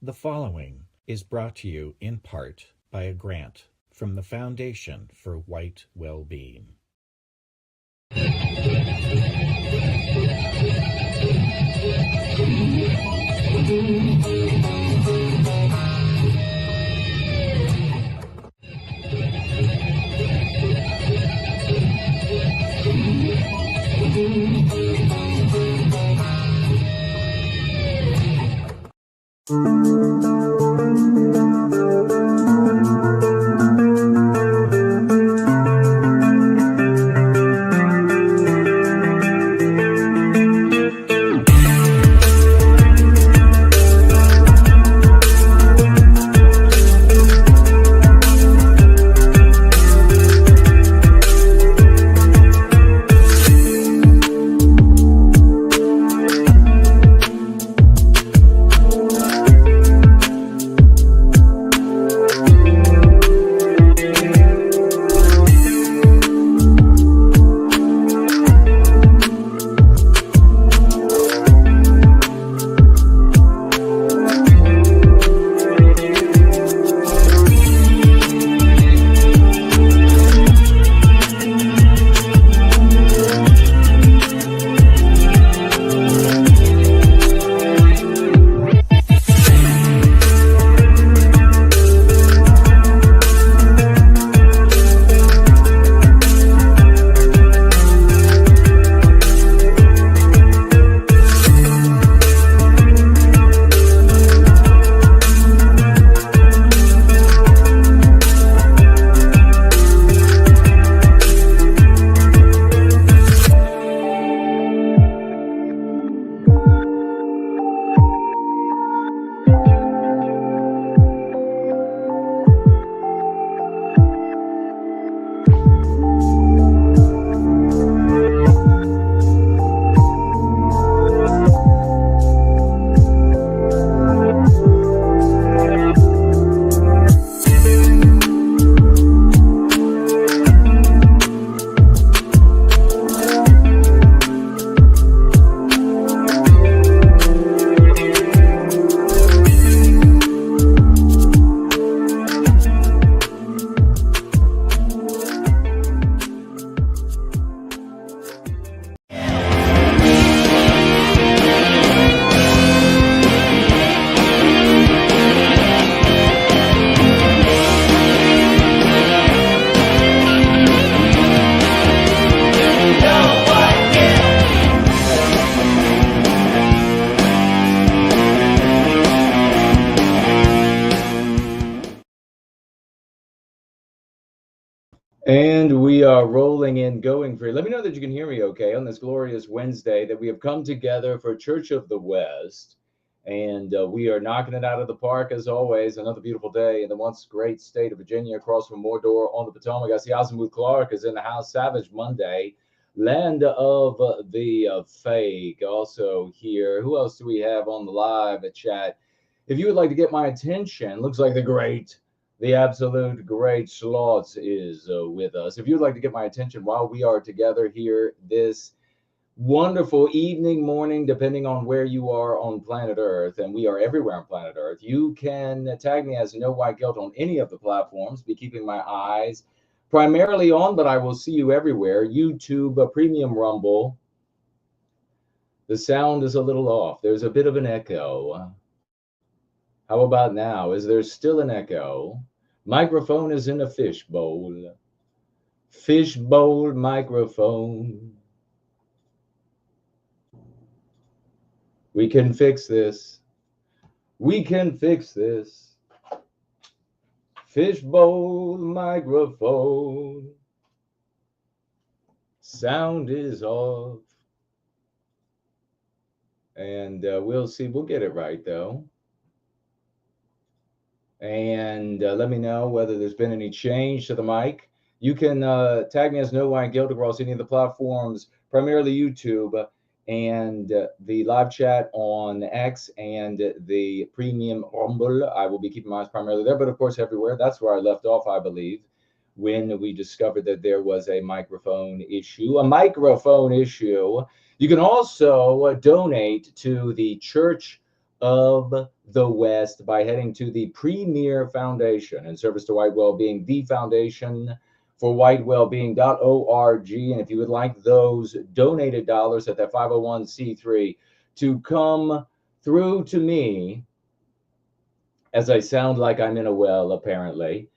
The following is brought to you in part by a grant from the Foundation for White Wellbeing. And we are rolling in, going free. Let me know that you can hear me okay on this glorious Wednesday, that we have come together for Church of the West. And we are knocking it out of the park, as always. Another beautiful day in the once great state of Virginia, across from Mordor on the Potomac. I see Azimuth Clark is in the house. Savage Monday, land of the fake, also here. Who else do we have on the live chat? If you would like to get my attention, looks like the absolute great Slots is with us. If you'd like to get my attention while we are together here this wonderful evening, morning, depending on where you are on planet Earth, and we are everywhere on planet Earth, you can tag me as No White Guilt on any of the platforms. Be keeping my eyes primarily on, but I will see you everywhere. YouTube, Premium Rumble. The sound is a little off. There's a bit of an echo. How about now? Is there still an echo? Microphone is in a fishbowl. Fishbowl microphone. We can fix this. We can fix this. Fishbowl microphone. Sound is off. And we'll see. We'll get it right, though. And let me know whether there's been any change to the mic. You can tag me as No White Guilt across any of the platforms, primarily YouTube, and the live chat on X and the Premium Rumble. I will be keeping my eyes primarily there, but of course everywhere. That's where I left off, I believe, when we discovered that there was a microphone issue. You can also donate to the Church of the West by heading to the Premier Foundation in service to White Wellbeing, the foundation for whitewellbeing.org. And if you would like those donated dollars at that 501c3 to come through to me, as I sound like I'm in a well, apparently.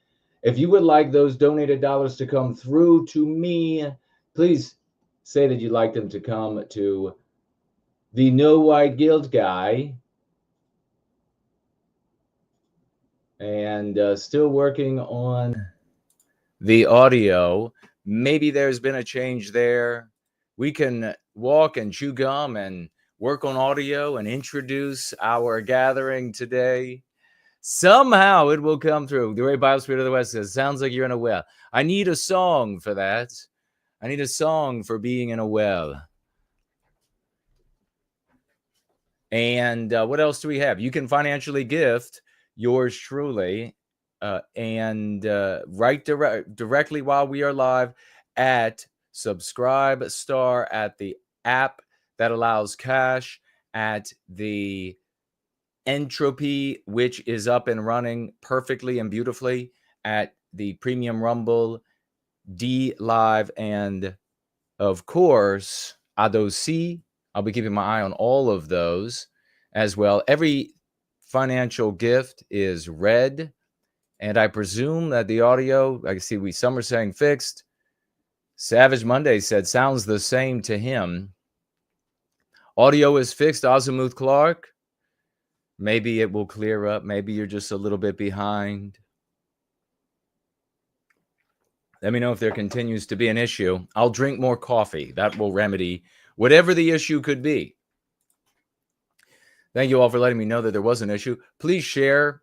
If you would like those donated dollars to come through to me, please say that you'd like them to come to the No White Guilt guy. And still working on the audio. Maybe there's been a change there. We can walk and chew gum and work on audio and introduce our gathering today. Somehow it will come through. The Great Bible Spirit of the West says, sounds like you're in a well. I need a song for that. I need a song for being in a well. And what else do we have? You can financially gift yours truly and write directly while we are live at Subscribe Star, at the app that allows cash, at the Entropy, which is up and running perfectly and beautifully, at the Premium Rumble, D Live, and of course, Adosi. I'll be keeping my eye on all of those as well. Every financial gift is read, and I presume that the audio, I see some are saying fixed. Savage Monday said sounds the same to him. Audio is fixed, Azimuth Clark. Maybe it will clear up. Maybe you're just a little bit behind. Let me know if there continues to be an issue. I'll drink more coffee. That will remedy whatever the issue could be. Thank you all for letting me know that there was an issue. Please share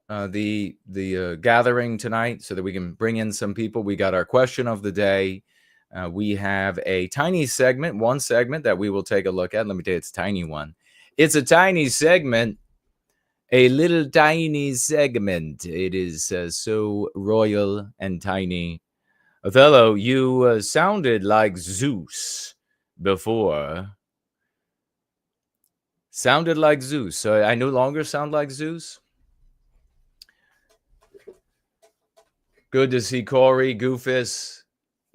the gathering tonight so that we can bring in some people. We got our question of the day. We have a tiny segment, one segment that we will take a look at. Let me tell you, it's a tiny one. It's a tiny segment. A little tiny segment. It is so royal and tiny. Othello, you sounded like Zeus before. Sounded like Zeus. So I no longer sound like Zeus. Good to see Corey, Goofus,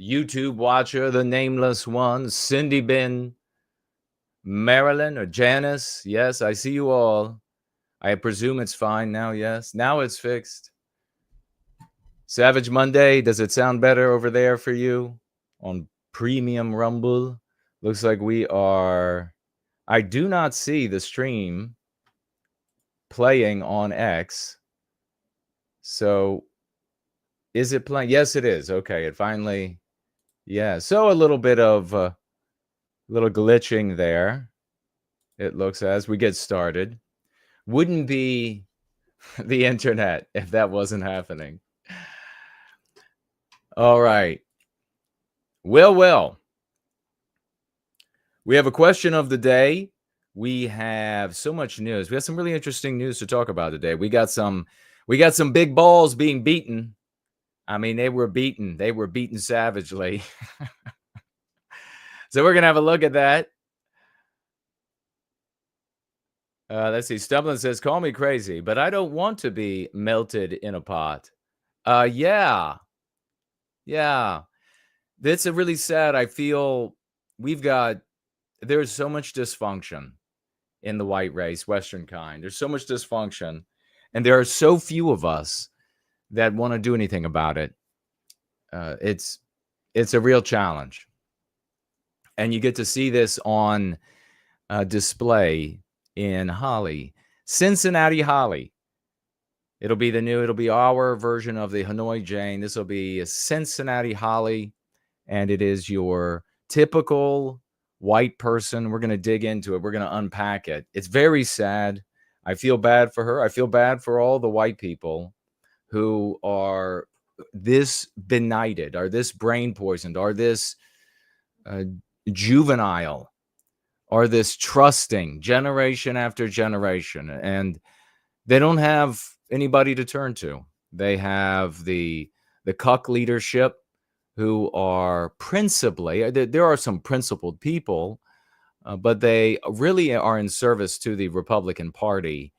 YouTube watcher, the nameless one, Cindy Bin, Marilyn or Janice. Yes, I see you all. I presume it's fine now, yes. Now it's fixed. Savage Monday, does it sound better over there for you on Premium Rumble? Looks like we are... I do not see the stream playing on X. So, is it playing? Yes, it is. Okay, it finally... Yeah, so a little bit of... little glitching there, it looks, as we get started. Wouldn't be the internet if that wasn't happening. All right. Well. We have a question of the day. We have so much news. We have some really interesting news to talk about today. We got some big balls being beaten. I mean, they were beaten. They were beaten savagely. So we're going to have a look at that. Let's see. Stumbling says, call me crazy, but I don't want to be melted in a pot. Yeah. That's a really sad. I feel there's so much dysfunction in the white race, Western kind. There's so much dysfunction, and there are so few of us that want to do anything about it. It's a real challenge. And you get to see this on display in Holly, Cincinnati Holly. It'll be our version of the Hanoi Jane. This will be a Cincinnati Holly, and it is your typical white person. We're going to dig into it. We're going to unpack it. It's very sad. I feel bad for her. I feel bad for all the white people who are this benighted, are this brain poisoned, are this juvenile, are this trusting generation after generation, and they don't have anybody to turn to. They have the cuck leadership who are principally, there are some principled people, but they really are in service to the Republican Party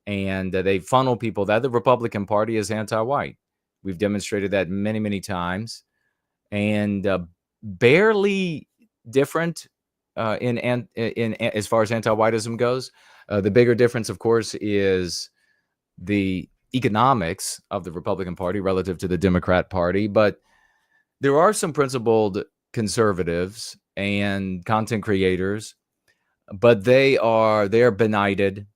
and they funnel people that the Republican Party is anti-white. We've demonstrated that many, many times, and barely different in as far as anti-whiteism goes. The bigger difference, of course, is the economics of the Republican Party relative to the Democrat Party. But there are some principled conservatives and content creators, but they're benighted,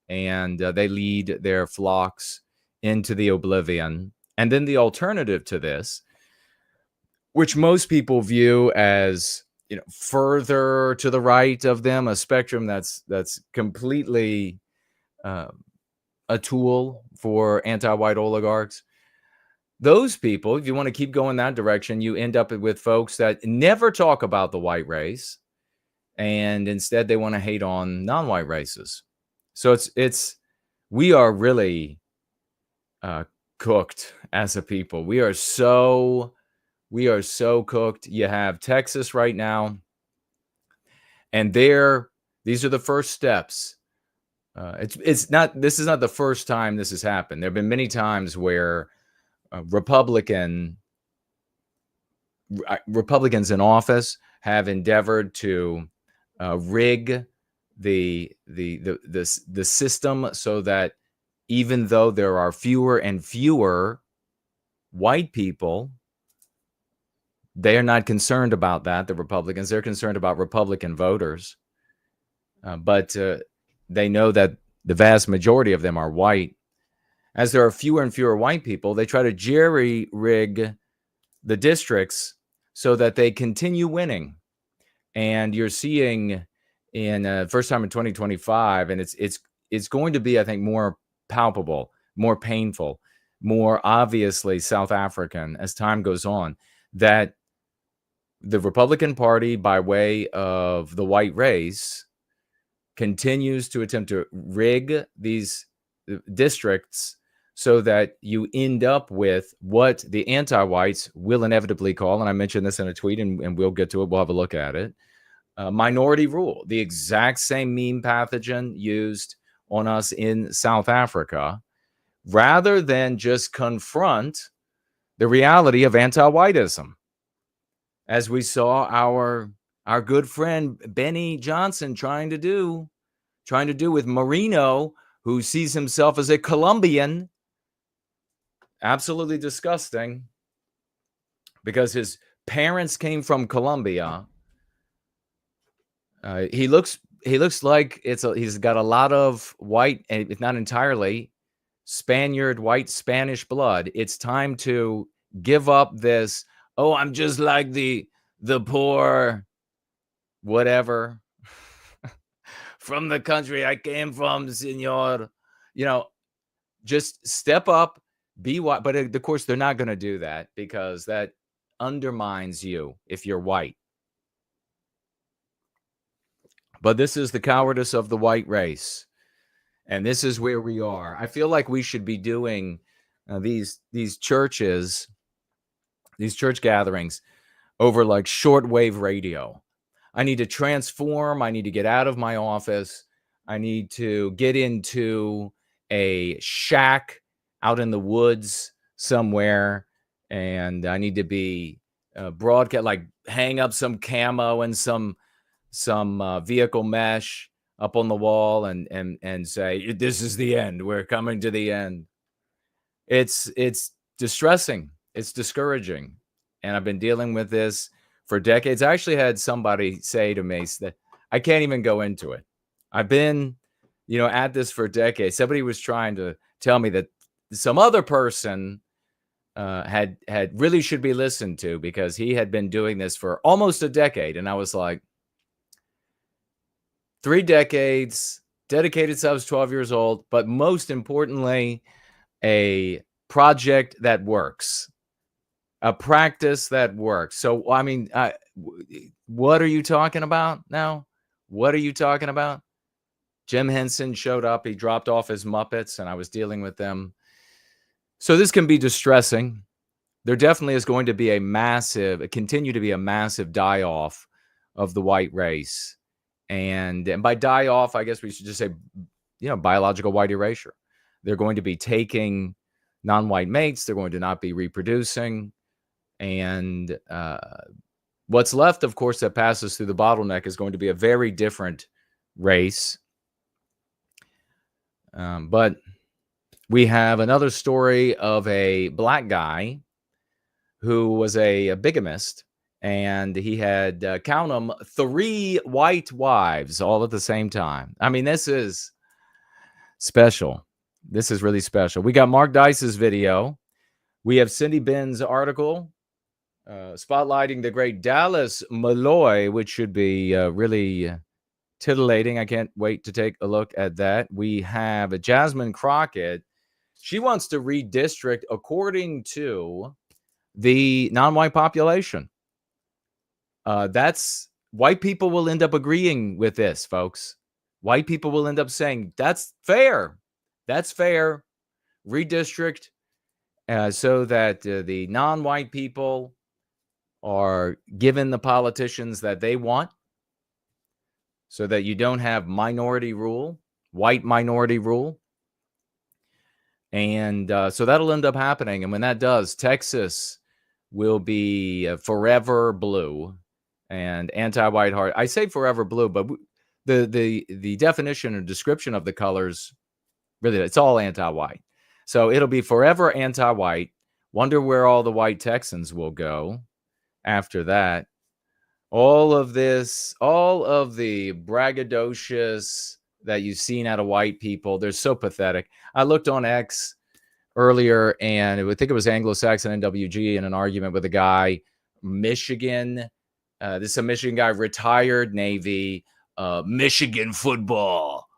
and they lead their flocks into the oblivion. And then the alternative to this, which most people view as, further to the right of them, a spectrum that's completely a tool for anti-white oligarchs. Those people, if you want to keep going that direction, you end up with folks that never talk about the white race, and instead they want to hate on non-white races. So we are really cooked as a people. We are so cooked. You have Texas right now, and these are the first steps. This is not the first time this has happened. There have been many times where Republicans in office have endeavored to rig the system so that even though there are fewer and fewer white people, they are not concerned about that. The Republicans, they're concerned about Republican voters, but they know that the vast majority of them are white. As there are fewer and fewer white people, they try to jerry-rig the districts so that they continue winning. And you're seeing in first time in 2025, and it's going to be, I think, more palpable, more painful, more obviously South African as time goes on, that the Republican Party, by way of the white race, continues to attempt to rig these districts so that you end up with what the anti-whites will inevitably call, and I mentioned this in a tweet, and we'll get to it, we'll have a look at it, minority rule, the exact same meme pathogen used on us in South Africa, rather than just confront the reality of anti-whiteism. As we saw our good friend Benny Johnson trying to do with Marino, who sees himself as a Colombian. Absolutely disgusting, because his parents came from Colombia. He looks like he's got a lot of white, and if not entirely, Spaniard, white Spanish blood. It's time to give up this, oh, I'm just like the poor whatever from the country I came from, senor. Just step up, be white. But of course, they're not going to do that, because that undermines you if you're white. But this is the cowardice of the white race. And this is where we are. I feel like we should be doing these churches, these church gatherings over like shortwave radio. I need to transform. I need to get out of my office. I need to get into a shack out in the woods somewhere. And I need to be broadcast, like hang up some camo and some vehicle mesh up on the wall and say, this is the end. We're coming to the end. It's distressing. It's discouraging. And I've been dealing with this for decades. I actually had somebody say to me that I can't even go into it. I've been, at this for decades. Somebody was trying to tell me that some other person had really should be listened to, because he had been doing this for almost a decade. And I was like, 3 decades, dedicated since I was 12 years old, but most importantly, a project that works, a practice that works. So, I mean, what are you talking about now? What are you talking about? Jim Henson showed up. He dropped off his Muppets, and I was dealing with them. So this can be distressing. There definitely is going to be continue to be a massive die-off of the white race. And by die off, I guess we should just say, biological white erasure. They're going to be taking non-white mates. They're going to not be reproducing. And what's left, of course, that passes through the bottleneck is going to be a very different race. But we have another story of a black guy who was a bigamist, and he had, count them, 3 white wives all at the same time. I mean, this is special. This is really special. We got Mark Dice's video. We have Cindy Ben's article spotlighting the great Dallas Malloy, which should be really titillating. I can't wait to take a look at that. We have Jasmine Crockett. She wants to redistrict according to the non-white population. That's white people will end up agreeing with this, folks. White people will end up saying, that's fair. That's fair. Redistrict so that the non-white people are given the politicians that they want, so that you don't have minority rule, white minority rule. And so that'll end up happening. And when that does, Texas will be forever blue and anti-white heart. I say forever blue, but the definition and description of the colors, really, it's all anti-white. So it'll be forever anti-white. Wonder where all the white Texans will go after that. All of this, all of the braggadocious that you've seen out of white people, they're so pathetic. I looked on X earlier, and I think it was Anglo-Saxon NWG in an argument with a guy, Michigan. This is a Michigan guy, retired Navy, Michigan football,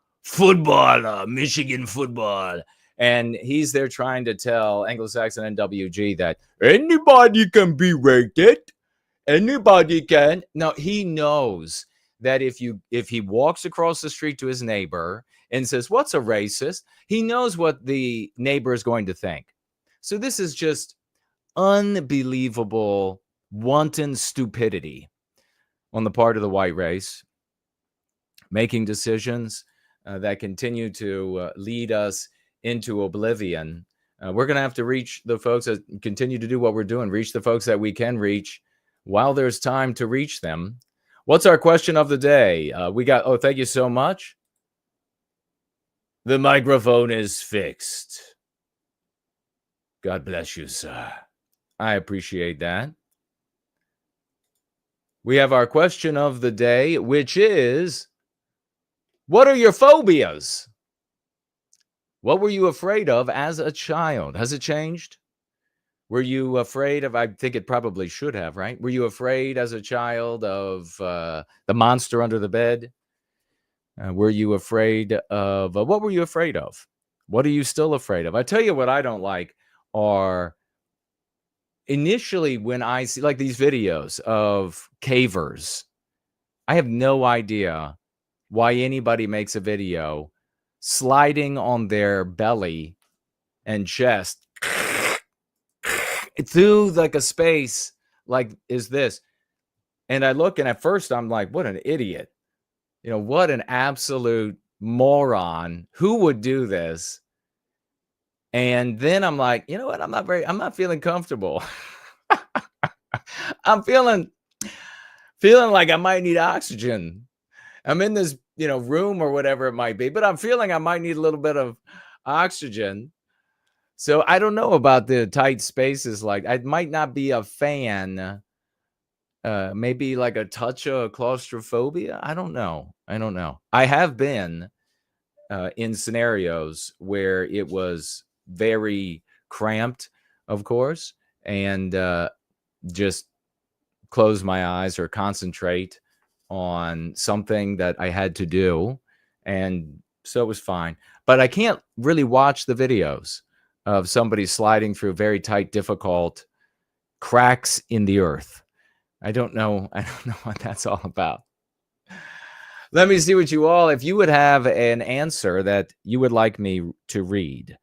Michigan football. And he's there trying to tell Anglo-Saxon NWG that anybody can be rated. Anybody can. Now, he knows that if he walks across the street to his neighbor and says, what's a racist? He knows what the neighbor is going to think. So this is just unbelievable, wanton stupidity on the part of the white race, making decisions that continue to lead us into oblivion. We're going to have to reach the folks that continue to do what we're doing, reach the folks that we can reach while there's time to reach them. What's our question of the day? We got, thank you so much. The microphone is fixed. God bless you, sir. I appreciate that. We have our question of the day, which is, what are your phobias? What were you afraid of as a child? Has it changed? Were you afraid of, I think it probably should have, right? Were you afraid as a child of the monster under the bed? Were you afraid of, what were you afraid of? What are you still afraid of? I tell you what I don't like are, initially when I see like these videos of cavers, I have no idea why anybody makes a video sliding on their belly and chest through like a space like is this. And I look, and at first I'm like, what an idiot. What an absolute moron. Who would do this? And then I'm like, you know what? I'm not feeling comfortable. I'm feeling like I might need oxygen. I'm in this, room or whatever it might be, but I'm feeling I might need a little bit of oxygen. So I don't know about the tight spaces. Like, I might not be a fan. Maybe like a touch of claustrophobia. I don't know. I have been in scenarios where it was very cramped, of course, and just close my eyes or concentrate on something that I had to do. And so it was fine. But I can't really watch the videos of somebody sliding through very tight, difficult cracks in the earth. I don't know what that's all about. Let me see what you all, if you would have an answer that you would like me to read,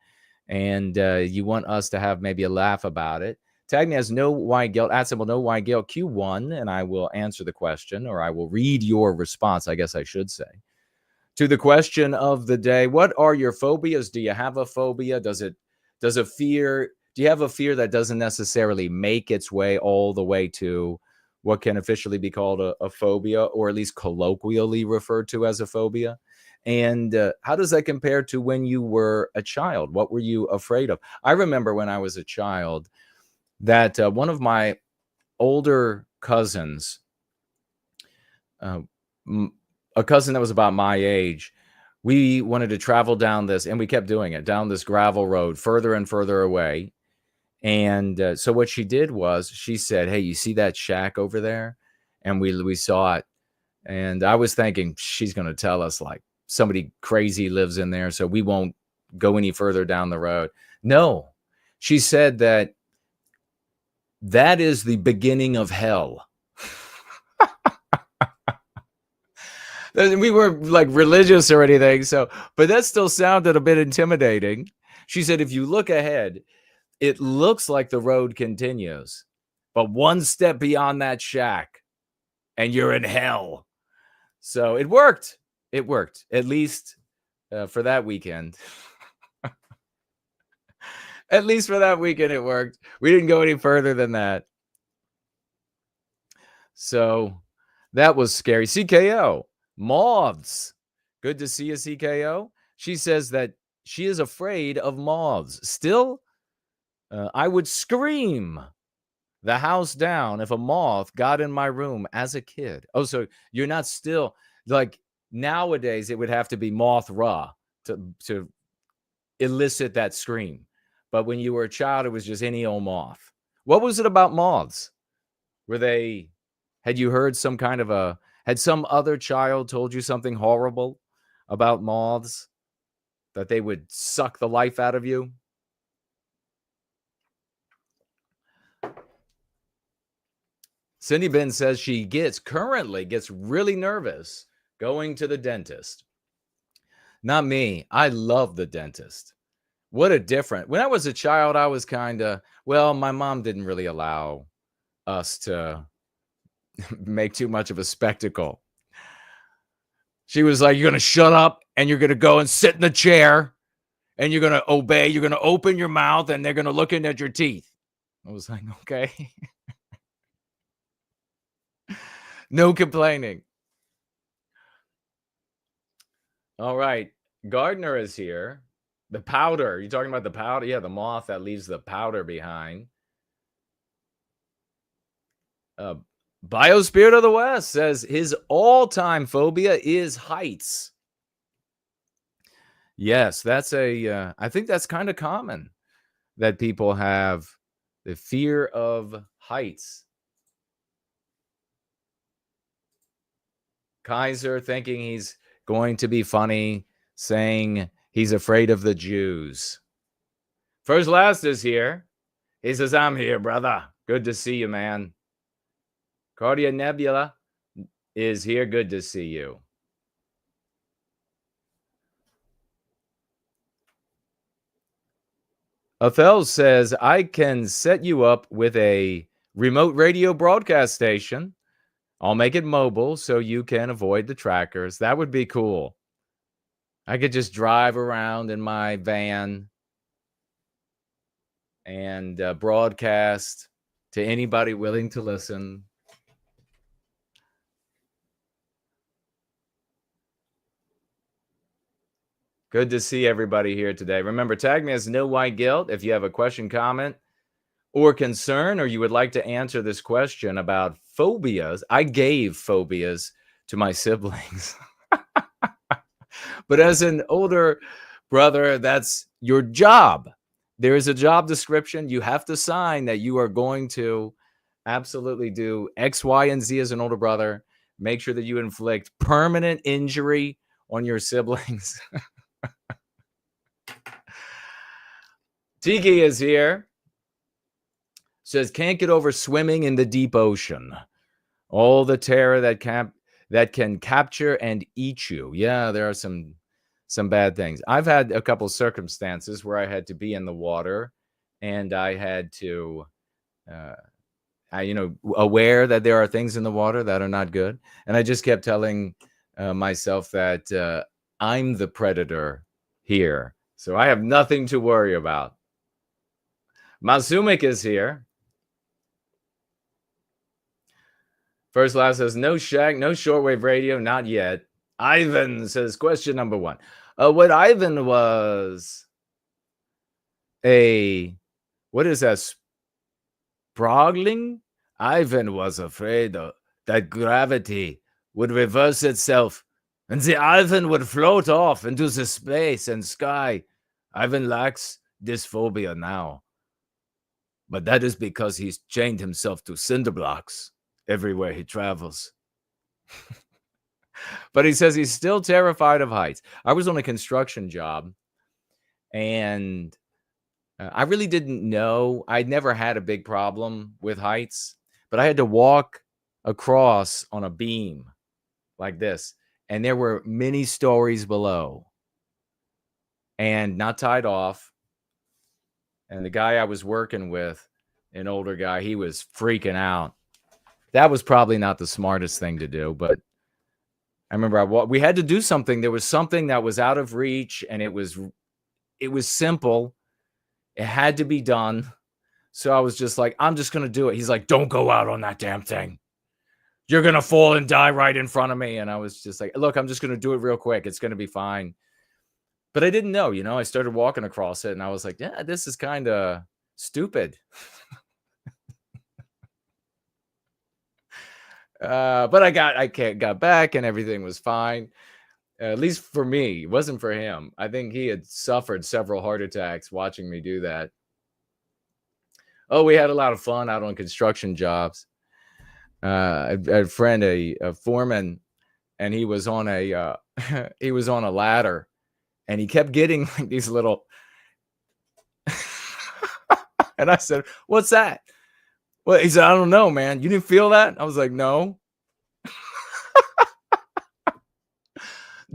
and you want us to have maybe a laugh about it, tag me as No White Guilt, @ No White Guilt Q1, and I will answer the question, or I will read your response, I guess I should say. to the question of the day. What are your phobias? Do you have a phobia? Do you have a fear that doesn't necessarily make its way all the way to what can officially be called a phobia, or at least colloquially referred to as a phobia? And how does that compare to when you were a child? What were you afraid of? I remember when I was a child that one of my older cousins, a cousin that was about my age, we wanted to travel down this, and we kept doing it, down this gravel road further and further away. And so what she did was she said, "Hey, you see that shack over there?" And we saw it. And I was thinking she's going to tell us like somebody crazy lives in there, so we won't go any further down the road. No, she said that is the beginning of hell. We weren't like religious or anything, but that still sounded a bit intimidating. She said, if you look ahead, it looks like the road continues, but one step beyond that shack and you're in hell. So it worked. It worked, at least for that weekend. At least for that weekend, it worked. We didn't go any further than that. So that was scary. CKO, moths. Good to see you, CKO. She says that she is afraid of moths. Still, I would scream the house down if a moth got in my room as a kid. Oh, so you're not still, like nowadays it would have to be Mothra to elicit that scream. But when you were a child, it was just any old moth. What was it about moths? Had you heard had some other child told you something horrible about moths? That they would suck the life out of you? Cindy Ben says she currently gets really nervous going to the dentist. Not me. I love the dentist. What a difference. When I was a child, I was my mom didn't really allow us to make too much of a spectacle. She was like, you're going to shut up and you're going to go and sit in the chair and you're going to obey. You're going to open your mouth and they're going to look in at your teeth. I was like, okay. No complaining. All right. Gardner is here. The powder. You talking about the powder? Yeah, the moth that leaves the powder behind. Biospirit of the West says his all-time phobia is heights. Yes, I think that's kind of common that people have the fear of heights. Kaiser thinking he's going to be funny, saying he's afraid of the Jews. First Last is here. He says, I'm here, brother. Good to see you, man. Cardia Nebula is here. Good to see you. Othel says, I can set you up with a remote radio broadcast station. I'll make it mobile so you can avoid the trackers. That would be cool. I could just drive around in my van and broadcast to anybody willing to listen. Good to see everybody here today. Remember, tag me as No White Guilt if you have a question, comment, or concern, or you would like to answer this question about phobias. I gave phobias to my siblings. But as an older brother, that's your job. There is a job description. You have to sign that you are going to absolutely do X, Y, and Z as an older brother. Make sure that you inflict permanent injury on your siblings. Tiki is here. Says, can't get over swimming in the deep ocean. All the terror that can capture and eat you. Yeah, there are some bad things. I've had a couple circumstances where I had to be in the water and I had to, aware that there are things in the water that are not good. And I just kept telling myself that I'm the predator here. So I have nothing to worry about. Masumik is here. First Laugh says, no Shaq, no shortwave radio, not yet. Ivan says, question number 1. What Ivan was what is that? Sprogling? Ivan was afraid that gravity would reverse itself and the Ivan would float off into the space and sky. Ivan lacks this phobia now. But that is because he's chained himself to cinder blocks everywhere he travels. But he says he's still terrified of heights. I was on a construction job, and I really didn't know. I'd never had a big problem with heights, but I had to walk across on a beam like this, and there were many stories below and not tied off. And the guy I was working with, an older guy, he was freaking out. That was probably not the smartest thing to do, but I remember we had to do something. There was something that was out of reach, and it was simple. It had to be done. So I was just like, I'm just going to do it. He's like, don't go out on that damn thing. You're going to fall and die right in front of me. And I was just like, look, I'm just going to do it real quick. It's going to be fine. But I didn't know, I started walking across it, and I was like, yeah, this is kind of stupid. But I got back, and everything was fine. At least for me. It wasn't for him. I think he had suffered several heart attacks watching me do that. Oh, we had a lot of fun out on construction jobs. I had a friend, a foreman, and he was on a ladder, and he kept getting like these little. And I said, "What's that?" Well, he said, "I don't know, man. You didn't feel that?" I was like, "No."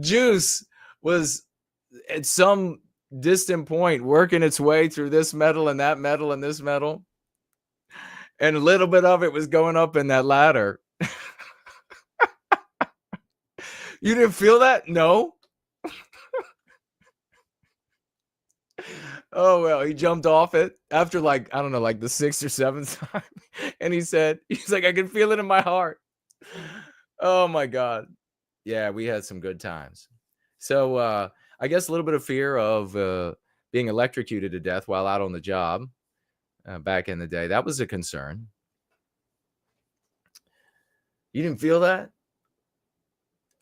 Juice was at some distant point working its way through this metal and that metal and this metal. And a little bit of it was going up in that ladder. You didn't feel that? No. Oh, well, he jumped off it after like the 6th or 7th time. And he's like, I can feel it in my heart. Oh my God. Yeah, we had some good times. So I guess a little bit of fear of being electrocuted to death while out on the job back in the day. That was a concern. You didn't feel that?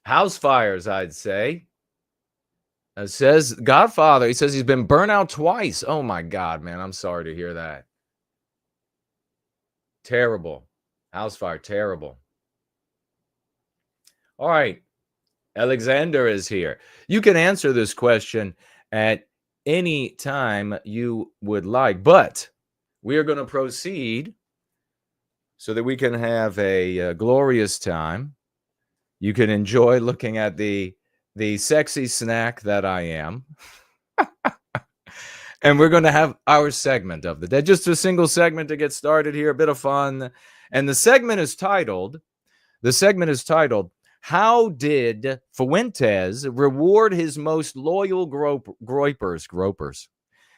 House fires, I'd say. Says Godfather. He says he's been burnt out twice. Oh my God, man. I'm sorry to hear that. Terrible. House fire, terrible. All right. Alexander is here. You can answer this question at any time you would like, but we are going to proceed so that we can have a glorious time. You can enjoy looking at the sexy snack that I am. And we're going to have our segment of the day. Just a single segment to get started here, a bit of fun. And the segment is titled, How Did Fuentes Reward His Most Loyal Gropers?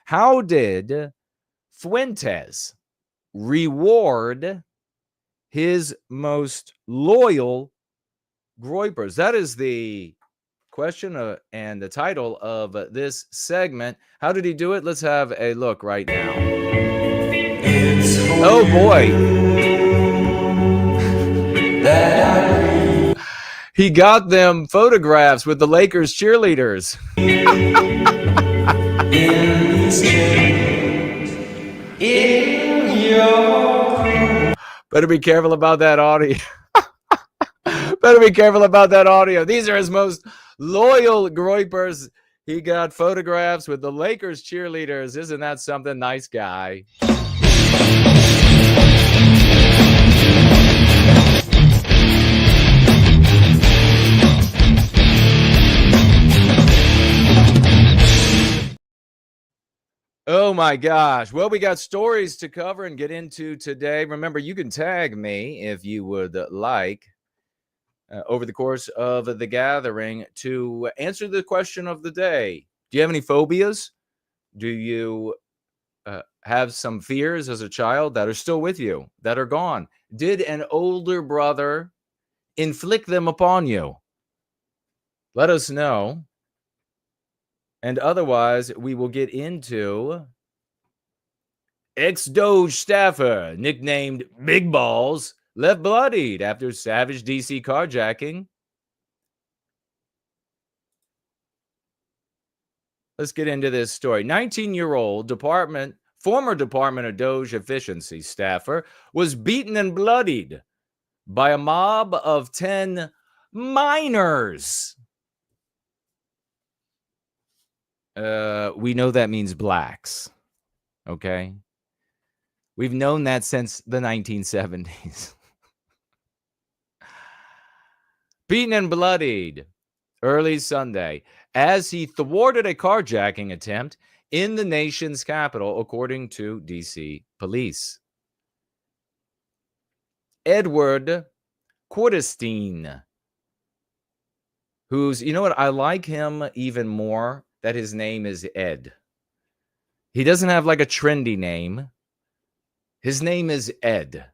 How did Fuentes reward his most loyal Groypers? That is the question and the title of this segment. How did he do it? Let's have a look right now. Oh boy. He got them photographs with the Lakers cheerleaders. Better be careful about that audio. Better be careful about that audio. These are his most loyal Groypers. He got photographs with the Lakers cheerleaders. Isn't that something? Nice guy. Oh my gosh. Well, we got stories to cover and get into today. Remember, you can tag me if you would like. over the course of the gathering to answer the question of the day. Do you have any phobias? Do you have some fears as a child that are still with you, that are gone? Did an older brother inflict them upon you? Let us know. And otherwise, we will get into ex-Doge staffer, nicknamed Big Balls, left bloodied after savage DC carjacking. Let's get into this story. 19-year-old former Department of Doge efficiency staffer was beaten and bloodied by a mob of 10 minors. We know that means blacks, okay? We've known that since the 1970s. Beaten and bloodied early Sunday as he thwarted a carjacking attempt in the nation's capital, according to DC police. Edward Quarterstein, who's, you know what, I like him even more that his name is Ed. He doesn't have like a trendy name. His name is Ed,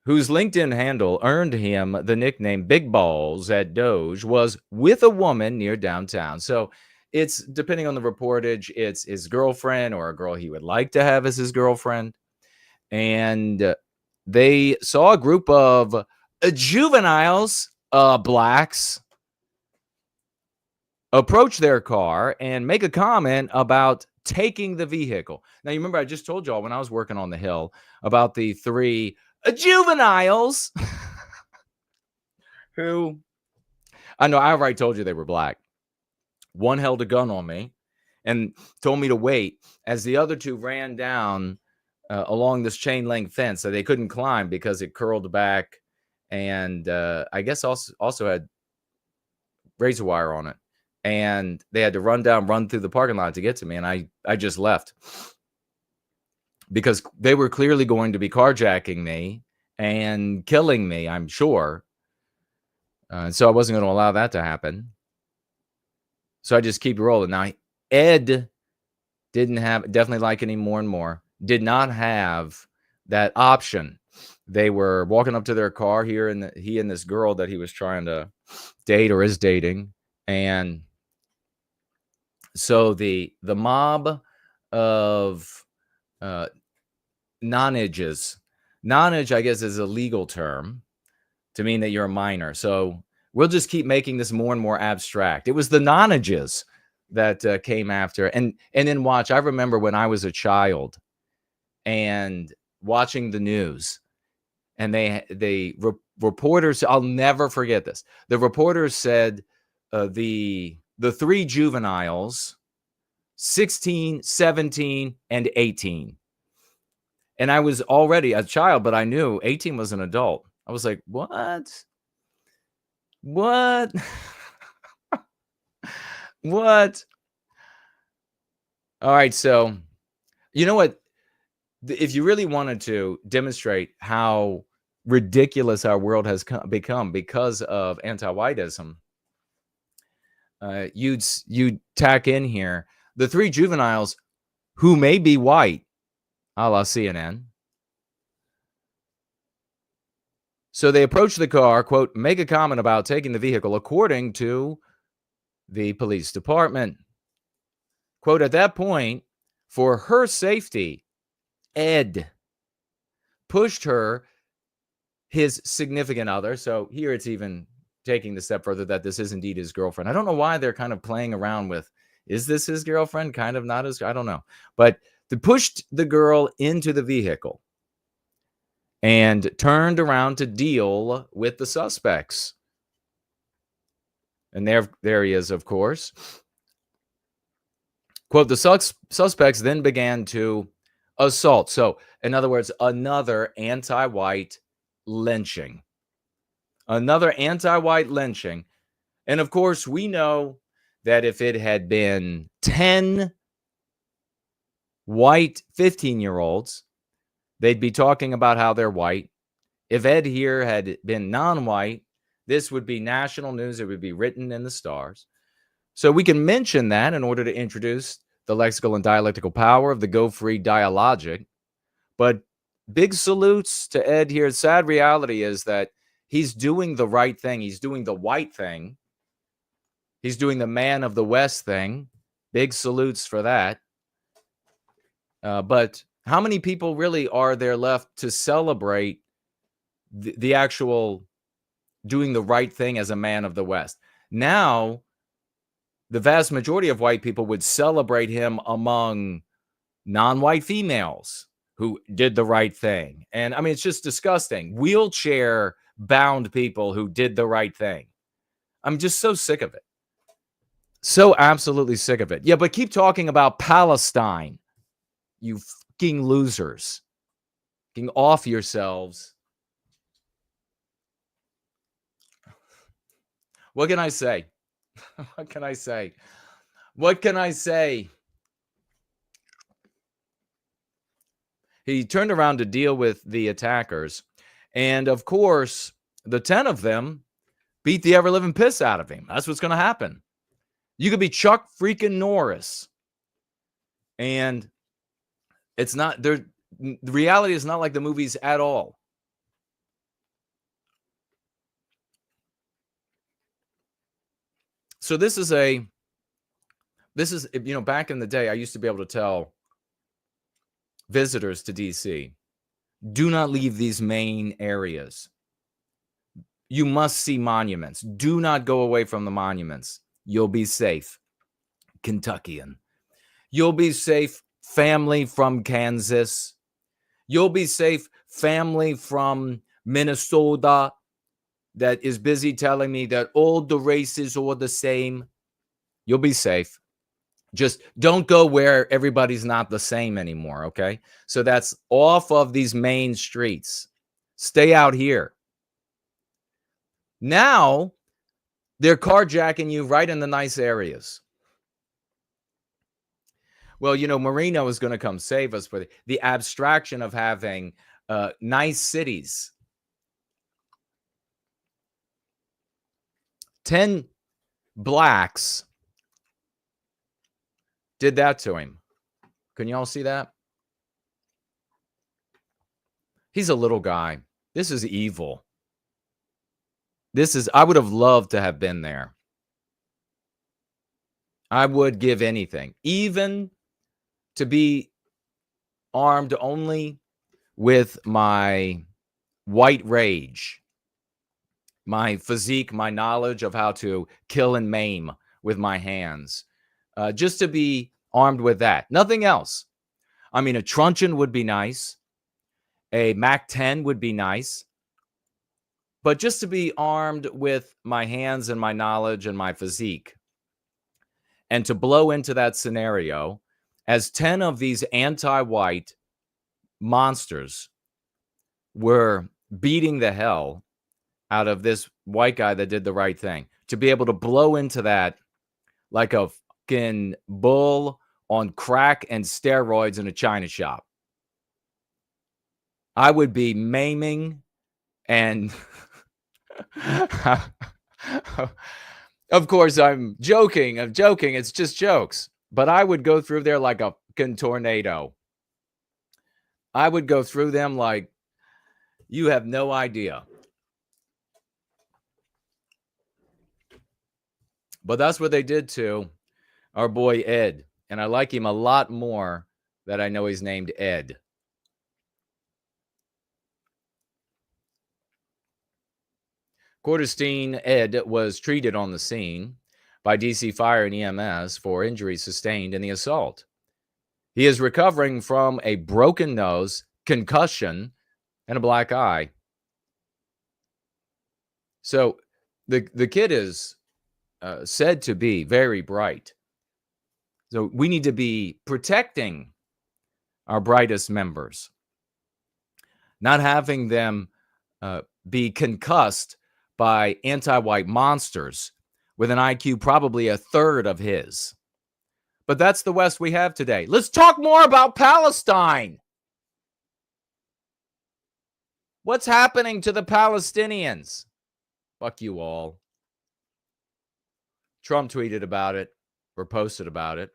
whose LinkedIn handle earned him the nickname Big Balls at Doge, was with a woman near downtown. So it's, depending on the reportage, it's his girlfriend or a girl he would like to have as his girlfriend. And they saw a group of juveniles, blacks, approach their car and make a comment about taking the vehicle. Now, you remember I just told y'all when I was working on the Hill about the 3 juveniles who, I know I already told you they were black. One held a gun on me and told me to wait as the other 2 ran down along this chain link fence that they couldn't climb because it curled back and I guess also had razor wire on it. And they had to run through the parking lot to get to me. And I just left because they were clearly going to be carjacking me and killing me, I'm sure. So I wasn't going to allow that to happen. So I just keep rolling. Now, Ed definitely liking him more and more, did not have that option. They were walking up to their car here, and he and this girl that he was trying to date or is dating. And so the mob of nonages, nonage, I guess, is a legal term to mean that you're a minor. So we'll just keep making this more and more abstract. It was the nonages that came after. And then watch, I remember when I was a child and watching the news, and reporters, I'll never forget this. The reporters said the 3 juveniles, 16, 17, and 18. And I was already a child, but I knew 18 was an adult. I was like, what? What? What? All right, so you know what? If you really wanted to demonstrate how ridiculous our world has become because of anti-whiteism, you'd tack in here the 3 juveniles who may be white, a la CNN. So they approach the car, quote, make a comment about taking the vehicle, according to the police department. Quote, at that point, for her safety, Ed pushed his significant other. So here it's even taking the step further that this is indeed his girlfriend. I don't know why they're kind of playing around with, is this his girlfriend? Kind of not his, I don't know. But they pushed the girl into the vehicle and turned around to deal with the suspects. And there he is, of course. Quote, the suspects then began to assault. So, in other words, another anti-white lynching. Another anti-white lynching. And of course, we know that if it had been 10 white 15-year-olds, they'd be talking about how they're white. If Ed here had been non-white, this would be national news. It would be written in the stars. So we can mention that in order to introduce the lexical and dialectical power of the Go Free dialogic. But big salutes to Ed here. Sad reality is that he's doing the right thing. He's doing the white thing. He's doing the man of the West thing. Big salutes for that. But how many people really are there left to celebrate the actual doing the right thing as a man of the West? Now, the vast majority of white people would celebrate him among non-white females who did the right thing. And I mean, it's just disgusting. Wheelchair-bound people who did the right thing. I'm just so sick of it. So absolutely sick of it. Yeah, but keep talking about Palestine, you fucking losers. Fucking off yourselves. What can I say? What can I say? What can I say? He turned around to deal with the attackers. And of course, the 10 of them beat the ever-living piss out of him. That's what's going to happen. You could be Chuck freaking Norris. And it's not there. The reality is not like the movies at all. So this is, you know, back in the day, I used to be able to tell visitors to DC, do not leave these main areas. You must see monuments. Do not go away from the monuments. You'll be safe. Kentuckian. You'll be safe, family from Kansas. You'll be safe, family from Minnesota that is busy telling me that all the races are the same. You'll be safe. Just don't go where everybody's not the same anymore, okay? So that's off of these main streets. Stay out here. Now, they're carjacking you right in the nice areas. Well, you know, Marino is going to come save us for the abstraction of having nice cities. 10 blacks did that to him. Can you all see that? He's a little guy. This is evil. I would have loved to have been there. I would give anything, even to be armed only with my white rage, my physique, my knowledge of how to kill and maim with my hands. Just to be armed with that. Nothing else. I mean, a truncheon would be nice. A MAC-10 would be nice. But just to be armed with my hands and my knowledge and my physique. And to blow into that scenario as 10 of these anti-white monsters were beating the hell out of this white guy that did the right thing. To be able to blow into that like a fucking bull on crack and steroids in a china shop. I would be maiming and of course I'm joking. It's just jokes. But I would go through there like a fucking tornado. I would go through them like you have no idea. But that's what they did to our boy Ed. And I like him a lot more that I know he's named Ed. Quarterstein Ed was treated on the scene by DC Fire and EMS for injuries sustained in the assault. He is recovering from a broken nose, concussion, and a black eye. So the kid is said to be very bright. So we need to be protecting our brightest members, not having them be concussed by anti-white monsters with an IQ probably a third of his. But that's the West we have today. Let's talk more about Palestine. What's happening to the Palestinians? Fuck you all. Trump tweeted about it or posted about it.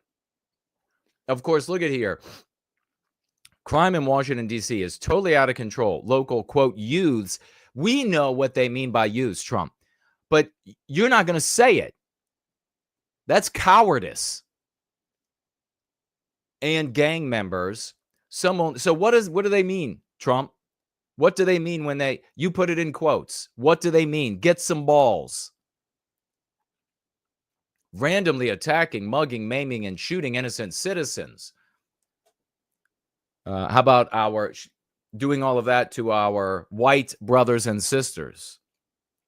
Of course, look at here. Crime in Washington, D.C. is totally out of control. Local, quote, youths. We know what they mean by youths, Trump. But you're not going to say it. That's cowardice. And gang members. So what do they mean, Trump? What do they mean when you put it in quotes? What do they mean? Get some balls. Randomly attacking, mugging, maiming, and shooting innocent citizens. How about doing all of that to our white brothers and sisters?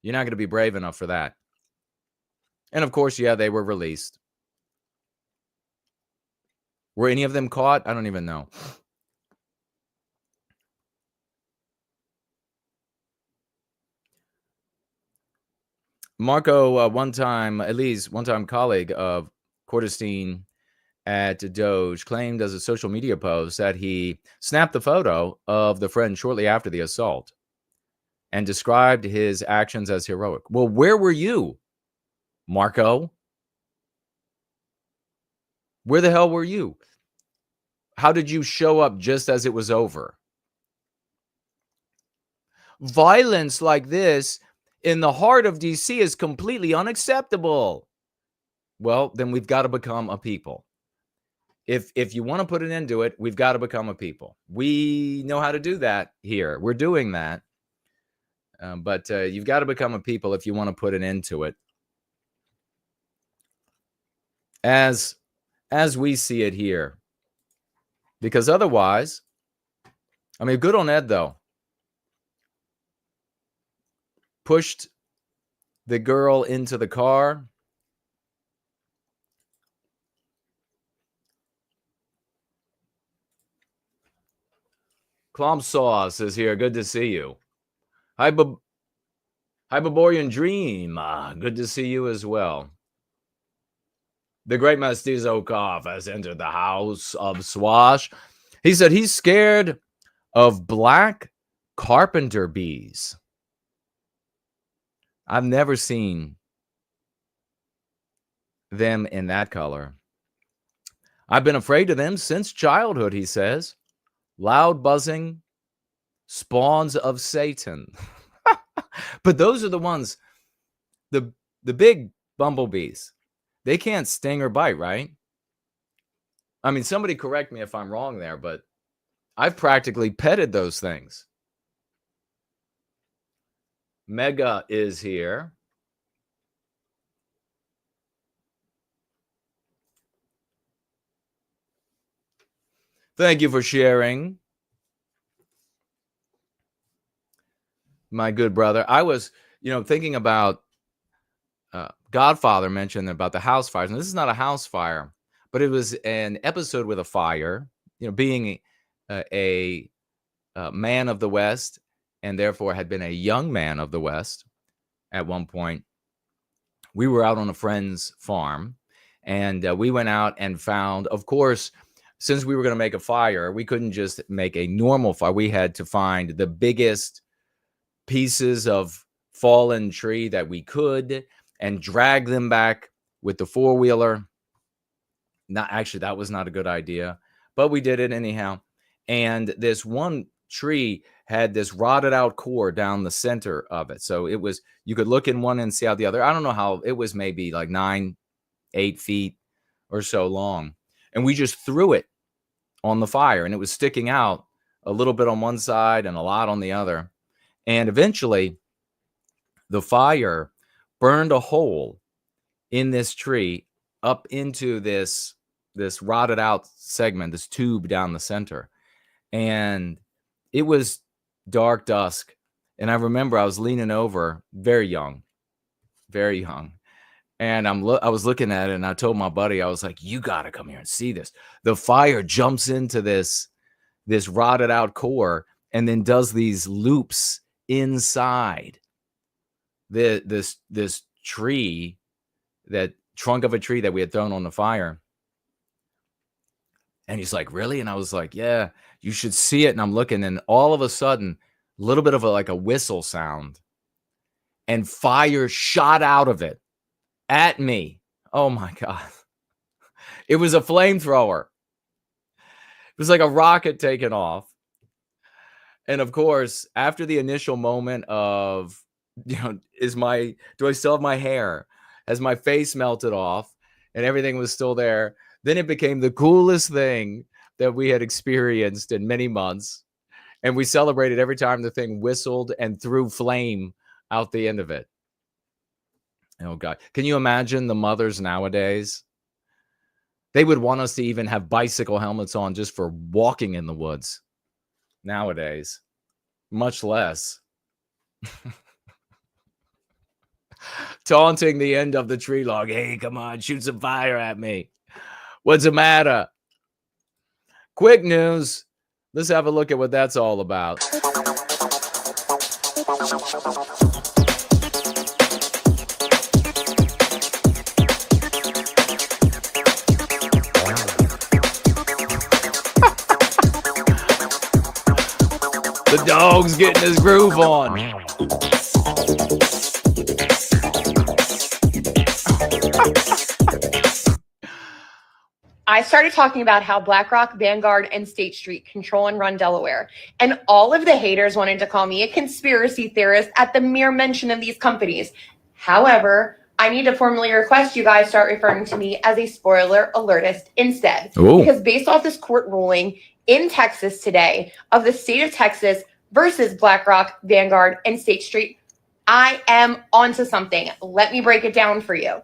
You're not going to be brave enough for that. And of course, yeah, they were released. Were any of them caught? I don't even know. Marco, at least one time colleague of Cordestein at Doge, claimed as a social media post that he snapped the photo of the friend shortly after the assault and described his actions as heroic. Well, where were you, Marco? Where the hell were you? How did you show up just as it was over? Violence like this in the heart of DC is completely unacceptable. Well, then we've got to become a people. If you want to put an end to it, we've got to become a people. We know how to do that here. We're doing that. But you've got to become a people if you want to put an end to it. As we see it here. Because otherwise, I mean, good on Ed, though. Pushed the girl into the car. Clump Sauce is here. Good to see you. Hyperborean Dream. Good to see you as well. The great Mestizo Cough has entered the house of Swash. He said he's scared of black carpenter bees. I've never seen them in that color. I've been afraid of them since childhood, he says. Loud buzzing, spawns of Satan. But those are the ones, the big bumblebees. They can't sting or bite, right? I mean, somebody correct me if I'm wrong there, but I've practically petted those things. Mega is here. Thank you for sharing, my good brother. I was, thinking about Godfather mentioned about the house fires. And this is not a house fire, but it was an episode with a fire. Being a man of the West, and therefore had been a young man of the West at one point. We were out on a friend's farm, and we went out and found, of course, since we were going to make a fire, we couldn't just make a normal fire. We had to find the biggest pieces of fallen tree that we could and drag them back with the four-wheeler. That was not a good idea, but we did it anyhow. And this one tree had this rotted out core down the center of it. So you could look in one and see out the other. I don't know how, it was maybe like 9-8 feet or so long. And we just threw it on the fire, and it was sticking out a little bit on one side and a lot on the other. And eventually the fire burned a hole in this tree up into this rotted out segment, this tube down the center. And it was dark dusk. And I remember I was leaning over, very young. And I was looking at it, and I told my buddy, I was like, you got to come here and see this. The fire jumps into this rotted out core and then does these loops inside this tree, that trunk of a tree that we had thrown on the fire. And he's like, really? And I was like, yeah, you should see it. And I'm looking, and all of a sudden, a little bit of like a whistle sound, and fire shot out of it at me. Oh my God. It was a flamethrower. It was like a rocket taking off. And of course, after the initial moment of, do I still have my hair? Has my face melted off? And everything was still there. Then it became the coolest thing that we had experienced in many months. And we celebrated every time the thing whistled and threw flame out the end of it. Oh God. Can you imagine the mothers nowadays? They would want us to even have bicycle helmets on just for walking in the woods nowadays, much less taunting the end of the tree log. Hey, come on, shoot some fire at me. What's the matter? Quick news. Let's have a look at what that's all about. The dog's getting his groove on. I started talking about how BlackRock, Vanguard, and State Street control and run Delaware. And all of the haters wanted to call me a conspiracy theorist at the mere mention of these companies. However, I need to formally request you guys start referring to me as a spoiler alertist instead. Ooh. Because based off this court ruling in Texas today of the state of Texas versus BlackRock, Vanguard, and State Street, I am onto something. Let me break it down for you.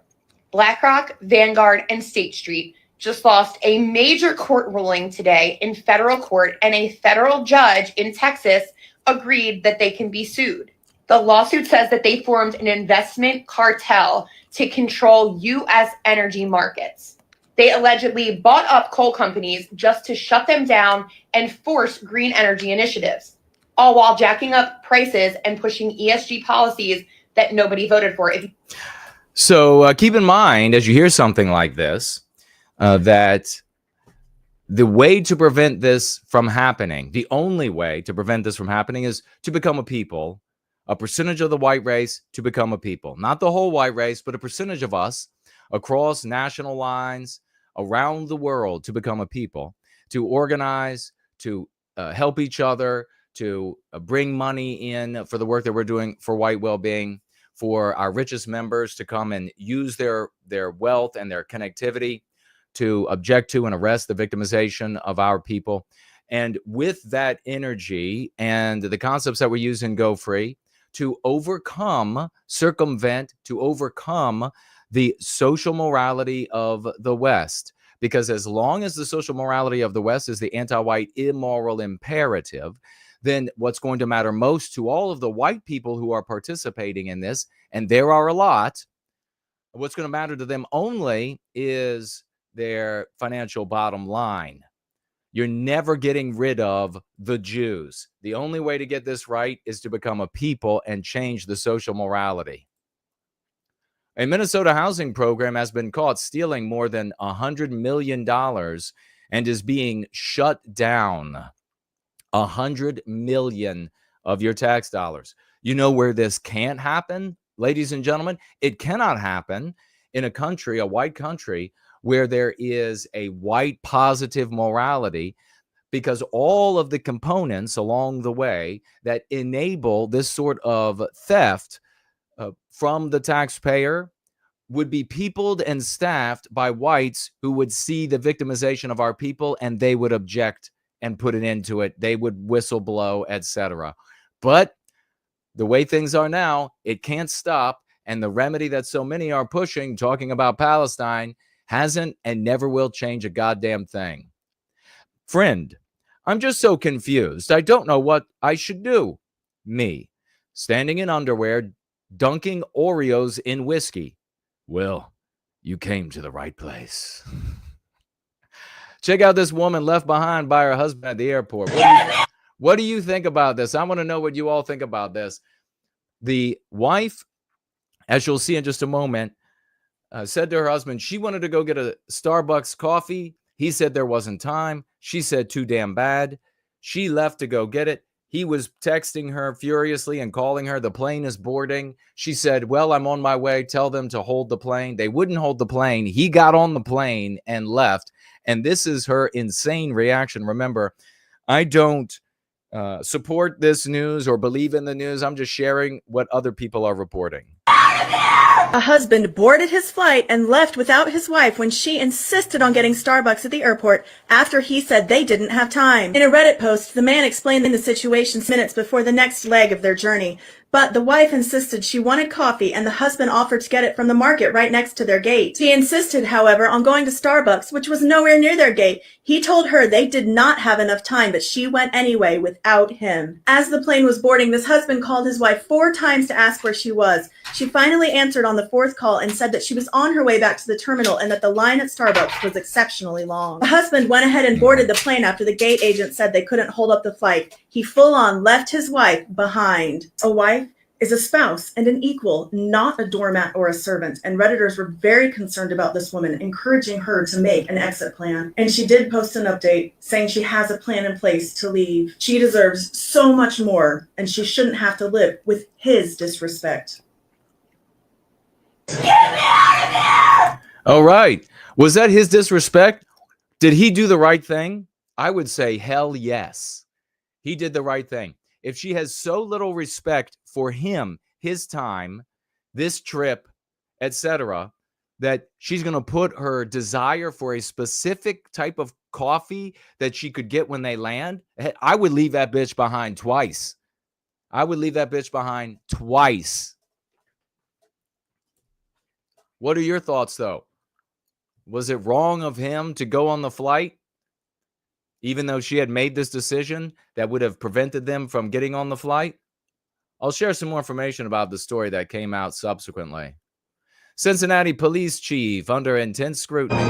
BlackRock, Vanguard, and State Street just lost a major court ruling today in federal court, and a federal judge in Texas agreed that they can be sued. The lawsuit says that they formed an investment cartel to control U.S. energy markets. They allegedly bought up coal companies just to shut them down and force green energy initiatives, all while jacking up prices and pushing ESG policies that nobody voted for. So keep in mind, as you hear something like this, that the way to prevent this from happening, the only way to prevent this from happening, is to become a people, a percentage of the white race to become a people. Not the whole white race, but a percentage of us across national lines around the world to become a people, to organize, to help each other, to bring money in for the work that we're doing for White Wellbeing, for our richest members to come and use their wealth and their connectivity to object to and arrest the victimization of our people. And with that energy and the concepts that we use in Go Free, to circumvent, to overcome the social morality of the West. Because as long as the social morality of the West is the anti-white immoral imperative, then what's going to matter most to all of the white people who are participating in this, and there are a lot, what's going to matter to them only is their financial bottom line. You're never getting rid of the Jews. The only way to get this right is to become a people and change the social morality. A Minnesota housing program has been caught stealing more than $100 million and is being shut down. $100 million of your tax dollars. You know where this can't happen, ladies and gentlemen? It cannot happen in a country, a white country, where there is a white positive morality, because all of the components along the way that enable this sort of theft from the taxpayer would be peopled and staffed by whites who would see the victimization of our people and they would object and put an end to it. They would whistle blow, etc. But the way things are now, it can't stop. And the remedy that so many are pushing, talking about Palestine, hasn't and never will change a goddamn thing. Friend, I'm just so confused. I don't know what I should do. Me, standing in underwear, dunking Oreos in whiskey. Well, you came to the right place. Check out this woman left behind by her husband at the airport. What do you think about this? I want to know what you all think about this. The wife, as you'll see in just a moment, said to her husband she wanted to go get a Starbucks coffee. He said there wasn't time. She said too damn bad. She left to go get it. He was texting her furiously and calling her. The plane is boarding. She said, well, I'm on my way. Tell them to hold the plane. They wouldn't hold the plane. He got on the plane and left. And this is her insane reaction. Remember, I don't support this news or believe in the news. I'm just sharing what other people are reporting. A husband boarded his flight and left without his wife when she insisted on getting Starbucks at the airport after he said they didn't have time. In a Reddit post, the man explained the situation minutes before the next leg of their journey. But the wife insisted she wanted coffee and the husband offered to get it from the market right next to their gate. He insisted, however, on going to Starbucks, which was nowhere near their gate. He told her they did not have enough time, but she went anyway without him. As the plane was boarding, this husband called his wife 4 times to ask where she was. She finally answered on the 4th call and said that she was on her way back to the terminal and that the line at Starbucks was exceptionally long. The husband went ahead and boarded the plane after the gate agent said they couldn't hold up the flight. He full on left his wife behind. A wife is a spouse and an equal, not a doormat or a servant. And Redditors were very concerned about this woman, encouraging her to make an exit plan. And she did post an update saying she has a plan in place to leave. She deserves so much more, and she shouldn't have to live with his disrespect. Get me out of here! All right. Was that his disrespect? Did he do the right thing? I would say hell yes. He did the right thing. If she has so little respect for him, his time, this trip, etc., that she's going to put her desire for a specific type of coffee that she could get when they land, I would leave that bitch behind twice. I would leave that bitch behind twice. What are your thoughts, though? Was it wrong of him to go on the flight, even though she had made this decision that would have prevented them from getting on the flight? I'll share some more information about the story that came out subsequently. Cincinnati police chief under intense scrutiny.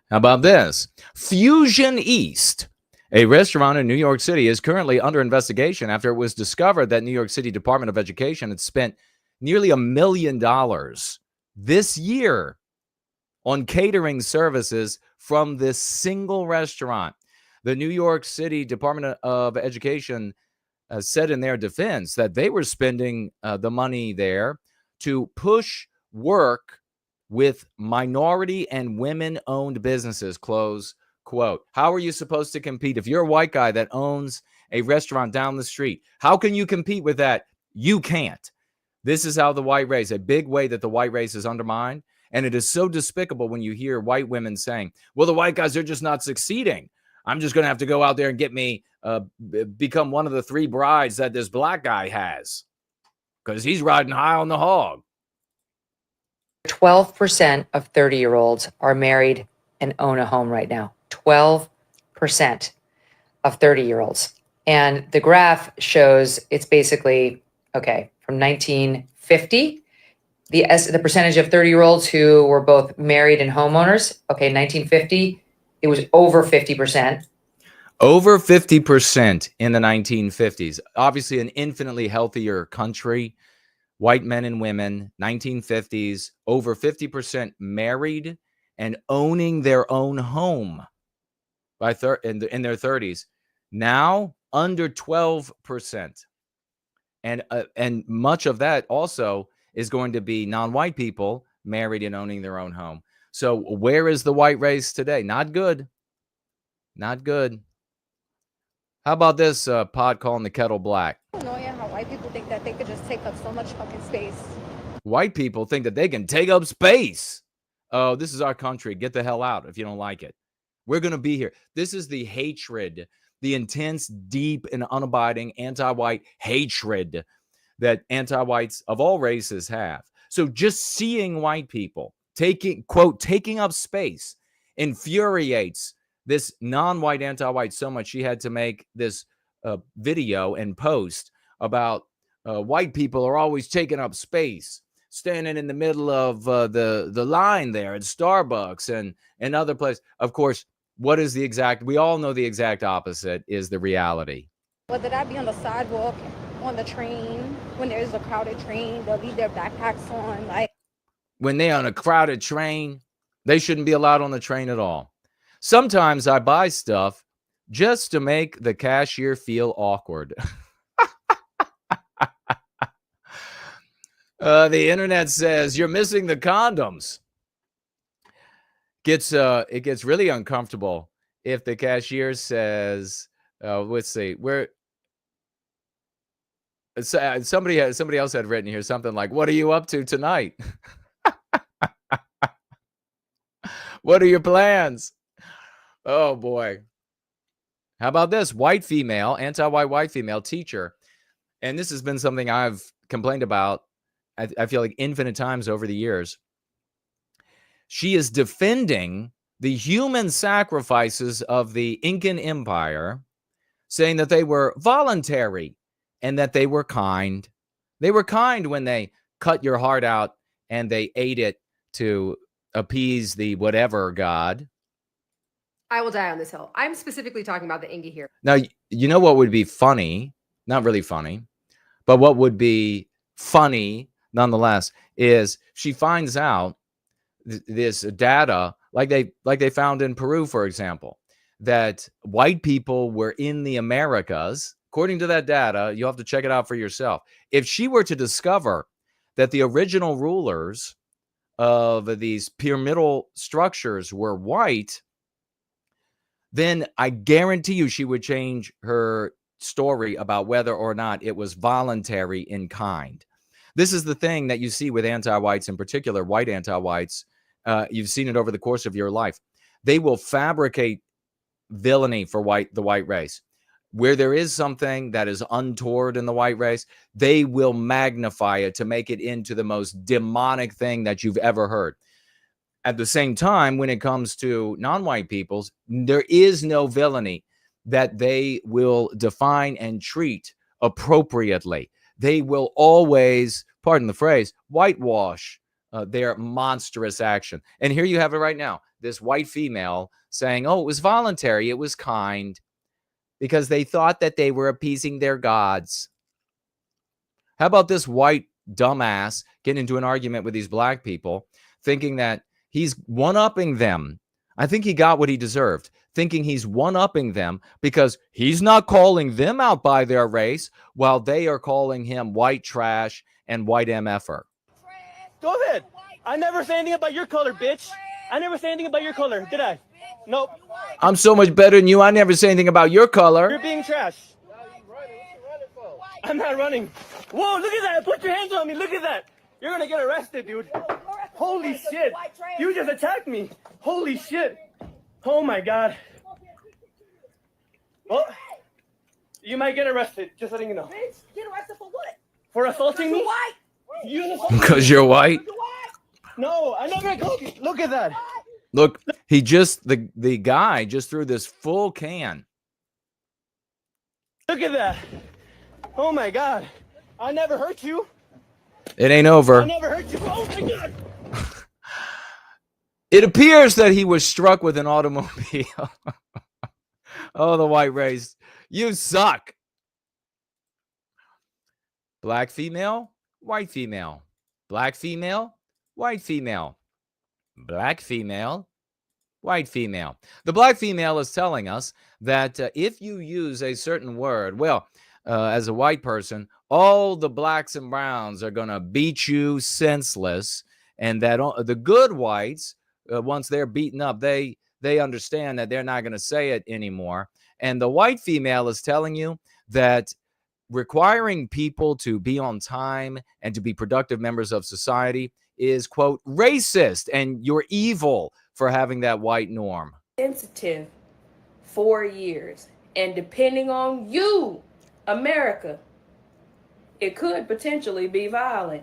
How about this? Fusion East, a restaurant in New York City, is currently under investigation after it was discovered that New York City Department of Education had spent nearly $1 million this year on catering services from this single restaurant. The New York City Department of Education said in their defense that they were spending the money there to push work with minority and women-owned businesses, close quote. How are you supposed to compete if you're a white guy that owns a restaurant down the street? How can you compete with that? You can't. This is how the white race, a big way that the white race is undermined. And it is so despicable when you hear white women saying, well, the white guys are just not succeeding. I'm just going to have to go out there and get me, become one of the 3 brides that this black guy has because he's riding high on the hog. 12% of 30-year-olds are married and own a home right now. 12% of 30-year-olds. And the graph shows it's basically, okay, from 1950, the percentage of 30-year-olds who were both married and homeowners, okay, 1950, it was over 50%. Over 50% in the 1950s. Obviously an infinitely healthier country. White men and women, 1950s, over 50% married and owning their own home by in their 30s. Now, under 12%. And much of that also is going to be non-white people married and owning their own home. So where is the white race today? Not good. Not good. How about this pod calling the kettle black? Annoying how white people think that they could just take up so much fucking space. White people think that they can take up space. Oh, this is our country. Get the hell out if you don't like it. We're going to be here. This is the hatred, the intense, deep, and unabiding anti-white hatred that anti-whites of all races have. So just seeing white people taking up space infuriates this non-white anti-white so much she had to make this video and post about white people are always taking up space, standing in the middle of the line there at Starbucks and other places. Of course, what is the exact? We all know the exact opposite is the reality. Whether that be on the sidewalk, on the train when there's a crowded train. They'll leave their backpacks on. Like, when they're on a crowded train, they shouldn't be allowed on the train at all. Sometimes I buy stuff just to make the cashier feel awkward. The internet says you're missing the condoms. It gets really uncomfortable if the cashier says, let's see, where somebody else had written here something like, "What are you up to tonight? What are your plans?" Oh boy. How about this? White female, anti-white female teacher. And this has been something I've complained about, I feel like, infinite times over the years. She is defending the human sacrifices of the Incan Empire, saying that they were voluntary and that they were kind. They were kind when they cut your heart out and they ate it to appease the whatever god. I will die on this hill. I'm specifically talking about the Inga here. Now, you know what would be funny? Not really funny, but what would be funny nonetheless is she finds out this data, like they found in Peru, for example, that white people were in the Americas. According to that data, you'll have to check it out for yourself. If she were to discover that the original rulers of these pyramidal structures were white, then I guarantee you she would change her story about whether or not it was voluntary in kind. This is the thing that you see with anti-whites, in particular, white anti-whites. You've seen it over the course of your life. They will fabricate villainy for the white race. Where there is something that is untoward in the white race, they will magnify it to make it into the most demonic thing that you've ever heard. At the same time, when it comes to non-white peoples, there is no villainy that they will define and treat appropriately. They will always, pardon the phrase, whitewash their monstrous action. And here you have it right now. This white female saying, oh, it was voluntary, it was kind, because they thought that they were appeasing their gods. How about this white dumbass getting into an argument with these black people, thinking that he's one-upping them? I think he got what he deserved, thinking he's one-upping them because he's not calling them out by their race while they are calling him white trash and white MFer. Go ahead. I never say anything about your color, bitch. I never say anything about your color, did I? Nope. I'm so much better than you. I never say anything about your color. You're being trash. I'm not running. Whoa, look at that. Put your hands on me. Look at that. You're going to get arrested, dude. Holy shit. You just attacked me. Holy shit. Oh, my God. Well, you might get arrested. Just letting you know. Get arrested for what? For assaulting me? Because you're white? No, I never go. Look at that. Look, the guy just threw this full can. Look at that. Oh, my God. I never hurt you. It ain't over. I never hurt you. Oh, my God. It appears that he was struck with an automobile. Oh, the white race. You suck. Black female, white female. Black female, white female. Black female, white female. The black female is telling us that if you use a certain word, well, as a white person, all the blacks and browns are going to beat you senseless, and that the good whites, once they're beaten up, they understand that they're not going to say it anymore. And the white female is telling you that requiring people to be on time and to be productive members of society is, quote, racist, and you're evil for having that white norm. Sensitive 4 years, and depending on you, America, it could potentially be violent.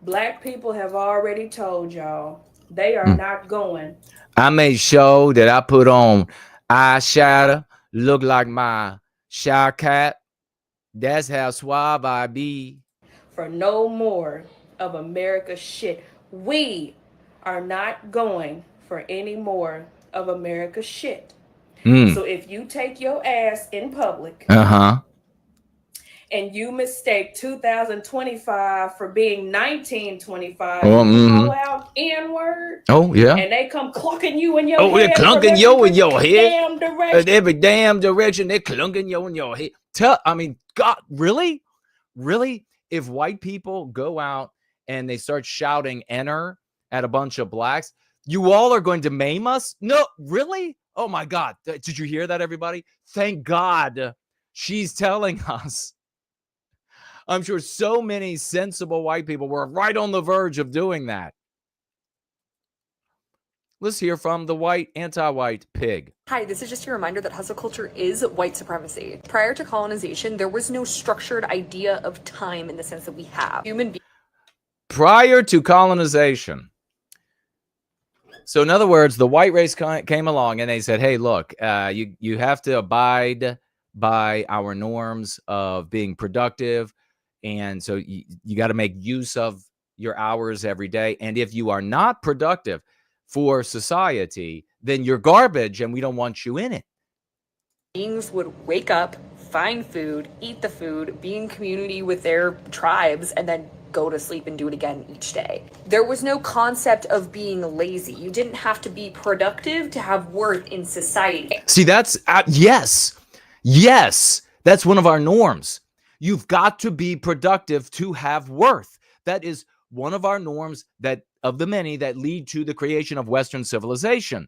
Black people have already told y'all they are not going. I made sure that I put on eyeshadow, look like my shower cap. That's how suave I be. For no more of America's shit. We are not going for any more of America's shit. So if you take your ass in public and you mistake 2025 for being 1925, Well, you call out N-word. Oh, yeah. And they come clunking you in your Oh, head. they're clunking you in your head. Damn direction. Every damn direction, they're clunking you in your head. God, really? Really? If white people go out and they start shouting "enter" at a bunch of blacks, you all are going to maim us? No, really? Oh my God. Did you hear that, everybody? Thank God she's telling us. I'm sure so many sensible white people were right on the verge of doing that. Let's hear from the anti-white pig. Hi, this is just a reminder that hustle culture is white supremacy. Prior to colonization, there was no structured idea of time in the sense that we have. Prior to colonization. So in other words, the white race came along and they said, hey, look, you have to abide by our norms of being productive. And so you got to make use of your hours every day. And if you are not productive for society, then you're garbage and we don't want you in it. Beings would wake up, find food, eat the food, be in community with their tribes, and then go to sleep and do it again each day. There was no concept of being lazy. You didn't have to be productive to have worth in society. See, that's, yes, that's one of our norms. You've got to be productive to have worth. That is one of our norms that of the many that lead to the creation of Western civilization.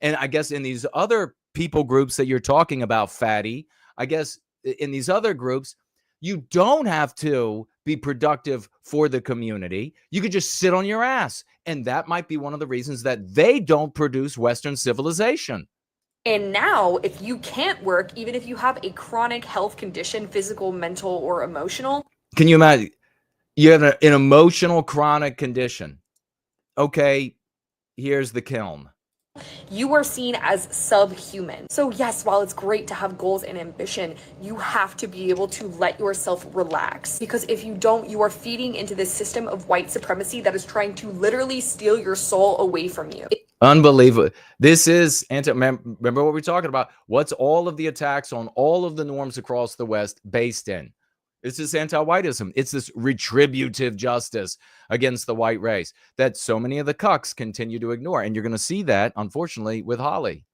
And I guess in these other people groups that you're talking about, Fatty, I guess in these other groups, you don't have to be productive for the community. You could just sit on your ass. And that might be one of the reasons that they don't produce Western civilization. And now, if you can't work, even if you have a chronic health condition, physical, mental, or emotional. Can you imagine? You have an emotional chronic condition. Okay, here's the kiln. You are seen as subhuman. So yes, while it's great to have goals and ambition, you have to be able to let yourself relax. Because if you don't, you are feeding into this system of white supremacy that is trying to literally steal your soul away from you. Unbelievable. This is remember what we're talking about. What's all of the attacks on all of the norms across the West based in? It's this anti-whiteism. It's this retributive justice against the white race that so many of the cucks continue to ignore. And you're going to see that, unfortunately, with Holly.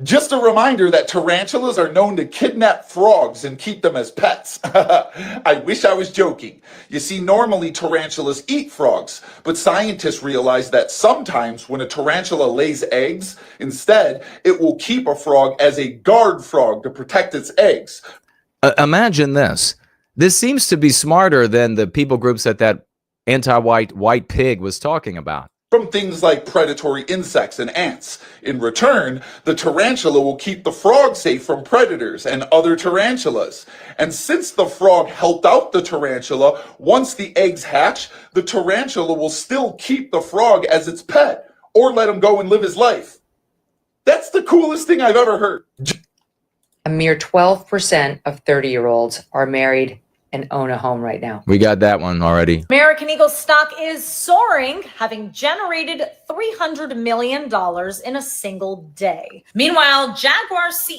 Just a reminder that tarantulas are known to kidnap frogs and keep them as pets. I wish I was joking. You see, normally tarantulas eat frogs, but scientists realize that sometimes when a tarantula lays eggs, instead, it will keep a frog as a guard frog to protect its eggs. Imagine this. This seems to be smarter than the people groups that anti-white pig was talking about. From things like predatory insects and ants. In return, the tarantula will keep the frog safe from predators and other tarantulas. And since the frog helped out the tarantula, once the eggs hatch, the tarantula will still keep the frog as its pet or let him go and live his life. That's the coolest thing I've ever heard. A mere 12% of 30-year-olds are married and own a home right now. We got that one already. American Eagle stock is soaring, having generated $300 million in a single day. Meanwhile, Jaguar's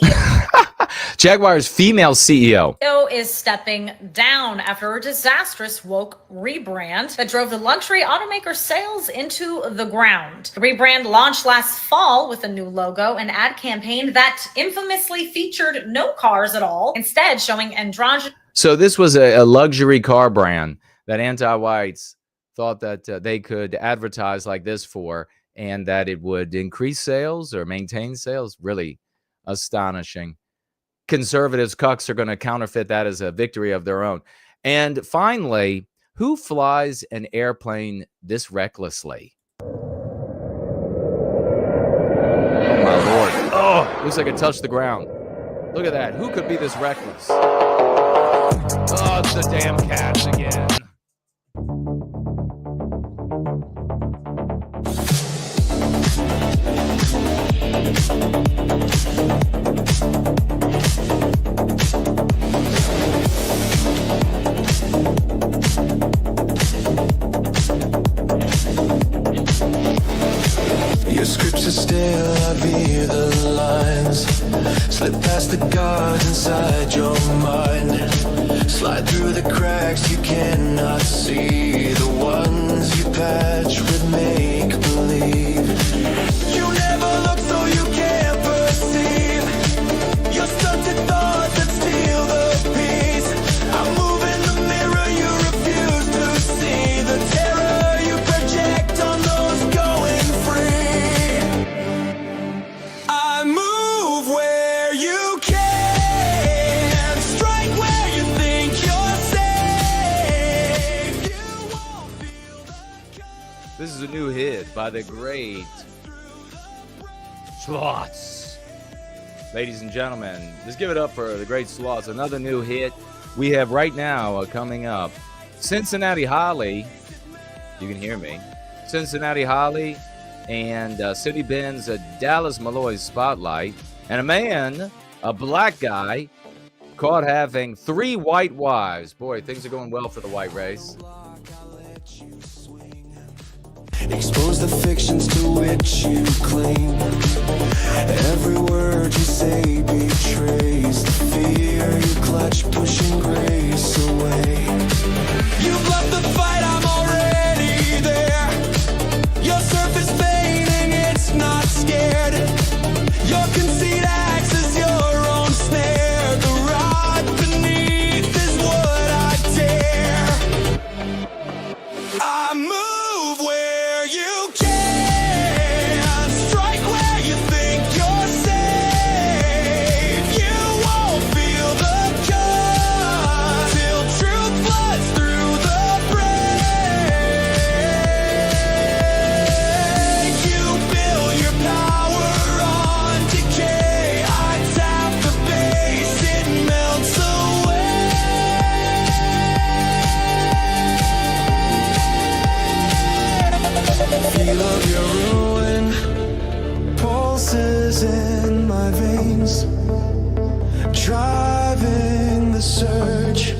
Jaguar's female CEO is stepping down after a disastrous woke rebrand that drove the luxury automaker sales into the ground. The rebrand launched last fall with a new logo and ad campaign that infamously featured no cars at all, instead showing androgynous. So this was a luxury car brand that anti-whites thought that they could advertise like this for, and that it would increase sales or maintain sales. Really astonishing. Conservatives, cucks, are going to counterfeit that as a victory of their own. And finally, who flies an airplane this recklessly? Oh, my Lord. Oh, looks like it touched the ground. Look at that. Who could be this reckless? Oh, it's the damn cats again. Your scripts are still, I read the lines. Slip past the guards inside your mind. Slide through the cracks you cannot see. The ones you patch with make believe. You never look so you can't perceive. Your stunted thoughts that steal the peace. I move in the mirror you refuse to see. The terror you project on those going free. I move where you can, strike where you think you're safe. You won't feel the cold. This is a new hit by the great Slots. Ladies and gentlemen, just give it up for the great Slots. Another new hit we have right now coming up. Cincinnati Holly, you can hear me. Cincinnati Holly and City Ben's Dallas Malloy Spotlight. And a man, a black guy, caught having 3 white wives. Boy, things are going well for the white race. Expose the fictions to which you cling. Every word you say betrays the fear you clutch, pushing grace away. You bluff the fight, I'm already there. Your surface feigning, it's not scared. Your conceit acts as your own snare. The rod beneath is what I dare. I move where you can, strike where you think you're safe. You won't feel the cut till truth floods through the break. You build your power on decay. I tap the base, it melts away. Feel of your ruin pulses in my veins, driving the surge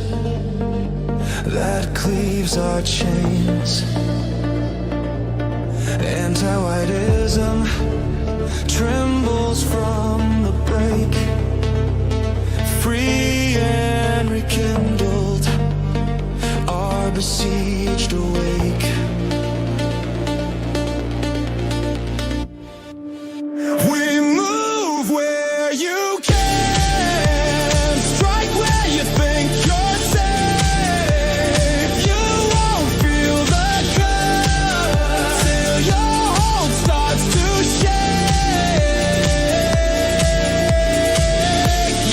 that cleaves our chains. Anti-whiteism trembles from the break, free and rekindled, are besieged awake. We move where you can, strike where you think you're safe. You won't feel the cut till your hold starts to shake.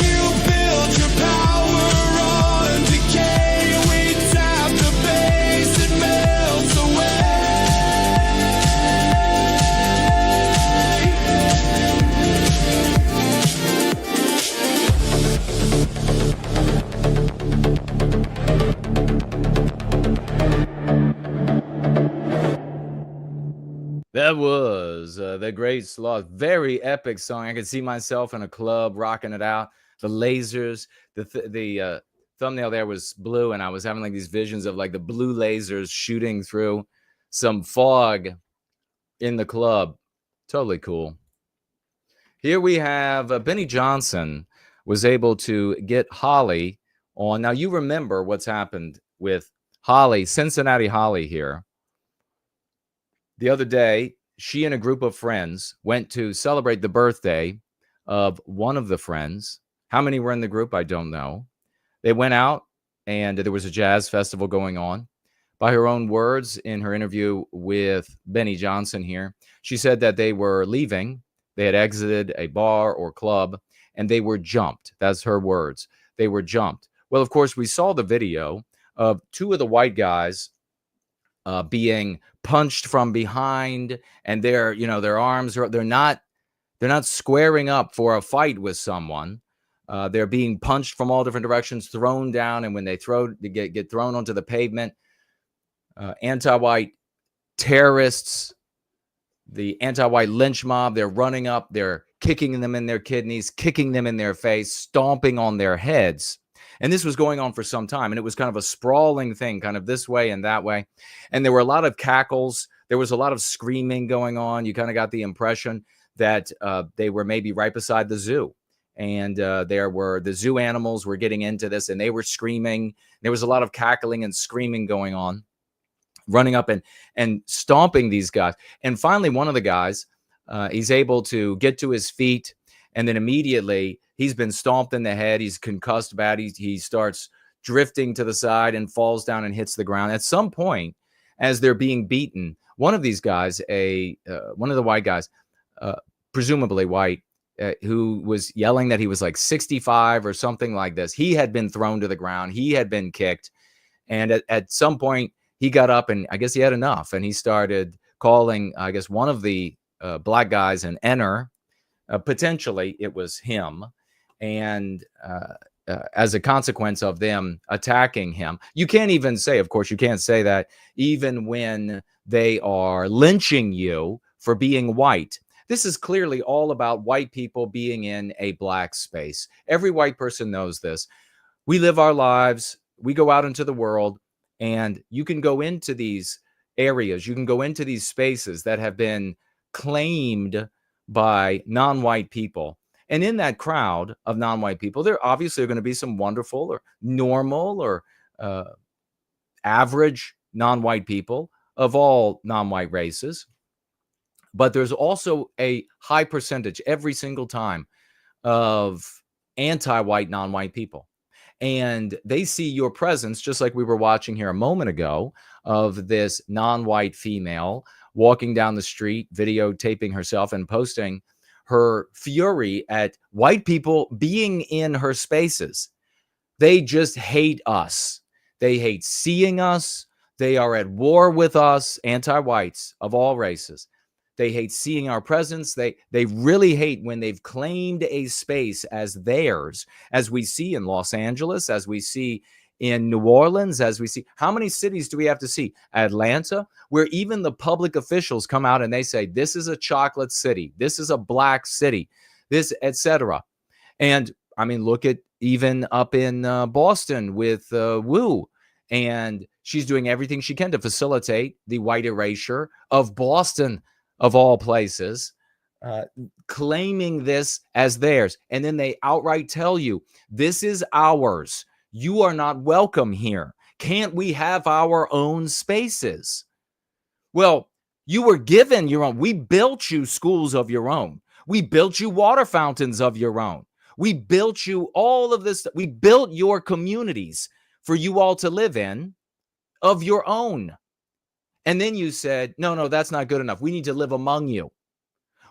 You build your power on decay. We tap the base, it melts away. That was the great Sloth. Very epic song. I could see myself in a club rocking it out. The lasers, the thumbnail there was blue, and I was having like these visions of like the blue lasers shooting through some fog in the club. Totally cool. Here we have Benny Johnson was able to get Holly on. Now, you remember what's happened with Holly, Cincinnati Holly here. The other day, she and a group of friends went to celebrate the birthday of one of the friends. How many were in the group? I don't know. They went out, and there was a jazz festival going on. By her own words, in her interview with Benny Johnson here, she said that they were leaving. They had exited a bar or club, and they were jumped. That's her words. They were jumped. Well, of course, we saw the video of 2 of the white guys being punched from behind, and their arms are, they're not squaring up for a fight with someone. They're being punched from all different directions, thrown down, and when they get thrown onto the pavement, anti-white terrorists, the anti-white lynch mob, they're running up, they're kicking them in their kidneys, kicking them in their face, stomping on their heads. And this was going on for some time, and it was kind of a sprawling thing, kind of this way and that way. And there were a lot of cackles. There was a lot of screaming going on. You kind of got the impression that they were maybe right beside the zoo. and there were the zoo animals were getting into this, and they were screaming. There was a lot of cackling and screaming going on, running up and stomping these guys. And finally, one of the guys, he's able to get to his feet, and then immediately he's been stomped in the head. He's concussed bad. He starts drifting to the side and falls down and hits the ground. At some point, as they're being beaten, one of these guys, one of the white guys, presumably white, who was yelling that he was like 65 or something like this, he had been thrown to the ground. He had been kicked. And at some point, he got up, and I guess he had enough, and he started calling, I guess, one of the black guys an N-er. Potentially, it was him. And as a consequence of them attacking him, you can't even say, of course, you can't say that even when they are lynching you for being white. This is clearly all about white people being in a black space. Every white person knows this. We live our lives. We go out into the world, and you can go into these areas. You can go into these spaces that have been claimed by non-white people. And in that crowd of non-white people, there obviously are going to be some wonderful or normal or average non-white people of all non-white races. But there's also a high percentage every single time of anti-white, non-white people. And they see your presence, just like we were watching here a moment ago, of this non-white female walking down the street, videotaping herself and posting her fury at white people being in her spaces. They just hate us. They hate seeing us. They are at war with us, anti-whites of all races. They hate seeing our presence. They really hate when they've claimed a space as theirs, as we see in Los Angeles, as we see in New Orleans, as we see. How many cities do we have to see? Atlanta, where even the public officials come out and they say, this is a chocolate city. This is a black city, this, etc. And I mean, look at even up in Boston with Wu. And she's doing everything she can to facilitate the white erasure of Boston, of all places, claiming this as theirs. And then they outright tell you, this is ours. You are not welcome here. Can't we have our own spaces? Well, you were given your own. We built you schools of your own. We built you water fountains of your own. We built you all of this. We built your communities for you all to live in of your own. And then you said, no, that's not good enough. We need to live among you.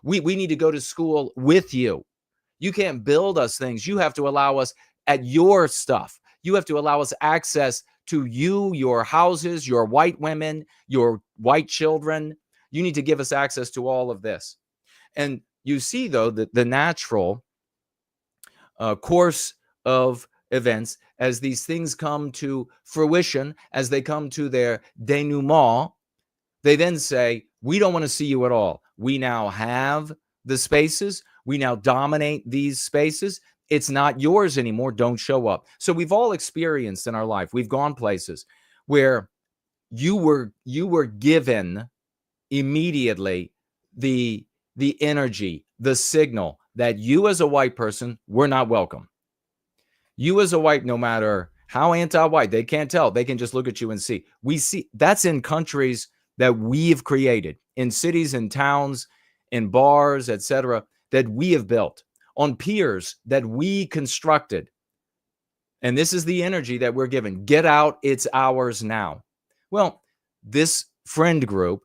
We need to go to school with you. You can't build us things. You have to allow us at your stuff. You have to allow us access to you, your houses, your white women, your white children. You need to give us access to all of this. And you see, though, that the natural course of events, as these things come to fruition, as they come to their denouement, they then say, we don't want to see you at all. We now have the spaces. We now dominate these spaces. It's not yours anymore. Don't show up. So we've all experienced in our life, we've gone places where you were given immediately the energy, the signal that you as a white person were not welcome. You as a white, no matter how anti-white, they can't tell. They can just look at you and see. We see that's in countries that we've created, in cities and towns, in bars, etc., that we have built, on piers that we constructed. And this is the energy that we're given. Get out, it's ours now. Well, this friend group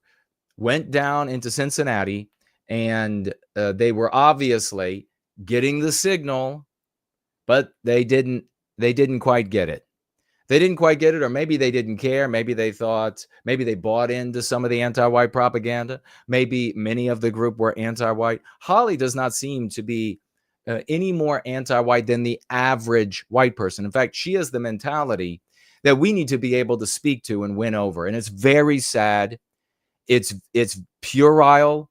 went down into Cincinnati, and they were obviously getting the signal, but they didn't quite get it. They didn't quite get it, or maybe they didn't care. Maybe they thought, maybe they bought into some of the anti-white propaganda. Maybe many of the group were anti-white. Holly does not seem to be any more anti-white than the average white person. In fact, she has the mentality that we need to be able to speak to and win over. And it's very sad. It's puerile.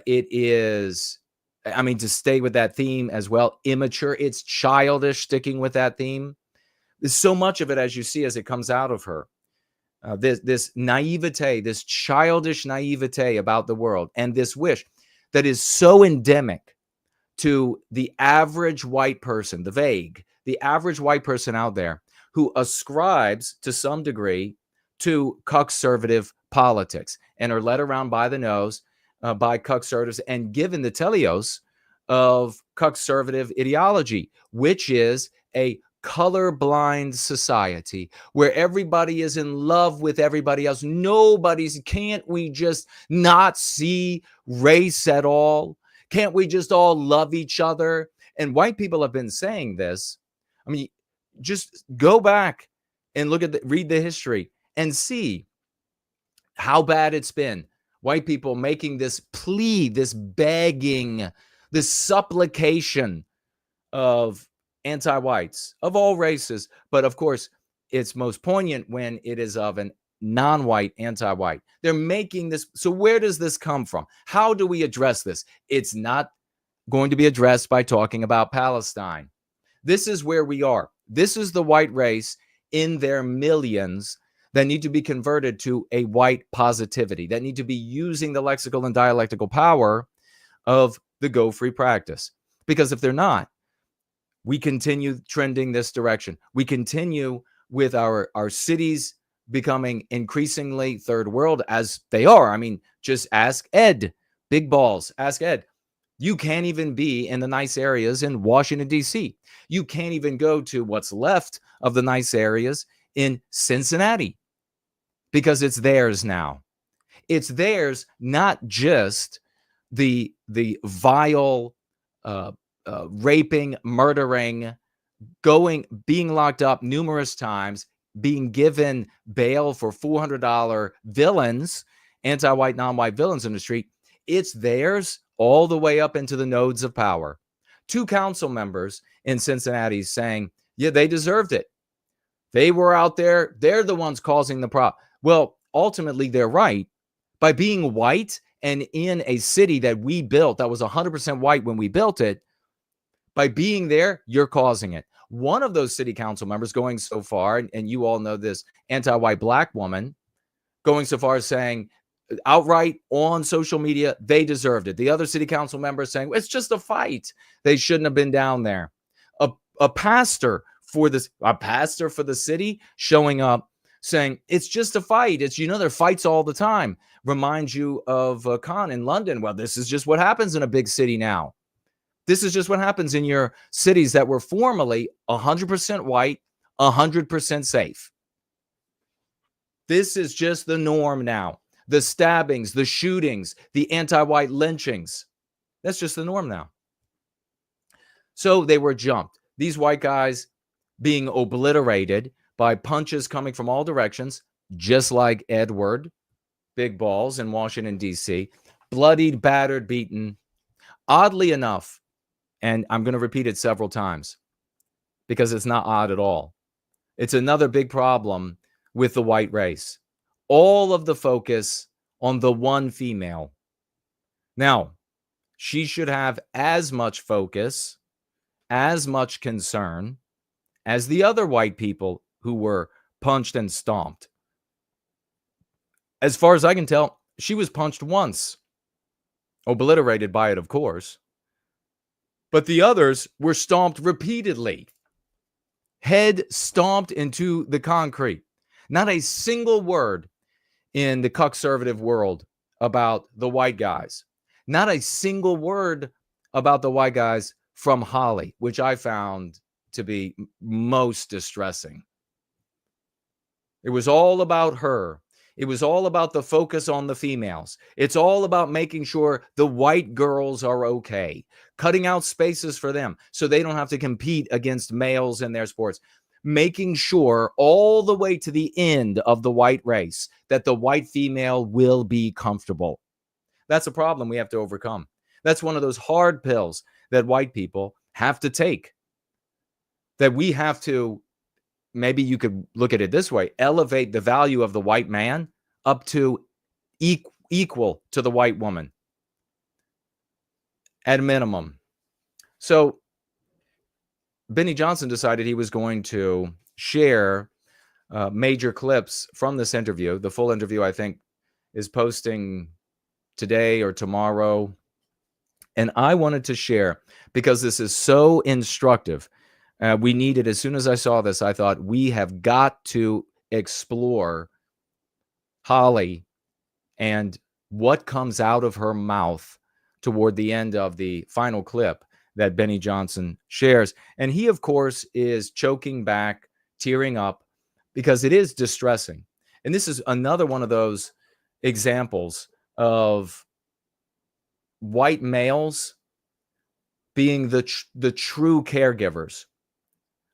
It is, I mean, to stay with that theme as well, immature. It's childish, sticking with that theme. There's so much of it, as you see, as it comes out of her. This naivete, this childish naivete about the world, and this wish that is so endemic to the average white person, the average white person out there who ascribes to some degree to conservative politics and are led around by the nose by conservatives and given the teleos of conservative ideology, which is a colorblind society where everybody is in love with everybody else. Can't we just not see race at all? Can't we just all love each other? And white people have been saying this. I mean, just go back and read the history and see how bad it's been. White people making this plea, this begging, this supplication of anti-whites of all races. But of course, it's most poignant when it is of an non-white anti-white. They're making this. So where does this come from? How do we address this? It's not going to be addressed by talking about Palestine. This is where we are. This is the white race in their millions that need to be converted to a white positivity, that need to be using the lexical and dialectical power of the Go Free practice. Because if they're not, we continue trending this direction. We continue with our cities becoming increasingly third world as they are. I mean, just ask Ed, big balls, ask Ed. You can't even be in the nice areas in Washington, D.C. You can't even go to what's left of the nice areas in Cincinnati because it's theirs now. It's theirs, not just the vile raping, murdering, being locked up numerous times, being given bail for $400 villains, anti-white, non-white villains in the street. It's theirs all the way up into the nodes of power. 2 council members in Cincinnati saying, yeah, they deserved it. They were out there. They're the ones causing the problem. Well, ultimately, they're right. By being white and in a city that we built that was 100% white when we built it, by being there, you're causing it. One of those city council members going so far, and you all know this anti-white black woman, going so far as saying outright on social media, they deserved it. The other city council member saying, it's just a fight. They shouldn't have been down there. A pastor for the city showing up saying, it's just a fight. It's, there are fights all the time. Reminds you of Khan in London. Well, this is just what happens in a big city now. This is just what happens in your cities that were formerly 100% white, 100% safe. This is just the norm now. The stabbings, the shootings, the anti-white lynchings. That's just the norm now. So they were jumped. These white guys being obliterated by punches coming from all directions, just like Edward, big balls in Washington, D.C., bloodied, battered, beaten. Oddly enough, and I'm going to repeat it several times because it's not odd at all. It's another big problem with the white race. All of the focus on the one female. Now, she should have as much focus, as much concern as the other white people who were punched and stomped. As far as I can tell, she was punched once. Obliterated by it, of course. But the others were stomped repeatedly. Head stomped into the concrete. Not a single word in the conservative world about the white guys. Not a single word about the white guys from Holly, which I found to be most distressing. It was all about her. It was all about the focus on the females. It's all about making sure the white girls are okay, cutting out spaces for them so they don't have to compete against males in their sports, making sure all the way to the end of the white race that the white female will be comfortable. That's a problem we have to overcome. That's one of those hard pills that white people have to take, that we have to, maybe you could look at it this way, elevate the value of the white man up to equal to the white woman at a minimum. So Benny Johnson decided he was going to share major clips from this interview. The full interview, I think, is posting today or tomorrow. And I wanted to share because this is so instructive. We needed, as soon as I saw this, I thought we have got to explore Holly and what comes out of her mouth toward the end of the final clip that Benny Johnson shares. And he, of course, is choking back, tearing up, because it is distressing. And this is another one of those examples of white males being the true caregivers.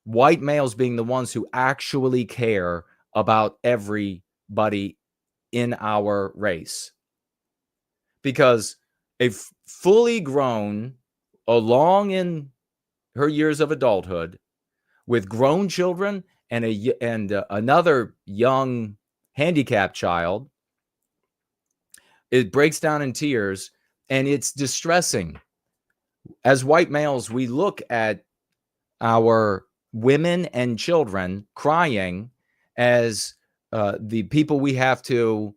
White males being the ones who actually care about everybody in our race. Because a fully grown, along in her years of adulthood, with grown children and another young handicapped child, it breaks down in tears, and it's distressing. As white males, we look at our women and children crying as the people we have to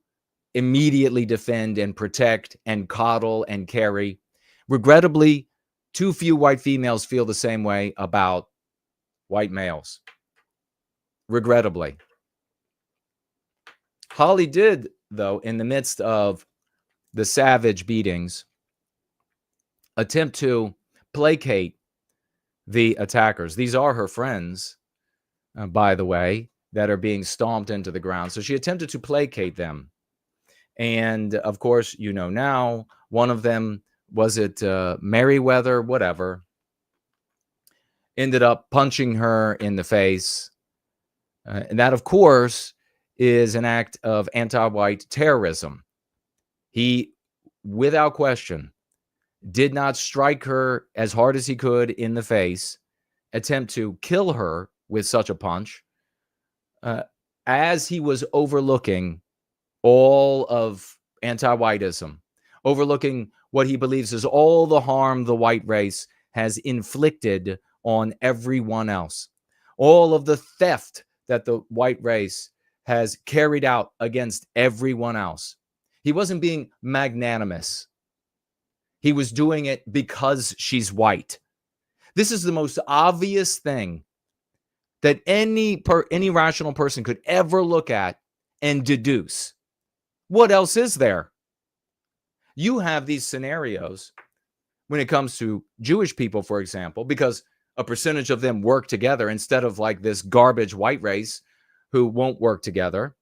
immediately defend and protect and coddle and carry. Regrettably, too few white females feel the same way about white males. Regrettably. Holly did, though, in the midst of the savage beatings, attempt to placate the attackers. These are her friends, by the way, that are being stomped into the ground. So she attempted to placate them. And of course, you know now, one of them, was it Merriweather, whatever, ended up punching her in the face. And that, of course, is an act of anti-white terrorism. He, without question, did not strike her as hard as he could in the face, attempt to kill her with such a punch, as he was overlooking all of anti-whiteism, overlooking what he believes is all the harm the white race has inflicted on everyone else, all of the theft that the white race has carried out against everyone else. He wasn't being magnanimous. He was doing it because she's white. This is the most obvious thing that any rational person could ever look at and deduce. What else is there? You have these scenarios when it comes to Jewish people, for example, because a percentage of them work together instead of like this garbage white race who won't work together,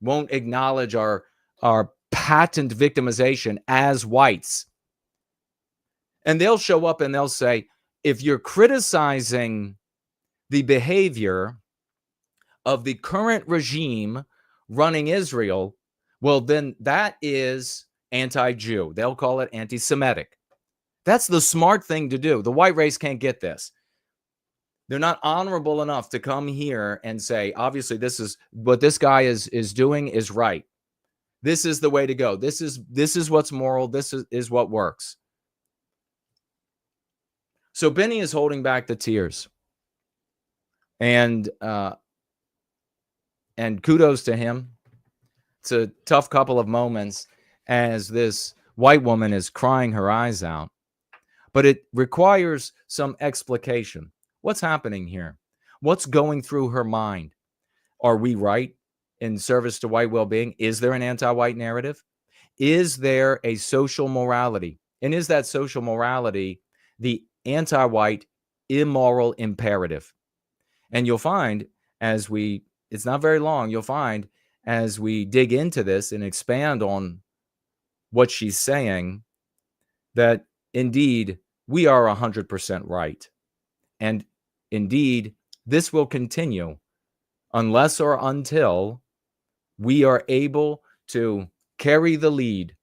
won't acknowledge our patent victimization as whites. And they'll show up and they'll say, if you're criticizing the behavior of the current regime running Israel, well, then that is anti-Jew. They'll call it anti-Semitic. That's the smart thing to do. The white race can't get this. They're not honorable enough to come here and say, obviously, this is what this guy is doing is right. This is the way to go. This is what's moral. This is what works. So Benny is holding back the tears. And kudos to him. It's a tough couple of moments as this white woman is crying her eyes out. But it requires some explication. What's happening here? What's going through her mind? Are we right in service to white well-being? Is there an anti-white narrative? Is there a social morality? And is that social morality the anti-white immoral imperative? And you'll find it's not very long, you'll find as we dig into this and expand on what she's saying, that indeed we are 100% right. And indeed, this will continue unless or until we are able to carry the lead.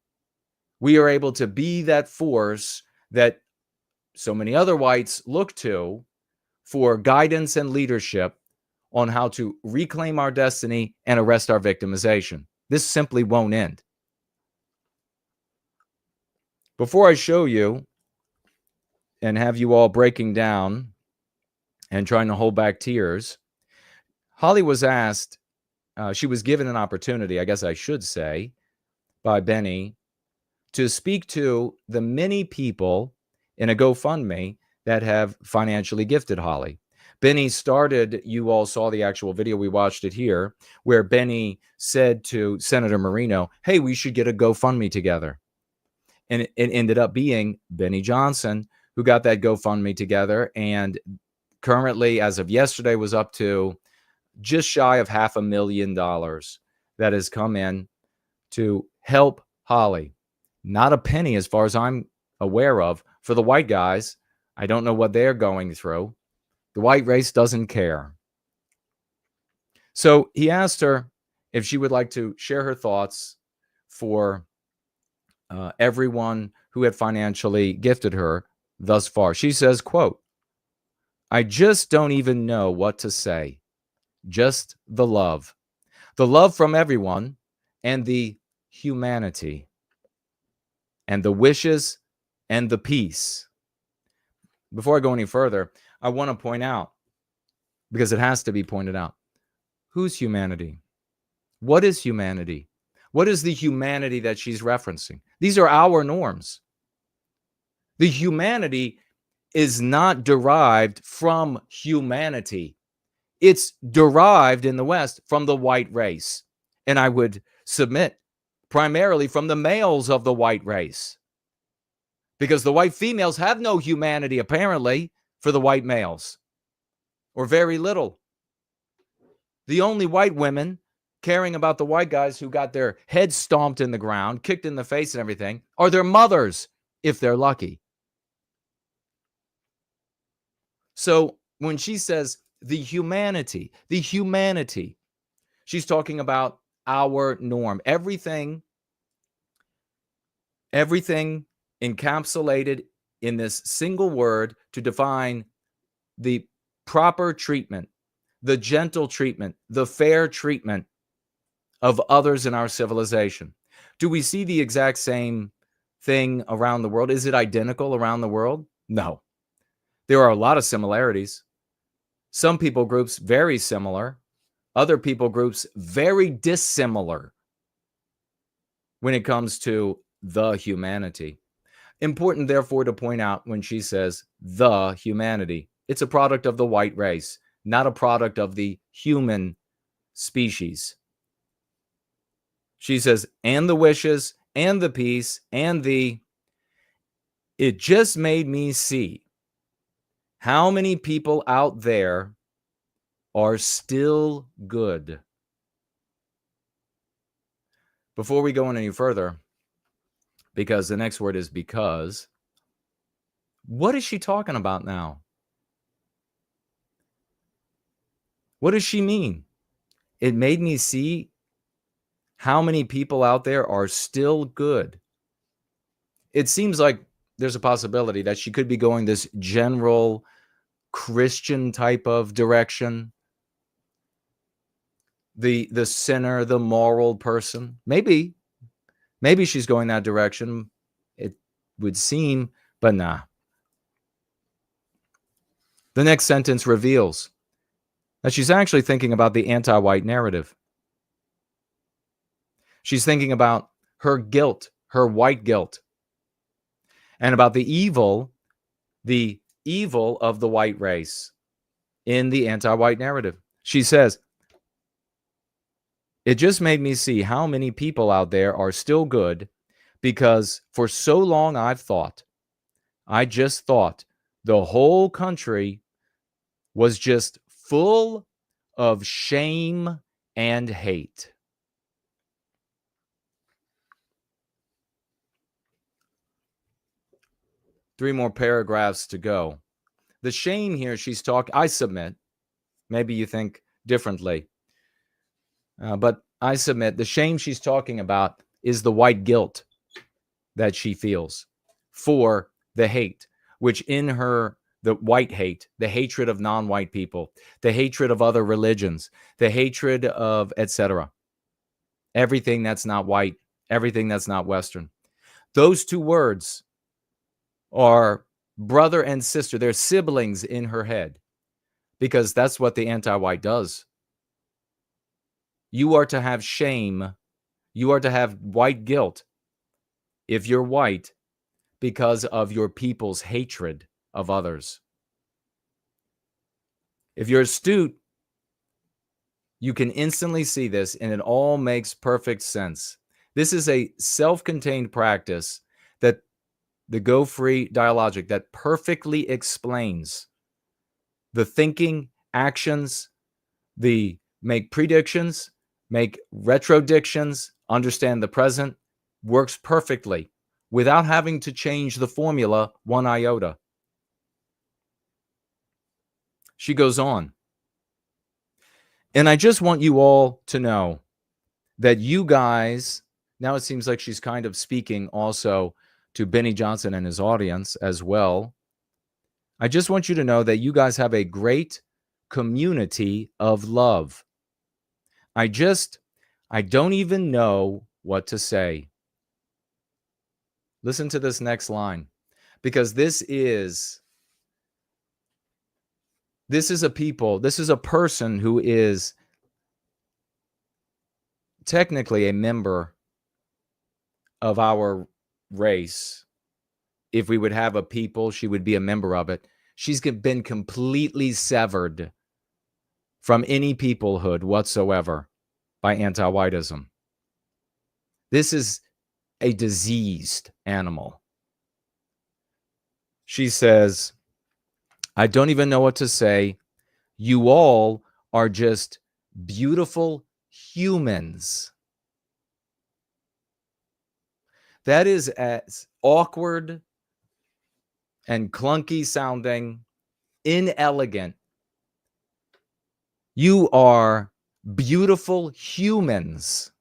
We are able to be that force that so many other whites look to for guidance and leadership on how to reclaim our destiny and arrest our victimization. This simply won't end. Before I show you and have you all breaking down and trying to hold back tears, Holly was asked, she was given an opportunity, I guess I should say, by Benny to speak to the many people in a GoFundMe that have financially gifted Holly. Benny started, you all saw the actual video, we watched it here, where Benny said to Senator Marino, hey, we should get a GoFundMe together. And it ended up being Benny Johnson who got that GoFundMe together, and currently, as of yesterday, was up to just shy of $500,000 that has come in to help Holly. Not a penny, as far as I'm aware of, for the white guys. I don't know what they're going through. The white race doesn't care. So he asked her if she would like to share her thoughts for everyone who had financially gifted her thus far. She says, quote, I just don't even know what to say. Just the love. The love from everyone and the humanity and the wishes and the peace. Before I go any further, I want to point out, because it has to be pointed out, who's humanity? What is humanity? What is the humanity that she's referencing? These are our norms. The humanity is not derived from humanity. It's derived in the West from the white race. And I would submit primarily from the males of the white race. Because the white females have no humanity, apparently, for the white males. Or very little. The only white women caring about the white guys who got their heads stomped in the ground, kicked in the face and everything, are their mothers, if they're lucky. So when she says the humanity, she's talking about our norm. Everything encapsulated in this single word to define the proper treatment, the gentle treatment, the fair treatment of others in our civilization. Do we see the exact same thing around the world? Is it identical around the world? No. There are a lot of similarities. Some people groups very similar. Other people groups very dissimilar when it comes to the humanity. Important, therefore, to point out when she says the humanity, it's a product of the white race, not a product of the human species. She says, and the wishes, and the peace, and it just made me see how many people out there are still good. Before we go on any further, because the next word is because, what is she talking about now? What does she mean? It made me see how many people out there are still good. It seems like there's a possibility that she could be going this general Christian type of direction. The sinner, the moral person. Maybe she's going that direction. It would seem, but nah. The next sentence reveals that she's actually thinking about the anti-white narrative. She's thinking about her guilt, her white guilt, and about the evil of the white race in the anti-white narrative. She says, it just made me see how many people out there are still good, because for so long I just thought the whole country was just full of shame and hate. Three more paragraphs to go. The shame here she's talking, I submit, maybe you think differently, but I submit the shame she's talking about is the white guilt that she feels for the hate, which in her, the white hate, the hatred of non-white people, the hatred of other religions, the hatred of etc. Everything that's not white, everything that's not Western. Those two words are brother and sister. They're siblings in her head, because that's what the anti-white does. You are to have shame. You are to have white guilt if you're white because of your people's hatred of others. If you're astute, you can instantly see this, and it all makes perfect sense. This is a self-contained practice that the Go Free dialogic that perfectly explains the thinking, actions, the make predictions, make retrodictions, understand the present, works perfectly without having to change the formula one iota. She goes on. And I just want you all to know that you guys, now it seems like she's kind of speaking also to Benny Johnson and his audience as well. I just want you to know that you guys have a great community of love. I don't even know what to say. Listen to this next line, because this is a person who is technically a member of our race. If we would have a people, she would be a member of it. She's been completely severed from any peoplehood whatsoever by anti-whiteism. This is a diseased animal. She says, I don't even know what to say. You all are just beautiful humans. That is as awkward and clunky sounding, inelegant. You are beautiful humans.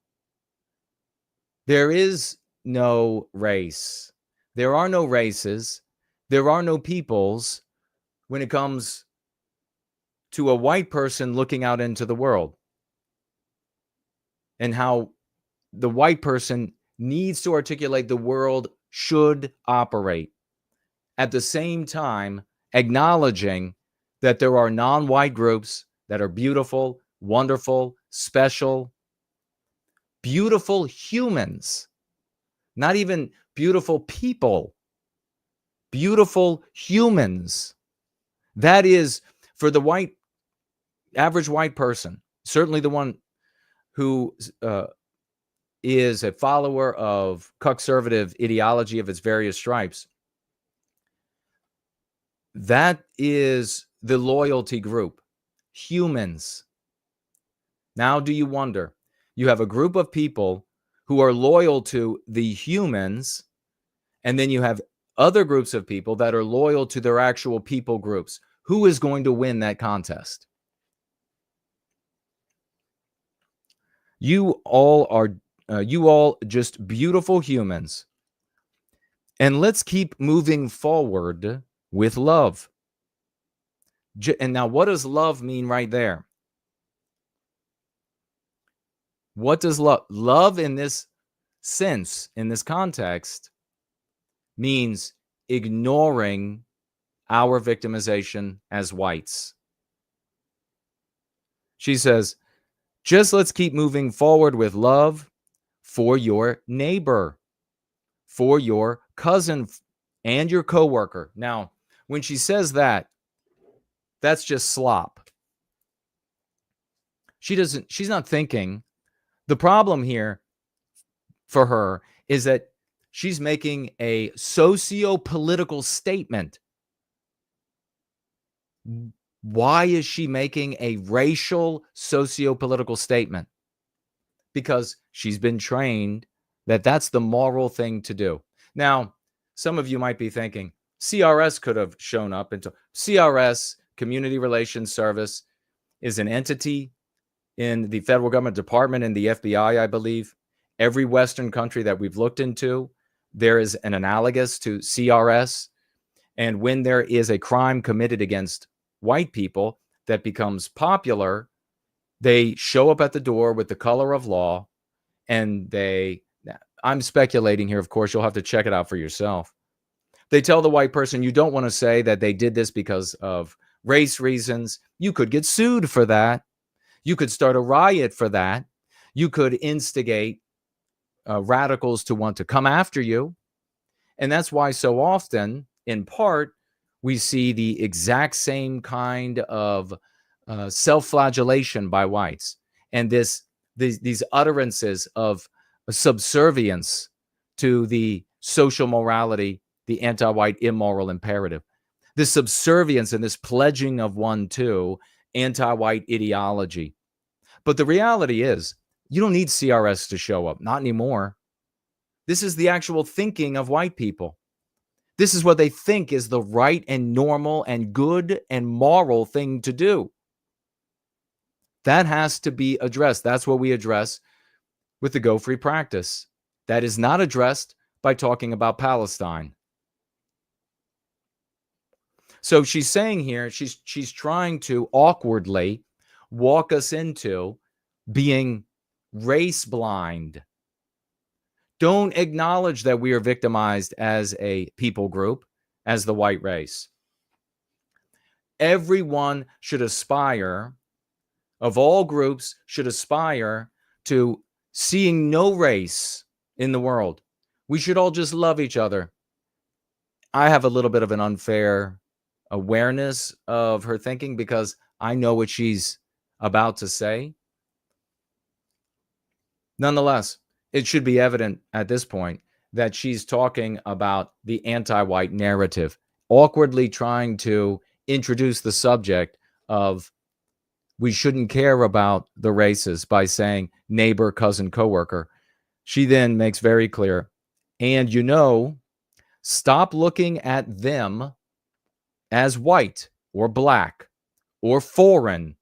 There is no race. There are no races. There are no peoples when it comes to a white person looking out into the world and how the white person needs to articulate the world should operate. At the same time, acknowledging that there are non-white groups that are beautiful, wonderful, special, beautiful humans, not even beautiful people, beautiful humans. That is, for the average white person, certainly the one who is a follower of conservative ideology of its various stripes, that is the loyalty group, humans. Now, do you wonder? You have a group of people who are loyal to the humans, and then you have other groups of people that are loyal to their actual people groups. Who is going to win that contest? You all are just beautiful humans. And let's keep moving forward with love. And now, what does love mean right there? What does love in this sense, in this context, means ignoring our victimization as whites. She says, just let's keep moving forward with love for your neighbor, for your cousin, and your coworker. Now, when she says that, that's just slop. She's not thinking. The problem here for her is that she's making a socio-political statement. Why is she making a racial socio-political statement? Because she's been trained that that's the moral thing to do. Now, some of you might be thinking, CRS could have shown up. CRS, Community Relations Service, is an entity in the federal government department and the FBI, I believe. Every Western country that we've looked into, there is an analogous to CRS. And when there is a crime committed against white people that becomes popular, they show up at the door with the color of law, and I'm speculating here, of course, you'll have to check it out for yourself. They tell the white person, you don't want to say that they did this because of race reasons. You could get sued for that. You could start a riot for that. You could instigate radicals to want to come after you. And that's why so often, in part, we see the exact same kind of self-flagellation by whites, and these utterances of subservience to the social morality, the anti-white immoral imperative, this subservience and this pledging of one to anti-white ideology. But the reality is, you don't need CRS to show up, not anymore. This is the actual thinking of white people. This is what they think is the right and normal and good and moral thing to do. That has to be addressed. That's what we address with the Go Free practice. That is not addressed by talking about Palestine. So she's saying here, she's trying to awkwardly walk us into being race blind. Don't acknowledge that we are victimized as a people group, as the white race. Everyone should aspire, of all groups, should aspire to seeing no race in the world. We should all just love each other. I have a little bit of an unfair awareness of her thinking because I know what she's about to say. Nonetheless, it should be evident at this point that she's talking about the anti-white narrative, awkwardly trying to introduce the subject of we shouldn't care about the races by saying neighbor, cousin, coworker. She then makes very clear, and stop looking at them as white or black or foreign.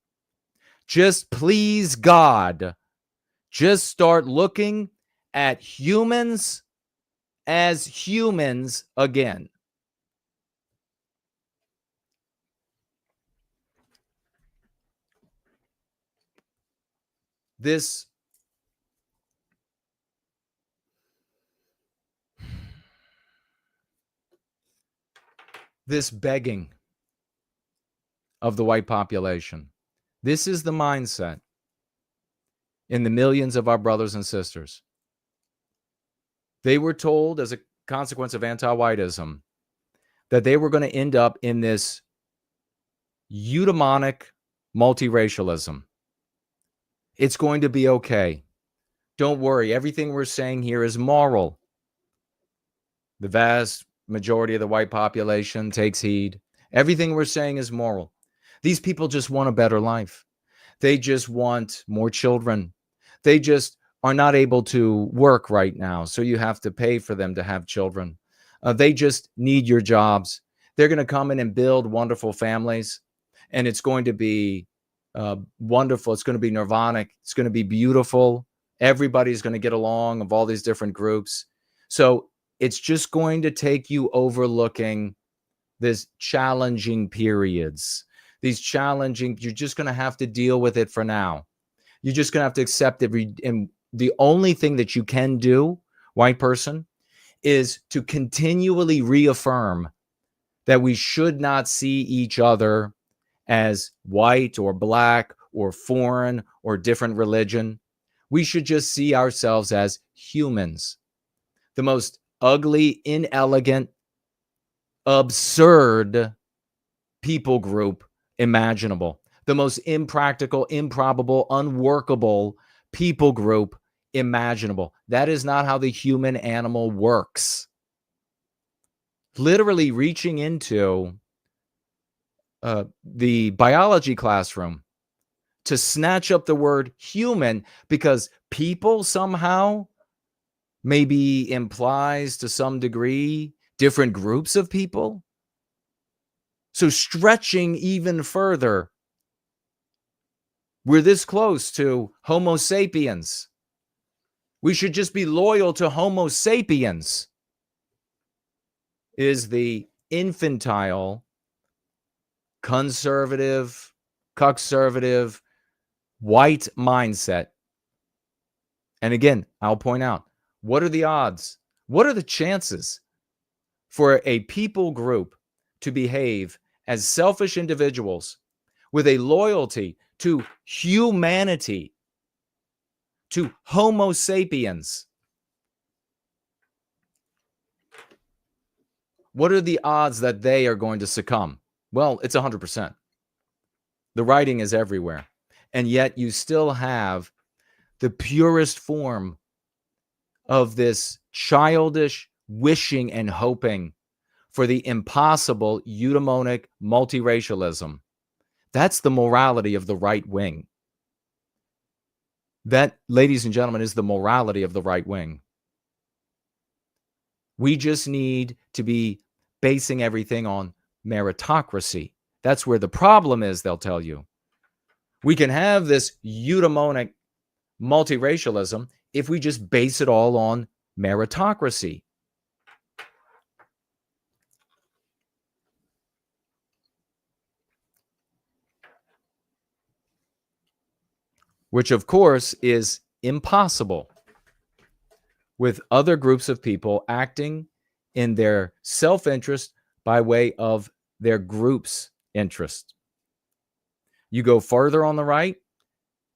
Just please God, just start looking at humans as humans again. This begging of the white population. This is the mindset in the millions of our brothers and sisters. They were told as a consequence of anti-whiteism that they were going to end up in this eudaimonic multiracialism. It's going to be okay. Don't worry. Everything we're saying here is moral. The vast majority of the white population takes heed. Everything we're saying is moral. These people just want a better life. They just want more children. They just are not able to work right now, so you have to pay for them to have children. They just need your jobs. They're going to come in and build wonderful families, and it's going to be wonderful. It's going to be nirvanic. It's going to be beautiful. Everybody's going to get along of all these different groups. So it's just going to take you overlooking these challenging periods. You're just going to have to deal with it for now. You're just going to have to accept it. And the only thing that you can do, white person, is to continually reaffirm that we should not see each other as white or black or foreign or different religion. We should just see ourselves as humans. The most ugly, inelegant, absurd people group imaginable. The most impractical, improbable, unworkable people group imaginable. That is not how the human animal works. Literally reaching into the biology classroom to snatch up the word human because people somehow maybe implies to some degree different groups of people. So stretching even further, we're this close to Homo sapiens. We should just be loyal to Homo sapiens, is the infantile, conservative, cuckservative, white mindset. And again, I'll point out, what are the odds? What are the chances for a people group to behave as selfish individuals with a loyalty to humanity, to Homo sapiens, What are the odds that they are going to succumb? Well, it's 100%. The writing is everywhere. And yet you still have the purest form of this childish wishing and hoping for the impossible eudaimonic multiracialism. That's the morality of the right wing. That, ladies and gentlemen, is the morality of the right wing. We just need to be basing everything on meritocracy. That's where the problem is, they'll tell you. We can have this eudaimonic multiracialism if we just base it all on meritocracy. Which, of course, is impossible with other groups of people acting in their self-interest by way of their group's interest. You go further on the right,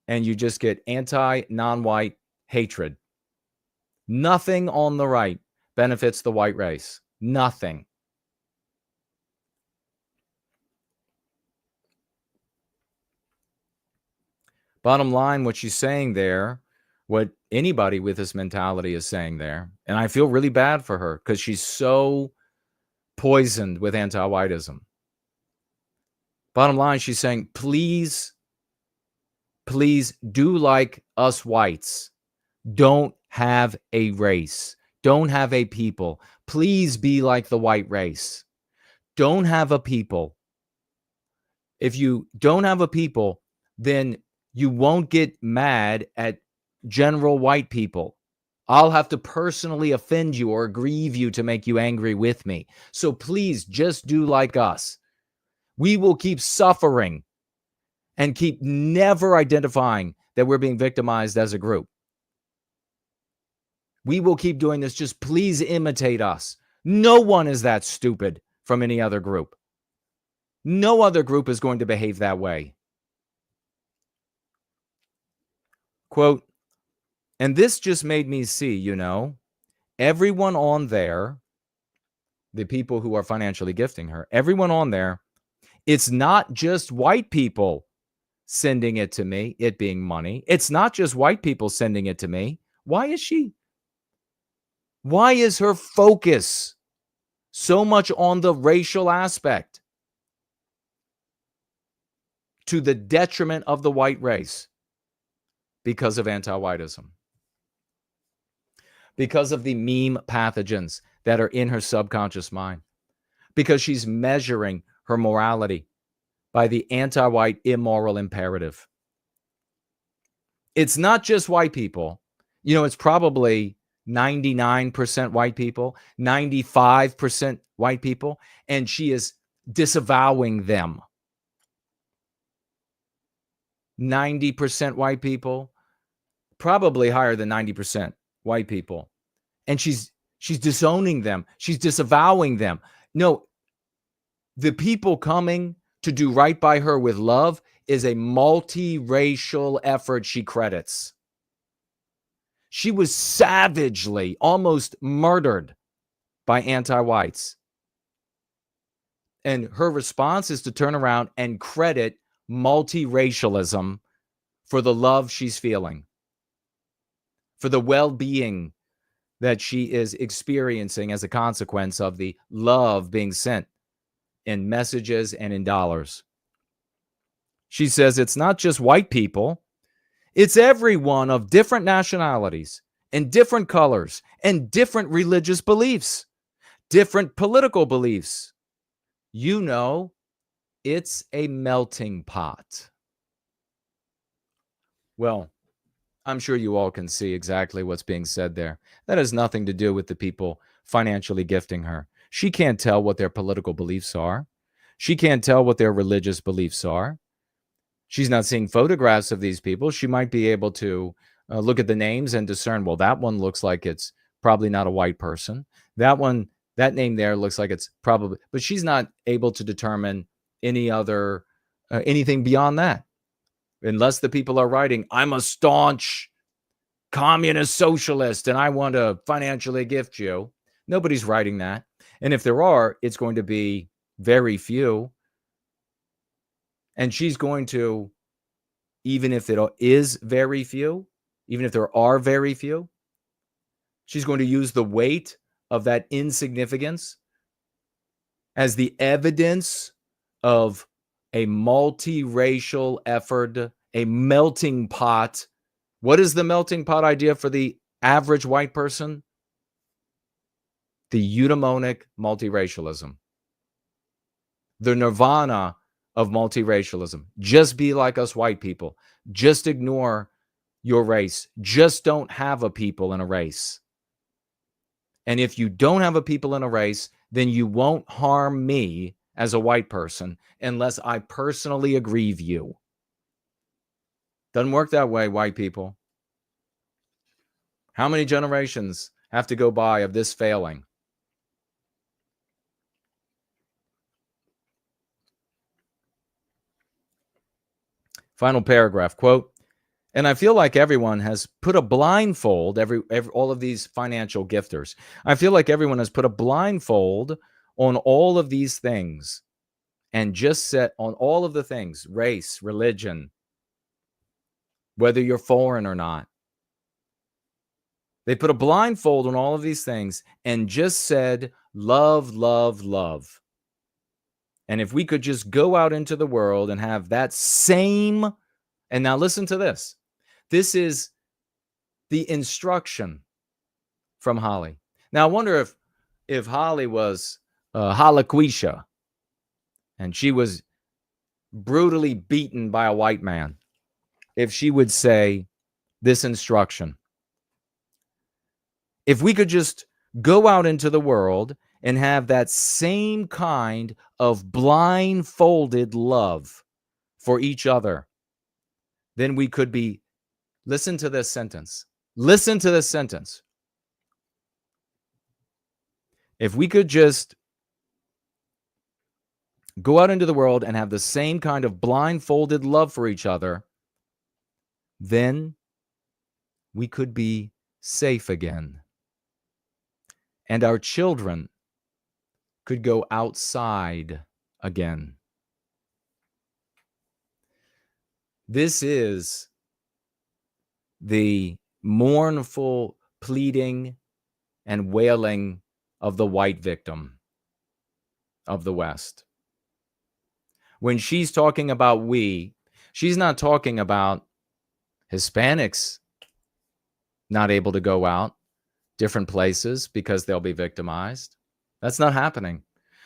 and you just get anti-non-white hatred. Nothing on the right benefits the white race. Nothing. Bottom line, what she's saying there, what anybody with this mentality is saying there, and I feel really bad for her because she's so poisoned with anti-whiteism. Bottom line, she's saying, please do like us whites. Don't have a race. Don't have a people. Please be like the white race. Don't have a people. If you don't have a people, then you won't get mad at general white people. I'll have to personally offend you or grieve you to make you angry with me. So please just do like us. We will keep suffering and keep never identifying that we're being victimized as a group. We will keep doing this. Just please imitate us. No one is that stupid from any other group. No other group is going to behave that way. Quote, and this just made me see, everyone on there, the people who are financially gifting her, everyone on there, it's not just white people sending it to me, it being money. It's not just white people sending it to me. Why is her focus so much on the racial aspect to the detriment of the white race? Because of anti-whiteism. Because of the meme pathogens that are in her subconscious mind. Because she's measuring her morality by the anti-white immoral imperative. It's not just white people. It's probably 99% white people, 95% white people, and she is disavowing them. 90% white people, probably higher than 90% white people. And she's disowning them. She's disavowing them. No, the people coming to do right by her with love is a multiracial effort she credits. She was savagely, almost murdered by anti-whites. And her response is to turn around and credit multiracialism for the love she's feeling, for the well-being that she is experiencing as a consequence of the love being sent in messages and in dollars. She says it's not just white people, it's everyone of different nationalities and different colors and different religious beliefs, different political beliefs. It's a melting pot. Well, I'm sure you all can see exactly what's being said there. That has nothing to do with the people financially gifting her. She can't tell what their political beliefs are. She can't tell what their religious beliefs are. She's not seeing photographs of these people. She might be able to look at the names and discern, well, that one looks like it's probably not a white person. That name there looks like it's probably, but she's not able to determine anything beyond that. Unless the people are writing, I'm a staunch communist socialist and I want to financially gift you. Nobody's writing that. And if there are, it's going to be very few. And she's going to, even if it is very few, even if there are very few, she's going to use the weight of that insignificance as the evidence of a multiracial effort, a melting pot. What is the melting pot idea for the average white person? The eudaimonic multiracialism. The nirvana of multiracialism. Just be like us white people. Just ignore your race. Just don't have a people in a race. And if you don't have a people in a race, then you won't harm me as a white person unless I personally aggrieve you. Doesn't work that way, white people. How many generations have to go by of this failing? Final paragraph, quote, and I feel like everyone has put a blindfold, all of these financial gifters. I feel like everyone has put a blindfold on all of these things and just set on all of the things, race, religion, whether you're foreign or not. They put a blindfold on all of these things and just said, love, love, love. And if we could just go out into the world and have that same, and now listen to this. This is the instruction from Holly. Now, I wonder if Holly was Halaquisha and she was brutally beaten by a white man, if she would say this instruction. If we could just go out into the world and have that same kind of blindfolded love for each other, then we could be, listen to this sentence. Listen to this sentence. If we could just go out into the world and have the same kind of blindfolded love for each other, then we could be safe again. And our children could go outside again. This is the mournful pleading and wailing of the white victim of the West. When she's talking about we, she's not talking about Hispanics not able to go out different places because they'll be victimized. That's not happening.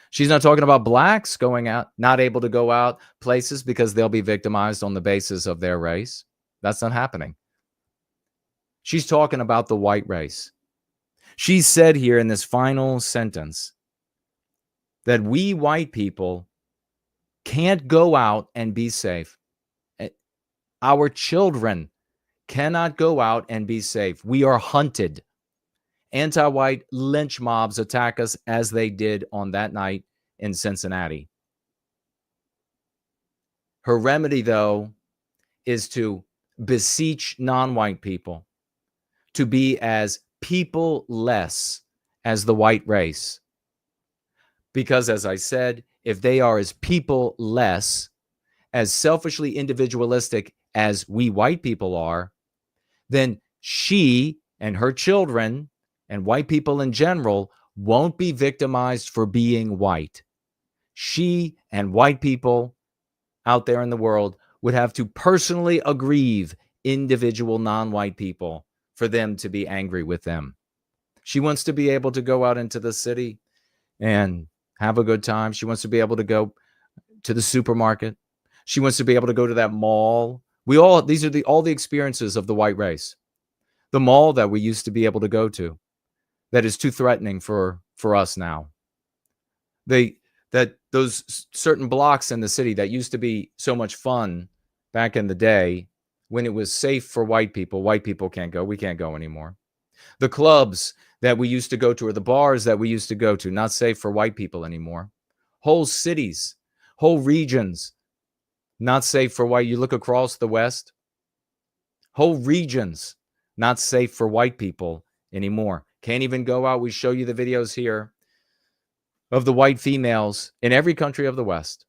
She's not talking about blacks going out, not able to go out places because they'll be victimized on the basis of their race. That's not happening. She's talking about the white race. She said here in this final sentence that we white people can't go out and be safe. Our children cannot go out and be safe. We are hunted. Anti-white lynch mobs attack us as they did on that night in Cincinnati. Her remedy, though, is to beseech non-white people to be as people-less as the white race. Because, as I said, if they are as people-less, as selfishly individualistic as we white people are, then she and her children and white people in general won't be victimized for being white. She and white people out there in the world would have to personally aggrieve individual non-white people for them to be angry with them. She wants to be able to go out into the city and have a good time. She wants to be able to go to the supermarket. She wants to be able to go to that mall. These are all the experiences of the white race. The mall that we used to be able to go to, that is too threatening for us now. Those certain blocks in the city that used to be so much fun back in the day when it was safe for white people can't go. We can't go anymore. The clubs that we used to go to, or the bars that we used to go to, not safe for white people anymore. Whole cities, whole regions, not safe for white. You look across the West, whole regions, not safe for white people anymore. Can't even go out. We show you the videos here of the white females in every country of the West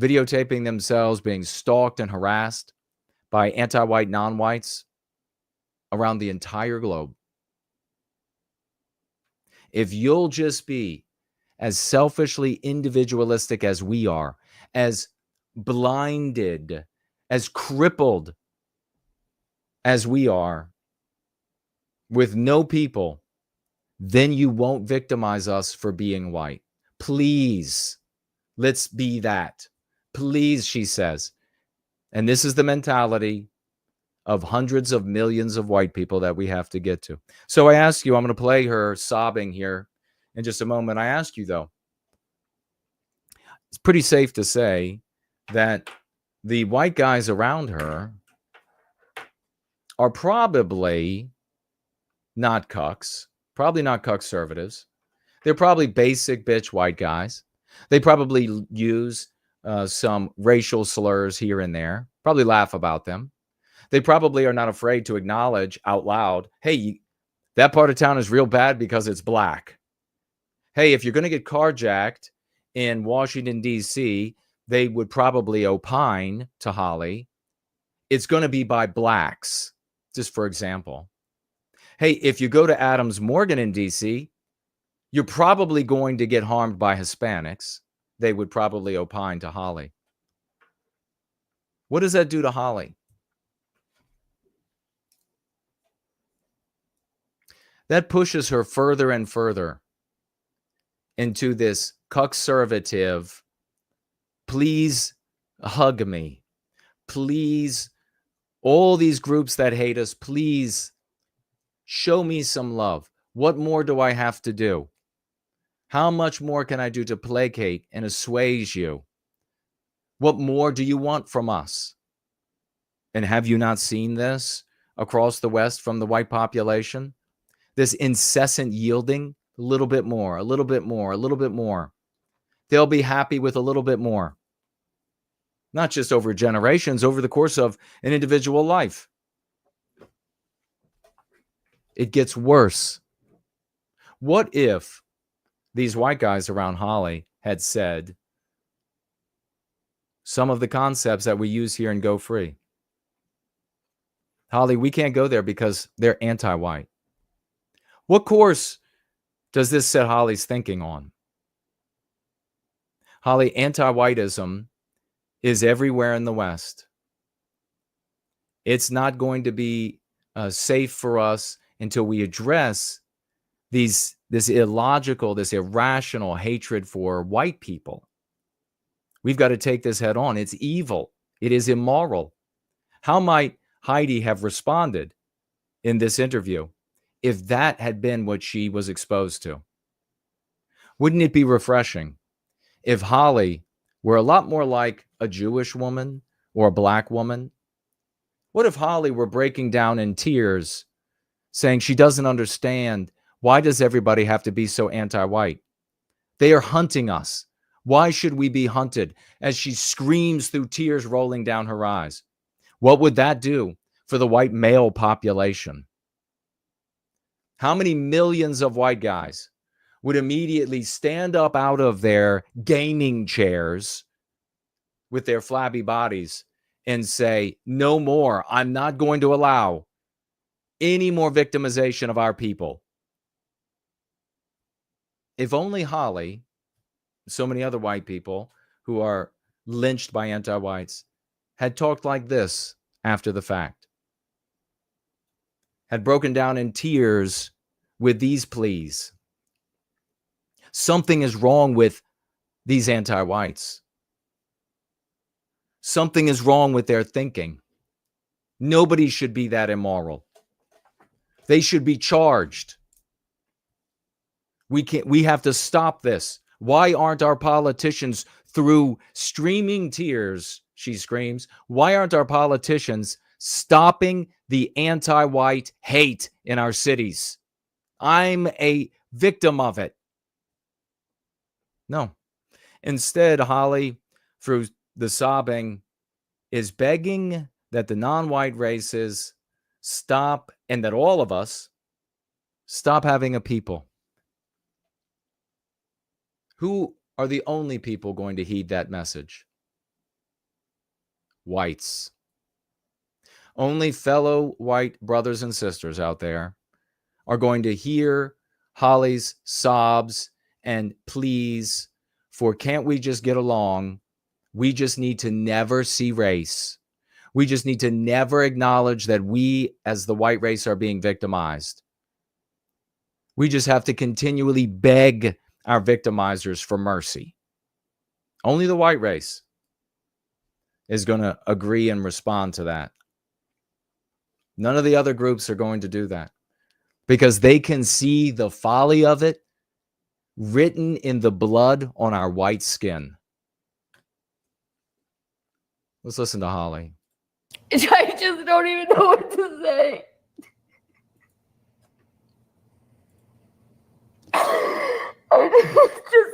videotaping themselves being stalked and harassed by anti-white non-whites around the entire globe. If you'll just be as selfishly individualistic as we are, as blinded, as crippled as we are, with no people, then you won't victimize us for being white. Please, let's be that. Please, she says. And this is the mentality of hundreds of millions of white people that we have to get to. So I ask you, I'm going to play her sobbing here in just a moment. I ask you, though, it's pretty safe to say that the white guys around her are probably not cucks, probably not cuckservatives. They're probably basic bitch white guys. They probably use some racial slurs here and there, probably laugh about them. They probably are not afraid to acknowledge out loud, hey, that part of town is real bad because it's black. Hey, if you're going to get carjacked in Washington, D.C., they would probably opine to Holly, it's going to be by blacks, just for example. Hey, if you go to Adams Morgan in D.C., you're probably going to get harmed by Hispanics. They would probably opine to Holly. What does that do to Holly? That pushes her further and further into this cuckservative, please hug me. Please, all these groups that hate us, please show me some love. What more do I have to do? How much more can I do to placate and assuage you? What more do you want from us? And have you not seen this across the West from the white population? This incessant yielding, a little bit more, a little bit more, a little bit more. They'll be happy with a little bit more. Not just over generations, over the course of an individual life. It gets worse. What if these white guys around Holly had said some of the concepts that we use here in Go Free? Holly, we can't go there because they're anti-white. What course does this set Holly's thinking on? Holly, anti-whiteism is everywhere in the West. It's not going to be safe for us until we address this illogical, this irrational hatred for white people. We've got to take this head on. It's evil. It is immoral. How might Heidi have responded in this interview if that had been what she was exposed to? Wouldn't it be refreshing if Holly were a lot more like a Jewish woman or a black woman? What if Holly were breaking down in tears, saying she doesn't understand, why does everybody have to be so anti-white? They are hunting us. Why should we be hunted? As she screams through tears rolling down her eyes. What would that do for the white male population? How many millions of white guys would immediately stand up out of their gaming chairs with their flabby bodies and say, no more, I'm not going to allow any more victimization of our people? If only Holly, so many other white people who are lynched by anti-whites, had talked like this after the fact, had broken down in tears with these pleas. Something is wrong with these anti-whites. Something is wrong with their thinking. Nobody should be that immoral. They should be charged. We have to stop this. Why aren't our politicians, through streaming tears, she screams, why aren't our politicians stopping the anti-white hate in our cities? I'm a victim of it. No. Instead, Holly, through the sobbing, is begging that the non-white races stop and that all of us Stop having a people. Who are the only people going to heed that message? Whites. Only fellow white brothers and sisters out there are going to hear Holly's sobs and pleas for can't we just get along? We just need to never see race. We just need to never acknowledge that we as the white race are being victimized. We just have to continually beg our victimizers for mercy. Only the white race is going to agree and respond to that. None of the other groups are going to do that because they can see the folly of it written in the blood on our white skin. Let's listen to Holly. I just don't even know what to say. Just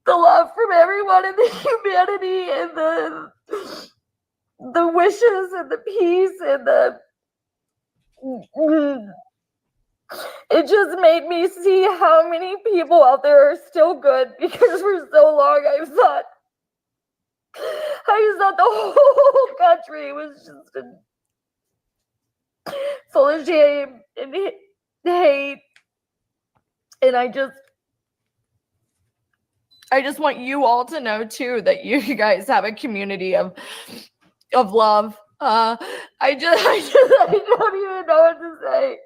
the love from everyone and the humanity and the wishes and the peace and it just made me see how many people out there are still good, because for so long I thought the whole country was just full of shame and hate. And I just want you all to know too that you guys have a community of love. I don't even know what to say.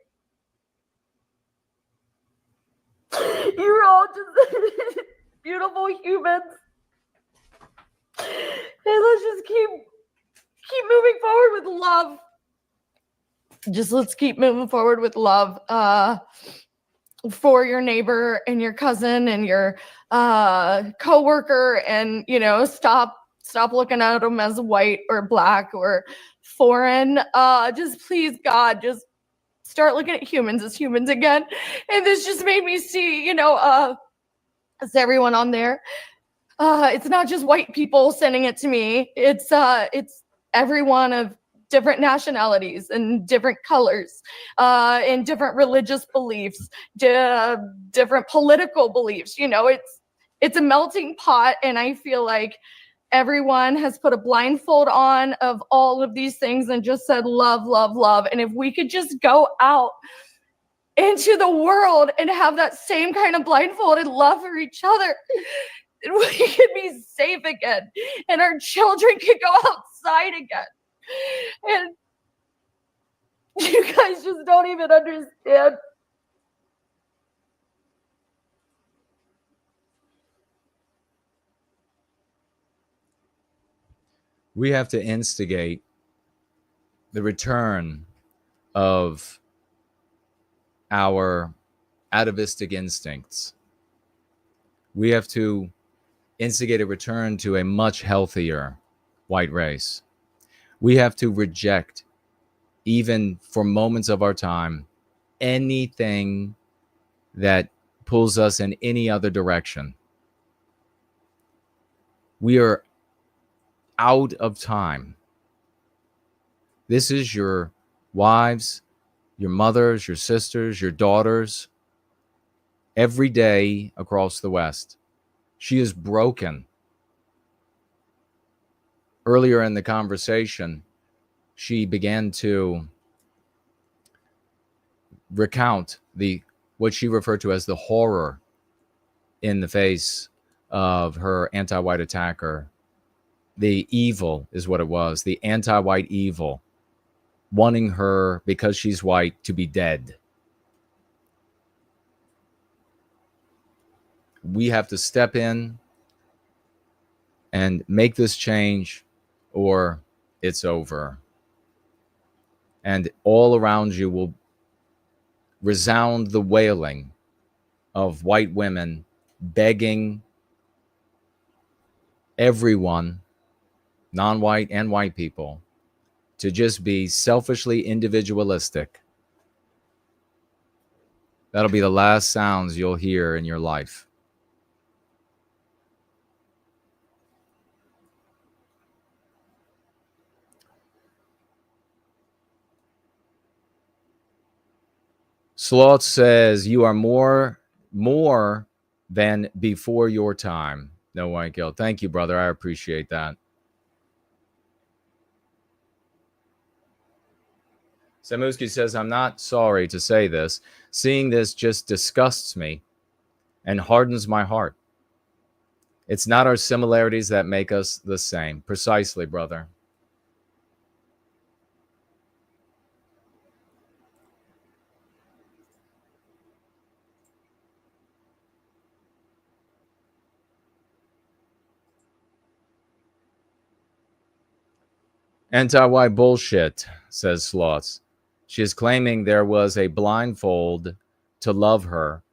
You're all just beautiful humans. And let's just keep moving forward with love. Let's keep moving forward with love for your neighbor and your cousin and your coworker, and stop looking at them as white or black or foreign. Just please, God, just start looking at humans as humans again. And this just made me see, as everyone on there. It's not just white people sending it to me. It's everyone of different nationalities and different colors, and different religious beliefs, different political beliefs. It's a melting pot, and I feel like everyone has put a blindfold on of all of these things and just said love, love, love. And if we could just go out into the world and have that same kind of blindfold and love for each other, we could be safe again, and our children could go outside again. And you guys just don't even understand. We have to instigate the return of our atavistic instincts. We have to instigate a return to a much healthier white race. We have to reject, even for moments of our time, anything that pulls us in any other direction. We are out of time. This is your wives, your mothers, your sisters, your daughters, every day across the West. She is broken. Earlier in the conversation, she began to recount what she referred to as the horror in the face of her anti-white attacker. The evil is what it was, the anti-white evil, wanting her, because she's white, to be dead. We have to step in and make this change, or it's over. And all around you will resound the wailing of white women begging everyone, non-white and white people, to just be selfishly individualistic. That'll be the last sounds you'll hear in your life. Sloth says you are more than before your time. No white guilt. Thank you, brother. I appreciate that. Samuski says, I'm not sorry to say this. Seeing this just disgusts me and hardens my heart. It's not our similarities that make us the same. Precisely, brother. Anti-white bullshit, says Sloths. She is claiming there was a blindfold to love her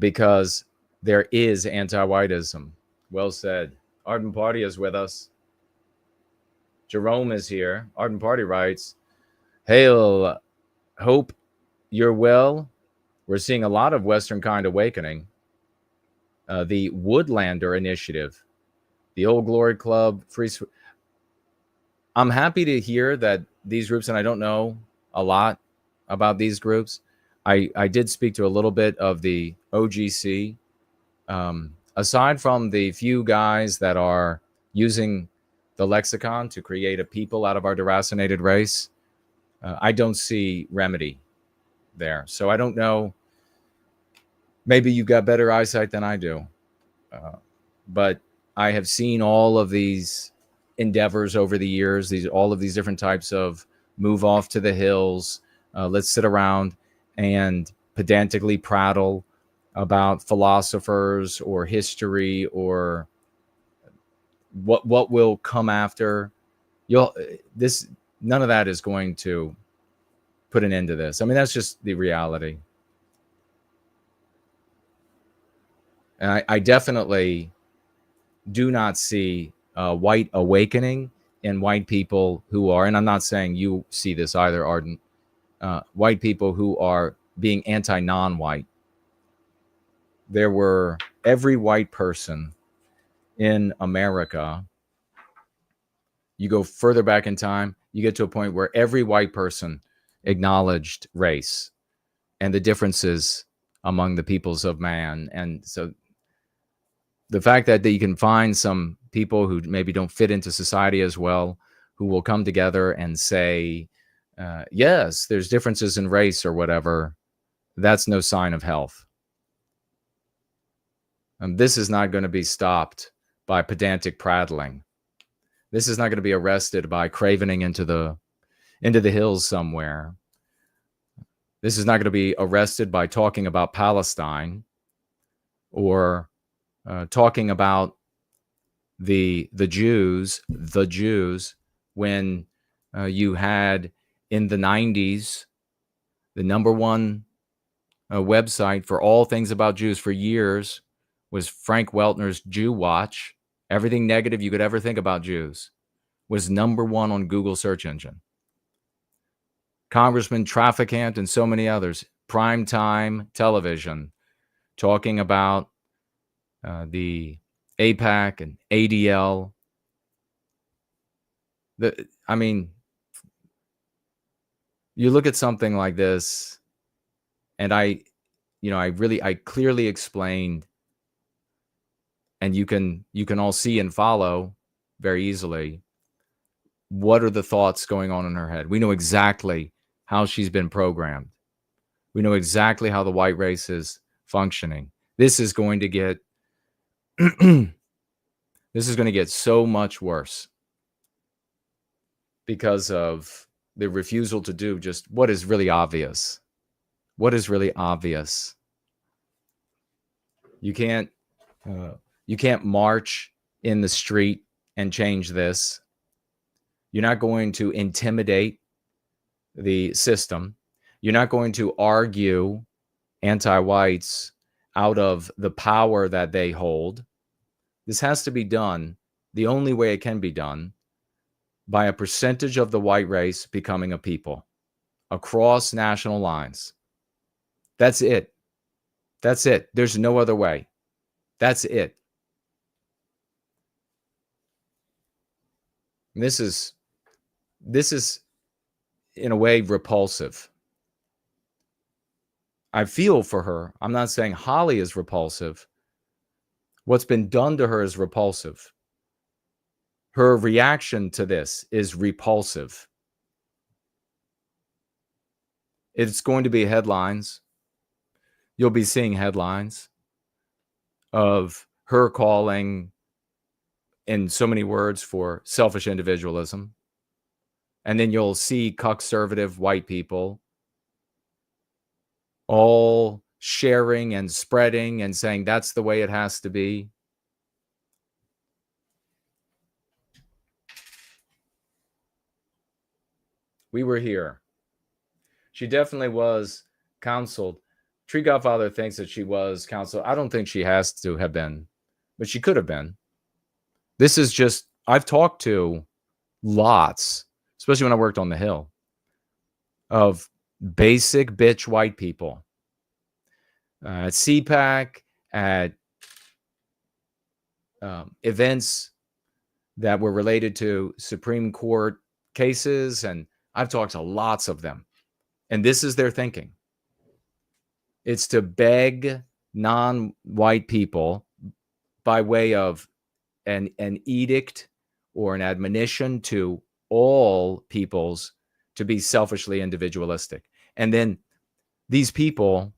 because there is anti-whiteism. Well said. Ardent Party is with us. Jerome is here. Ardent Party writes, Hail, hope you're well. We're seeing a lot of Western kind awakening. The Woodlander Initiative, the Old Glory Club, I'm happy to hear that these groups, and I don't know a lot about these groups. I did speak to a little bit of the OGC. Aside from the few guys that are using the lexicon to create a people out of our deracinated race, I don't see remedy there. So I don't know. Maybe you've got better eyesight than I do. But I have seen all of these endeavors over the years, all of these different types of move off to the hills, let's sit around and pedantically prattle about philosophers or history or what will come after. None of that is going to put an end to this. I mean, that's just the reality. And I definitely do not see white awakening in white people who are, and I'm not saying you see this either, Ardent, white people who are being anti-non-white. There were every white person in America. You go further back in time, you get to a point where every white person acknowledged race and the differences among the peoples of man. And so the fact that you can find some people who maybe don't fit into society as well, who will come together and say, yes, there's differences in race or whatever, that's no sign of health. And this is not going to be stopped by pedantic prattling. This is not going to be arrested by cravening into the hills somewhere. This is not going to be arrested by talking about Palestine or talking about the Jews, when you had in the 90s, the number one website for all things about Jews for years was Frank Weltner's Jew Watch. Everything negative you could ever think about Jews was number one on Google search engine. Congressman Trafficant and so many others, primetime television, talking about the APAC and ADL. You look at something like this, and I clearly explained, and you can all see and follow very easily what are the thoughts going on in her head. We know exactly how she's been programmed. We know exactly how the white race is functioning. This is going to get so much worse because of the refusal to do just what is really obvious. What is really obvious? You can't march in the street and change this. You're not going to intimidate the system. You're not going to argue anti-whites out of the power that they hold. This has to be done. The only way it can be done by a percentage of the white race becoming a people across national lines. That's it. That's it. There's no other way. That's it. This is in a way repulsive. I feel for her. I'm not saying Holly is repulsive. What's been done to her is repulsive. Her reaction to this is repulsive. It's going to be headlines. You'll be seeing headlines of her calling, in so many words, for selfish individualism. And then you'll see conservative white people all sharing and spreading and saying that's the way it has to be. We were here. She definitely was counseled. Tree Godfather thinks that she was counseled. I don't think she has to have been, but she could have been. This is just, I've talked to lots, especially when I worked on the Hill, of basic bitch white people at CPAC, at events that were related to Supreme Court cases, and I've talked to lots of them. And this is their thinking. It's to beg non-white people by way of an edict or an admonition to all peoples to be selfishly individualistic. And then these people,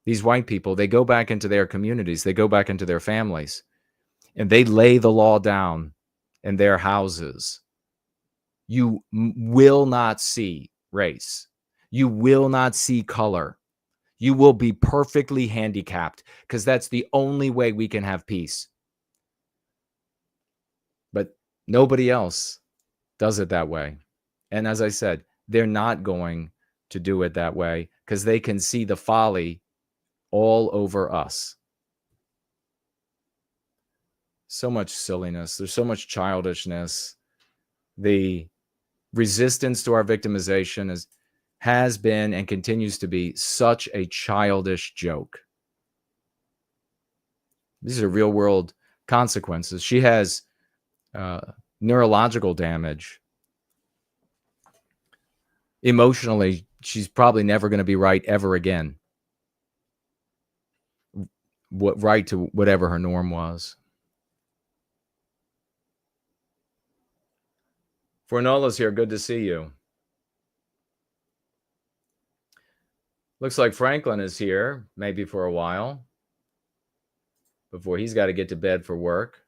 these white people, they go back into their communities, they go back into their families, and they lay the law down in their houses. You will not see race. You will not see color. You will be perfectly handicapped, because that's the only way we can have peace. But nobody else does it that way. And as I said, they're not going to do it that way because they can see the folly all over us. So much silliness. There's so much childishness. The resistance to our victimization has been and continues to be such a childish joke. These are real world consequences. She has neurological damage. Emotionally, she's probably never going to be right ever again. Right to whatever her norm was. Fornola's here. Good to see you. Looks like Franklin is here, maybe for a while, before he's got to get to bed for work.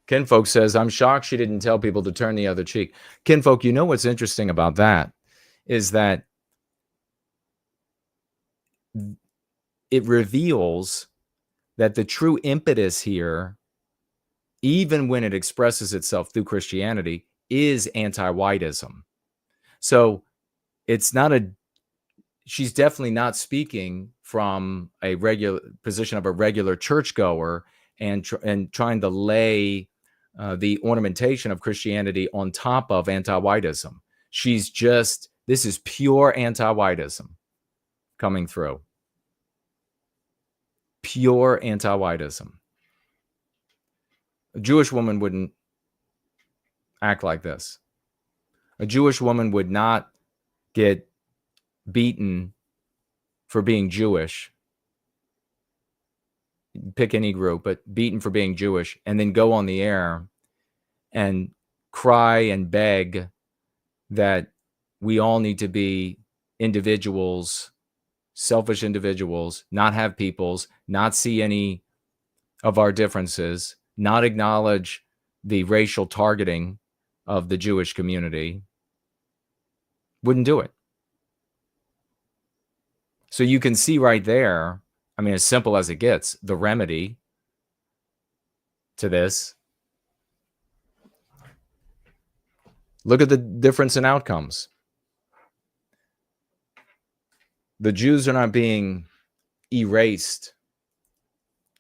Kinfolk says, I'm shocked she didn't tell people to turn the other cheek. Kinfolk, you know what's interesting about that is that it reveals that the true impetus here, even when it expresses itself through Christianity, is anti-whiteism. So it's not she's definitely not speaking from a regular position of a regular churchgoer and trying to lay the ornamentation of Christianity on top of anti-whiteism. This is pure anti-whiteism coming through. Pure anti-whiteism. A Jewish woman wouldn't act like this. A Jewish woman would not get beaten for being Jewish. Pick any group, but beaten for being Jewish, and then go on the air and cry and beg that we all need to be individuals, selfish individuals, not have peoples, not see any of our differences, not acknowledge the racial targeting of the Jewish community. Wouldn't do it. So you can see right there, I mean, as simple as it gets, the remedy to this. Look at the difference in outcomes. The Jews are not being erased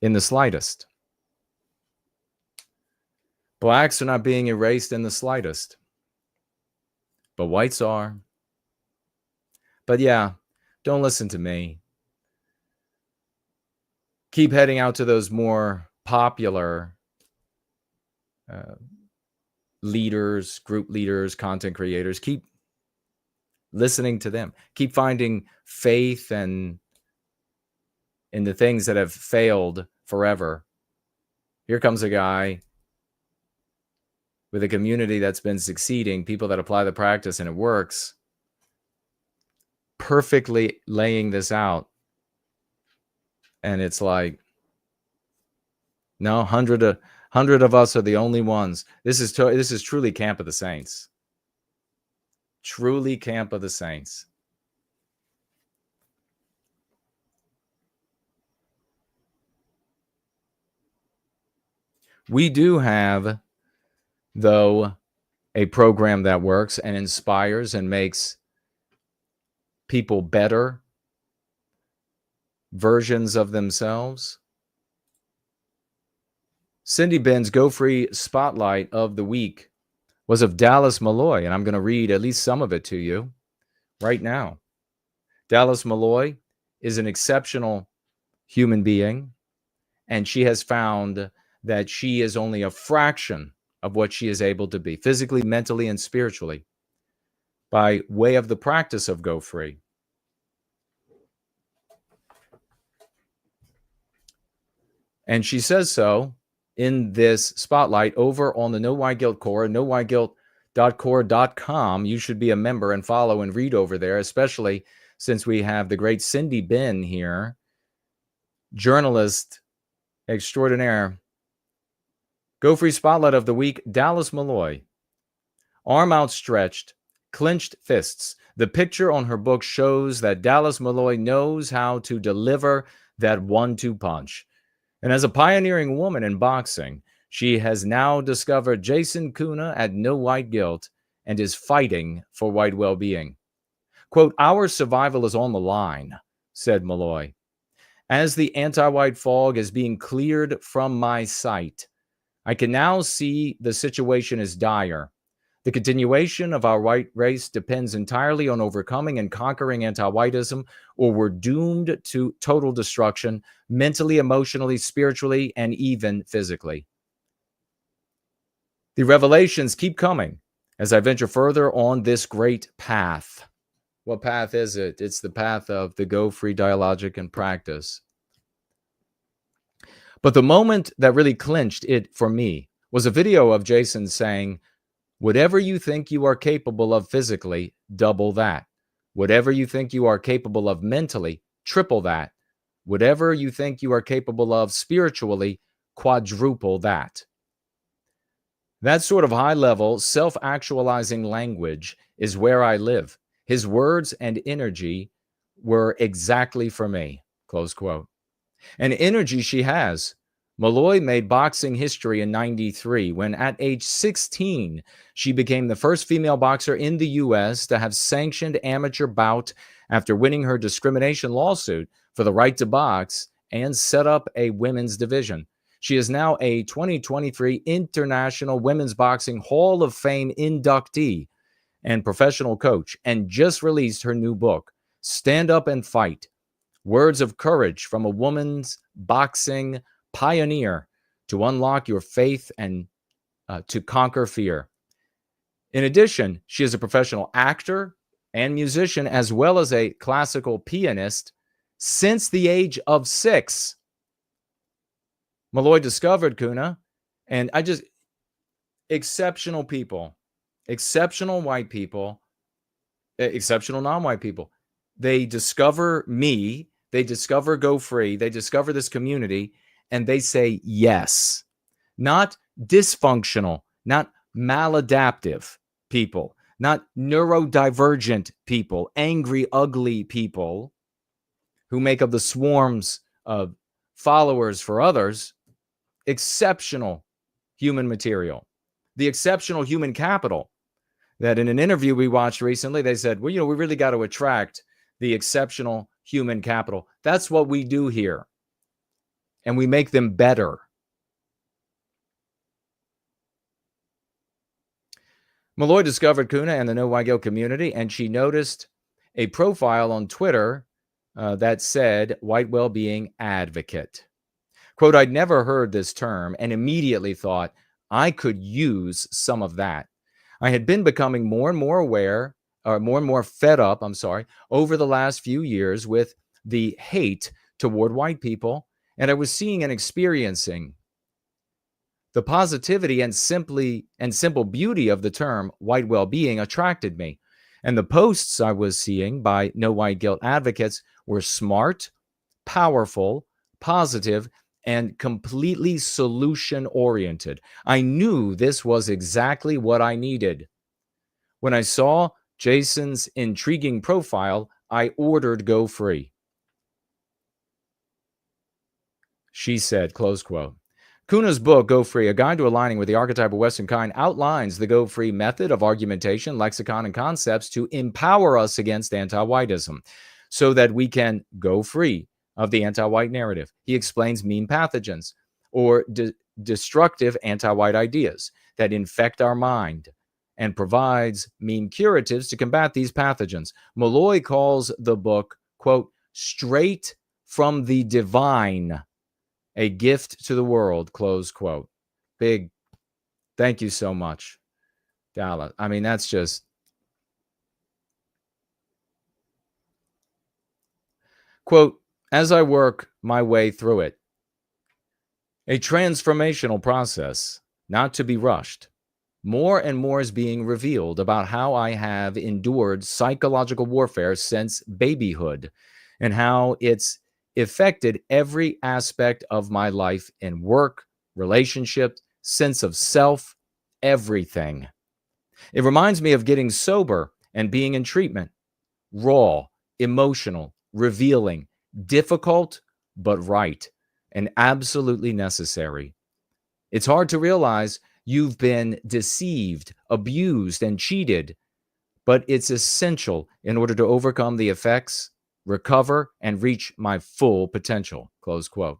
in the slightest. Blacks are not being erased in the slightest. But whites are. But yeah, don't listen to me. Keep heading out to those more popular leaders, group leaders, content creators. Keep listening to them. Keep finding faith and in the things that have failed forever. Here comes a guy with a community that's been succeeding, people that apply the practice and it works, perfectly laying this out. And it's like, no, 100 of us are the only ones. This is truly Camp of the Saints. Truly Camp of the Saints. We do have, though, a program that works and inspires and makes people better versions of themselves. Cindy Ben's Go Free Spotlight of the Week was of Dallas Malloy, and I'm going to read at least some of it to you right now. Dallas Malloy is an exceptional human being, and she has found that she is only a fraction of what she is able to be, physically, mentally, and spiritually, by way of the practice of Go Free. And she says so in this spotlight over on the No Why Guilt Core, nowhyguilt.core.com. You should be a member and follow and read over there, especially since we have the great Cindy Ben here, journalist extraordinaire. Go Free Spotlight of the Week, Dallas Malloy. Arm outstretched, clenched fists. The picture on her book shows that Dallas Malloy knows how to deliver that 1-2 punch. And as a pioneering woman in boxing, she has now discovered Jason Kuna at No White Guilt and is fighting for white well-being. Quote, "Our survival is on the line," said Malloy. "As the anti-white fog is being cleared from my sight, I can now see the situation is dire. The continuation of our white race depends entirely on overcoming and conquering anti-whiteism, or we're doomed to total destruction, mentally, emotionally, spiritually, and even physically. The revelations keep coming as I venture further on this great path." What path is it? It's the path of the Go Free dialogic and practice. But the moment that really clinched it for me was a video of Jason saying, "Whatever you think you are capable of physically, double that. Whatever you think you are capable of mentally, triple that. Whatever you think you are capable of spiritually, quadruple that." That sort of high-level, self-actualizing language is where I live. His words and energy were exactly for me, close quote. And energy she has. Malloy made boxing history in '93 when at age 16, she became the first female boxer in the U.S. to have sanctioned amateur bout after winning her discrimination lawsuit for the right to box and set up a women's division. She is now a 2023 International Women's Boxing Hall of Fame inductee and professional coach, and just released her new book, Stand Up and Fight, Words of Courage from a Woman's Boxing Pioneer to Unlock Your Faith and to Conquer Fear. In addition, she is a professional actor and musician, as well as a classical pianist since the age of 6. Malloy discovered Kuna, and exceptional people, exceptional white people, exceptional non-white people. They discover me, they discover Go Free, they discover this community, and they say yes. Not dysfunctional, not maladaptive people, not neurodivergent people, angry, ugly people who make up the swarms of followers for others. Exceptional human material, the exceptional human capital that in an interview we watched recently, they said, well, we really got to attract the exceptional human capital. That's what we do here. And we make them better. Malloy discovered Kuna and the No Why Guilt community, and she noticed a profile on Twitter that said White Wellbeing Advocate. Quote, "I'd never heard this term and immediately thought, I could use some of that. I had been becoming more and more aware, or more and more fed up, over the last few years with the hate toward white people. And I was seeing and experiencing the positivity and simple beauty of the term white well-being attracted me. And the posts I was seeing by no white guilt advocates were smart, powerful, positive, and completely solution-oriented. I knew this was exactly what I needed. When I saw Jason's intriguing profile, I ordered Go Free. She said, close quote. Kuna's book, Go Free, A Guide to Aligning with the Archetypal Western Kind, outlines the Go Free method of argumentation, lexicon, and concepts to empower us against anti-whiteism so that we can go free of the anti-white narrative. He explains meme pathogens or destructive anti-white ideas that infect our mind and provides meme curatives to combat these pathogens. Malloy calls the book, quote, straight from the divine, a gift to the world, close quote. Big thank you so much, Dallas. I mean, that's just... Quote, as I work my way through it, a transformational process, not to be rushed, more and more is being revealed about how I have endured psychological warfare since babyhood and how it's affected every aspect of my life in work, relationships, sense of self, everything. It reminds me of getting sober and being in treatment. Raw, emotional, revealing, difficult, but right, and absolutely necessary. It's hard to realize you've been deceived, abused, and cheated, but it's essential in order to overcome the effects, recover, and reach my full potential, close quote.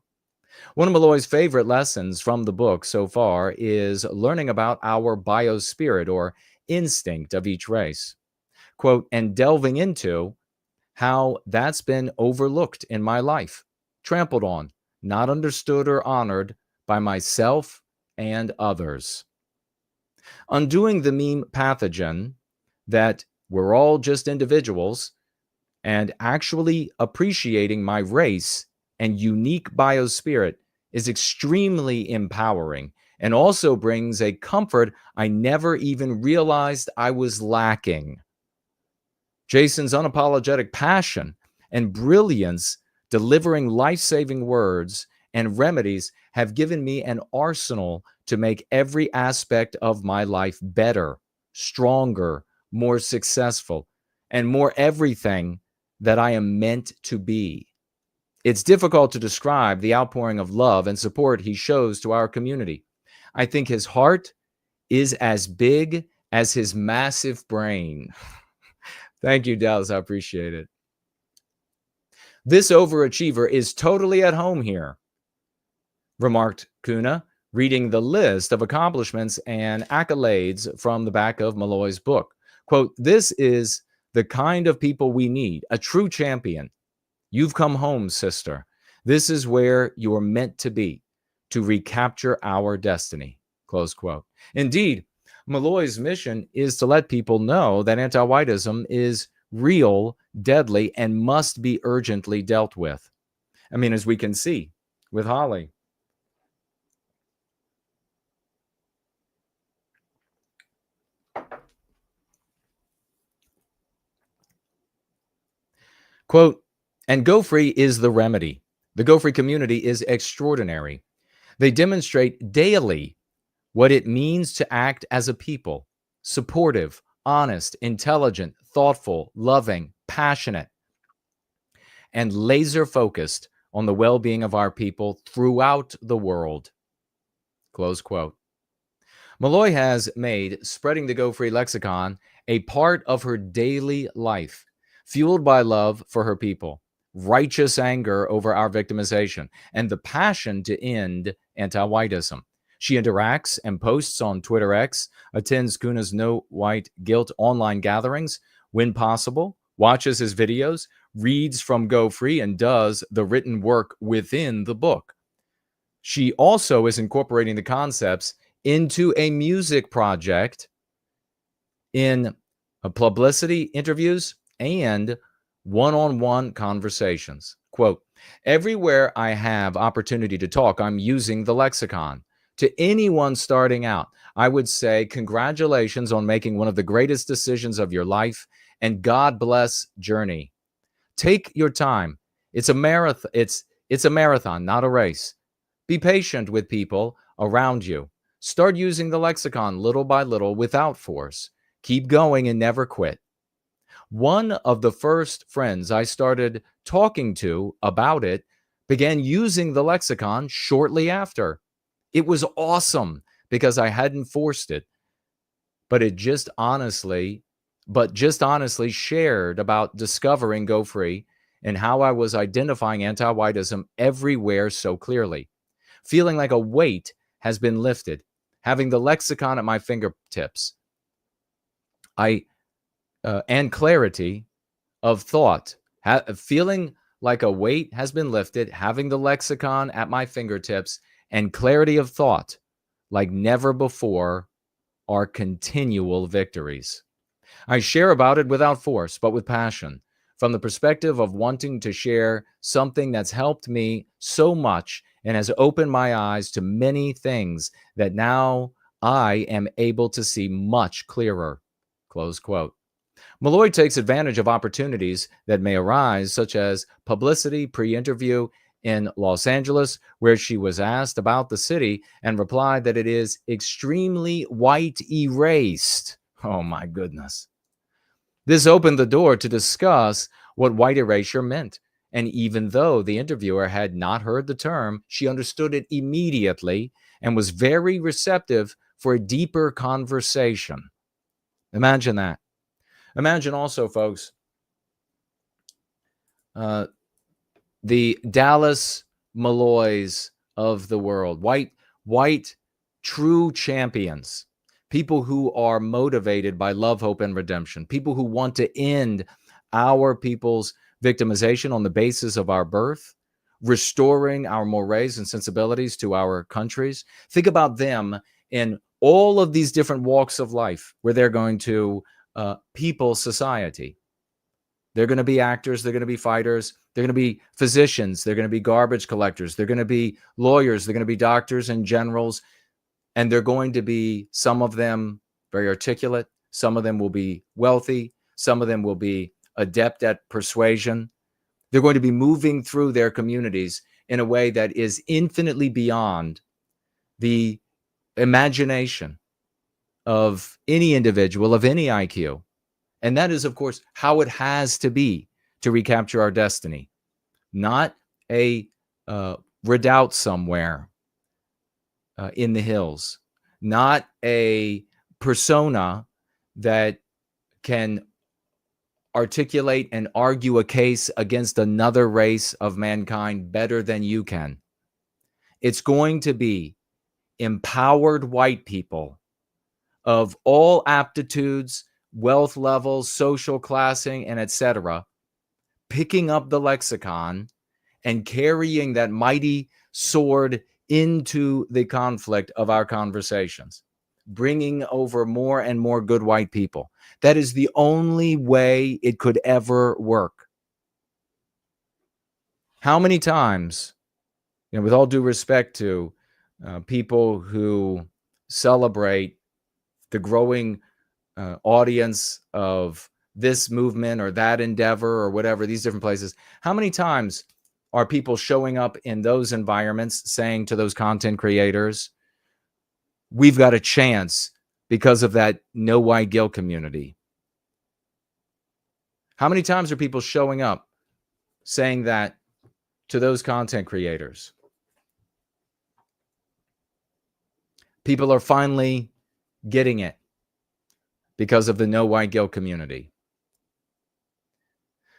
One of Malloy's favorite lessons from the book so far is learning about our biospirit or instinct of each race, quote, and delving into how that's been overlooked in my life, trampled on, not understood or honored by myself and others. Undoing the meme pathogen that we're all just individuals and actually appreciating my race and unique biospirit is extremely empowering and also brings a comfort I never even realized I was lacking. Jason's unapologetic passion and brilliance delivering life-saving words and remedies have given me an arsenal to make every aspect of my life better, stronger, more successful, and more everything that I am meant to be. It's difficult to describe the outpouring of love and support he shows to our community. I think his heart is as big as his massive brain. Thank you, Dallas. I appreciate it. This overachiever is totally at home here, remarked Kuna, reading the list of accomplishments and accolades from the back of Malloy's book. Quote, this is the kind of people we need, a true champion. You've come home, sister. This is where you're meant to be, to recapture our destiny, close quote. Indeed, Malloy's mission is to let people know that anti-whiteism is real, deadly, and must be urgently dealt with. I mean, as we can see with Holly. Quote, and Go Free is the remedy. The Go Free community is extraordinary. They demonstrate daily what it means to act as a people, supportive, honest, intelligent, thoughtful, loving, passionate, and laser-focused on the well-being of our people throughout the world. Close quote. Malloy has made spreading the Go Free lexicon a part of her daily life, fueled by love for her people, righteous anger over our victimization, and the passion to end anti-whiteism. She interacts and posts on Twitter X, attends Kuna's No White Guilt online gatherings when possible, watches his videos, reads from Go Free, and does the written work within the book. She also is incorporating the concepts into a music project in publicity interviews and one-on-one conversations. Quote, everywhere I have opportunity to talk, I'm using the lexicon. To anyone starting out, I would say congratulations on making one of the greatest decisions of your life, and God bless journey. Take your time. It's a marathon. It's a marathon, not a race. Be patient with people around you. Start using the lexicon little by little without force. Keep going and never quit. One of the first friends I started talking to about it began using the lexicon shortly after. It was awesome because I hadn't forced it, but just honestly shared about discovering Go Free and how I was identifying anti-whiteism everywhere so clearly. Feeling like a weight has been lifted, having the lexicon at my fingertips. And clarity of thought. Feeling like a weight has been lifted, having the lexicon at my fingertips, and clarity of thought like never before are continual victories. I share about it without force, but with passion, from the perspective of wanting to share something that's helped me so much and has opened my eyes to many things that now I am able to see much clearer. Close quote. Malloy takes advantage of opportunities that may arise, such as publicity pre-interview in Los Angeles, where she was asked about the city and replied that it is extremely white erased. Oh my goodness. This opened the door to discuss what white erasure meant. And even though the interviewer had not heard the term, she understood it immediately and was very receptive for a deeper conversation. Imagine that. Imagine also, folks, the Dallas Malloys of the world, white true champions, people who are motivated by love, hope, and redemption, people who want to end our people's victimization on the basis of our birth, restoring our mores and sensibilities to our countries. Think about them in all of these different walks of life where they're going to people society. They're going to be actors. They're going to be fighters. They're going to be physicians. They're going to be garbage collectors. They're going to be lawyers. They're going to be doctors and generals. And they're going to be, some of them very articulate. Some of them will be wealthy. Some of them will be adept at persuasion. They're going to be moving through their communities in a way that is infinitely beyond the imagination of any individual of any IQ. And that is, of course, how it has to be to recapture our destiny. Not a redoubt somewhere in the hills. Not a persona that can articulate and argue a case against another race of mankind better than you can. It's going to be empowered white people of all aptitudes, wealth levels, social classing, and etc., picking up the lexicon and carrying that mighty sword into the conflict of our conversations, bringing over more and more good white people. That is the only way it could ever work. How many times, with all due respect to people who celebrate the growing audience of this movement or that endeavor or whatever, these different places, how many times are people showing up in those environments saying to those content creators, we've got a chance because of that no white guilt community? How many times are people showing up saying that to those content creators? People are finally getting it because of the no white guilt community.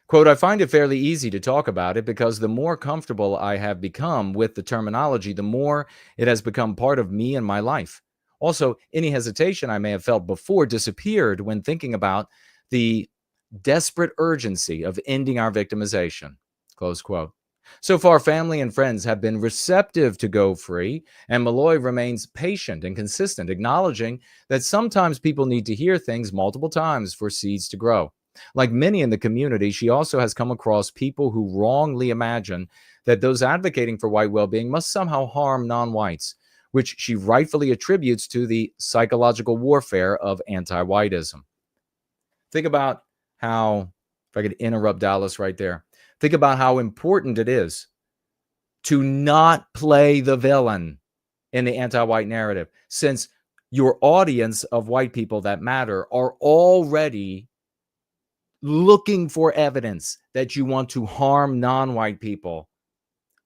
Quote, I find it fairly easy to talk about it because the more comfortable I have become with the terminology, the more it has become part of me and my life. Also, any hesitation I may have felt before disappeared when thinking about the desperate urgency of ending our victimization. Close quote. So far, family and friends have been receptive to Go Free, and Malloy remains patient and consistent, acknowledging that sometimes people need to hear things multiple times for seeds to grow. Like many in the community, she also has come across people who wrongly imagine that those advocating for white well-being must somehow harm non-whites, which she rightfully attributes to the psychological warfare of anti-whiteism. Think about how, if I could interrupt Dallas right there, think about how important it is to not play the villain in the anti-white narrative, since your audience of white people that matter are already looking for evidence that you want to harm non-white people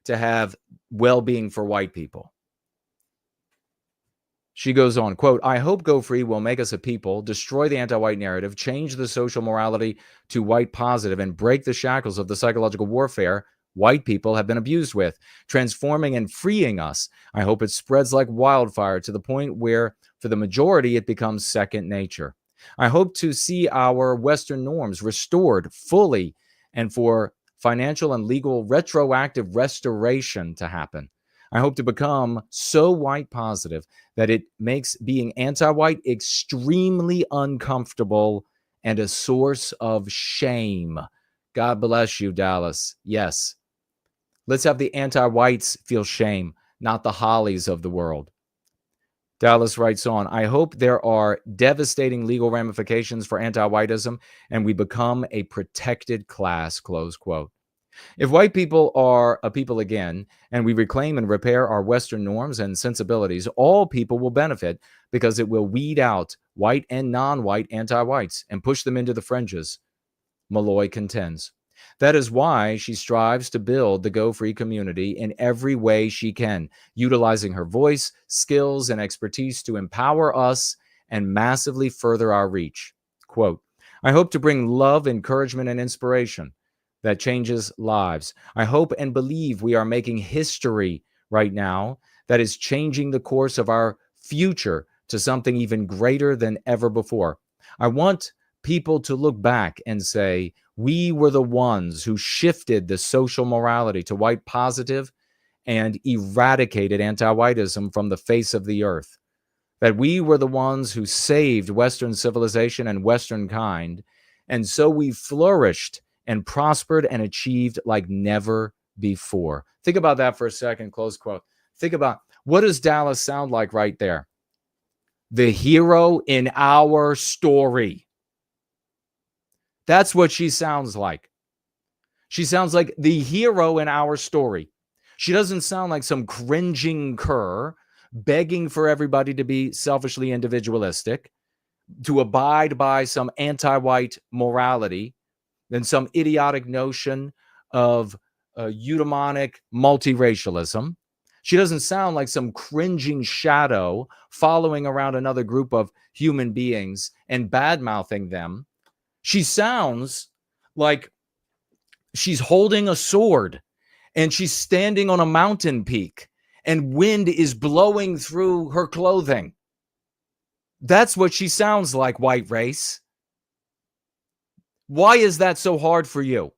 to have well-being for white people. She goes on, quote, I hope Go Free will make us a people, destroy the anti-white narrative, change the social morality to white positive, and break the shackles of the psychological warfare white people have been abused with, transforming and freeing us. I hope it spreads like wildfire to the point where, for the majority, it becomes second nature. I hope to see our Western norms restored fully and for financial and legal retroactive restoration to happen. I hope to become so white positive that it makes being anti-white extremely uncomfortable and a source of shame. God bless you, Dallas. Yes. Let's have the anti-whites feel shame, not the Hollies of the world. Dallas writes on, I hope there are devastating legal ramifications for anti-whiteism and we become a protected class, close quote. If white people are a people again, and we reclaim and repair our Western norms and sensibilities, all people will benefit because it will weed out white and non-white anti-whites and push them into the fringes, Malloy contends. That is why she strives to build the Go Free community in every way she can, utilizing her voice, skills, and expertise to empower us and massively further our reach. Quote, I hope to bring love, encouragement, and inspiration that changes lives. I hope and believe we are making history right now that is changing the course of our future to something even greater than ever before. I want people to look back and say, we were the ones who shifted the social morality to white positive and eradicated anti-whiteism from the face of the earth. That we were the ones who saved Western civilization and Western kind, and so we flourished and prospered and achieved like never before. Think about that for a second, close quote. Think about, what does Dallas sound like right there? The hero in our story. That's what she sounds like. She sounds like the hero in our story. She doesn't sound like some cringing cur begging for everybody to be selfishly individualistic, to abide by some anti-white morality, than some idiotic notion of eudaimonic multiracialism. She doesn't sound like some cringing shadow following around another group of human beings and bad-mouthing them. She sounds like she's holding a sword and she's standing on a mountain peak and wind is blowing through her clothing. That's what she sounds like, white race. Why is that so hard for you?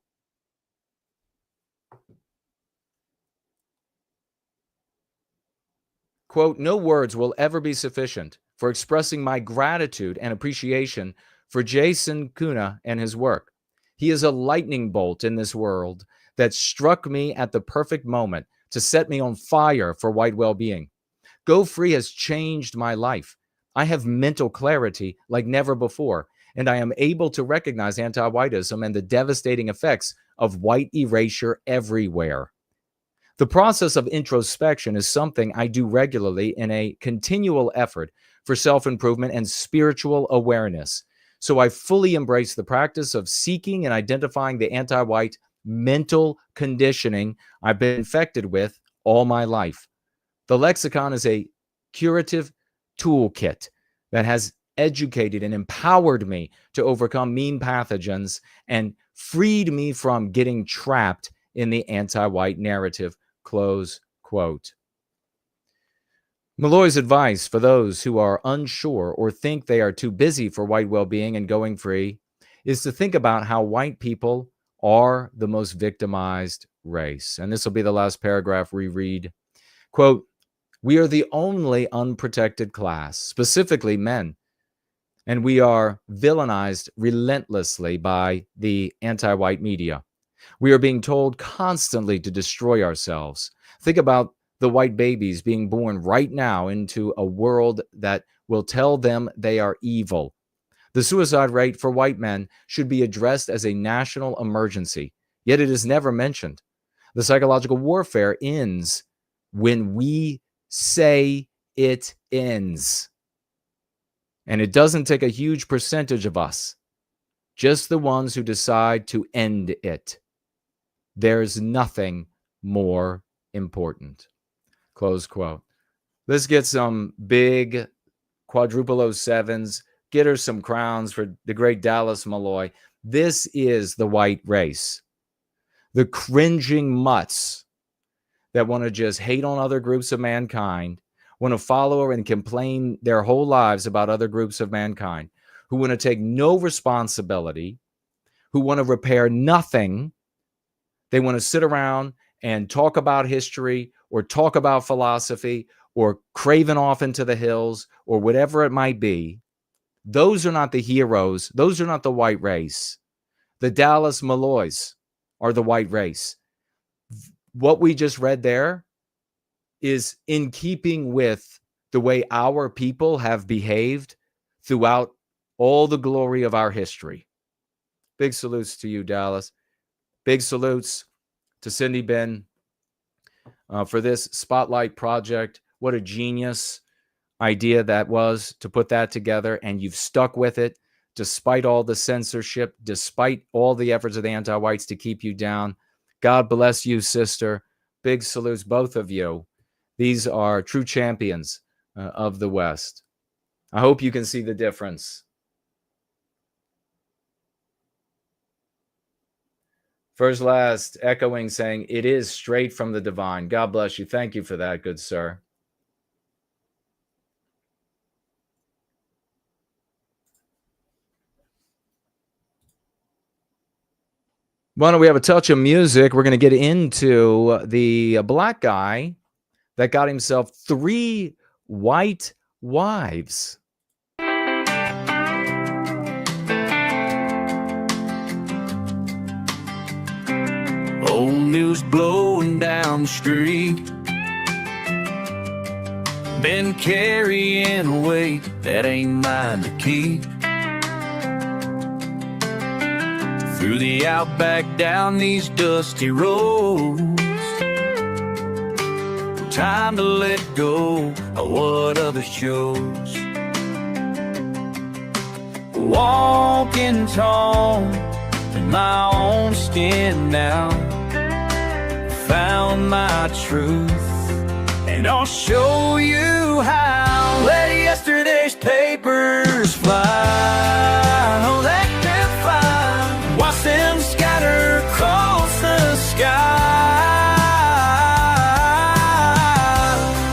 Quote, no words will ever be sufficient for expressing my gratitude and appreciation for Jason Kuna and his work. He is a lightning bolt in this world that struck me at the perfect moment to set me on fire for white well-being. Go Free has changed my life. I have mental clarity like never before, and I am able to recognize anti-whiteism and the devastating effects of white erasure everywhere. The process of introspection is something I do regularly in a continual effort for self-improvement and spiritual awareness. So I fully embrace the practice of seeking and identifying the anti-white mental conditioning I've been infected with all my life. The lexicon is a curative toolkit that has educated and empowered me to overcome mean pathogens and freed me from getting trapped in the anti-white narrative, close quote. Malloy's advice for those who are unsure or think they are too busy for white well-being and going free is to think about how white people are the most victimized race. And this will be the last paragraph we read. Quote, we are the only unprotected class, specifically men, and we are villainized relentlessly by the anti-white media. We are being told constantly to destroy ourselves. Think about the white babies being born right now into a world that will tell them they are evil. The suicide rate for white men should be addressed as a national emergency, yet it is never mentioned. The psychological warfare ends when we say it ends. And it doesn't take a huge percentage of us, just the ones who decide to end it. There's nothing more important. Close quote. Let's get some big quadruple 07s. Get her some crowns for the great Dallas Malloy. This is the white race. The cringing mutts that want to just hate on other groups of mankind, want to follow and complain their whole lives about other groups of mankind, who want to take no responsibility, who want to repair nothing. They want to sit around and talk about history or talk about philosophy or craven off into the hills or whatever it might be. Those are not the heroes. Those are not the white race. The Dallas Malloys are the white race. What we just read there is in keeping with the way our people have behaved throughout all the glory of our history. Big salutes to you, Dallas. Big salutes to Cindy Ben for this spotlight project. What a genius idea that was to put that together, and you've stuck with it despite all the censorship, despite all the efforts of the anti-whites to keep you down. God bless you, sister. Big salutes, both of you. These are true champions of the West. I hope you can see the difference. First Last echoing, saying, it is straight from the divine. God bless you. Thank you for that, good sir. Why don't we have a touch of music? We're going to get into the black guy that got himself 3 white wives. Old news blowing down the street, been carrying a weight that ain't mine to keep. Through the outback, down these dusty roads, time to let go of what others chose. Walking tall in my own skin now, found my truth, and I'll show you how. Let yesterday's papers fly, oh, they can fly. Watch them scatter across the sky.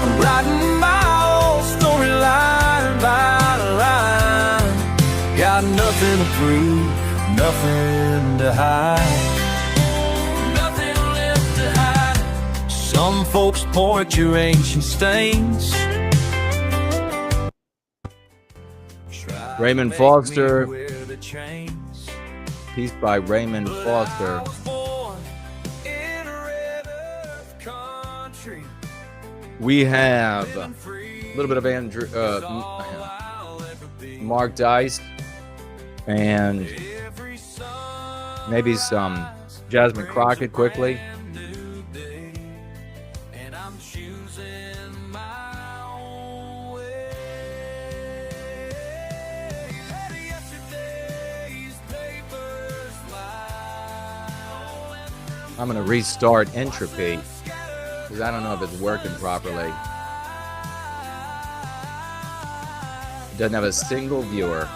I'm writing my old story line by line. Got nothing to prove, nothing to hide. Some folks point your ancient stains. Raymond Foster. Piece by Raymond Foster. We have a little bit of Mark Dice and maybe some Jasmine Crockett quickly. I'm going to restart Entropy because I don't know if it's working properly. It doesn't have a single viewer.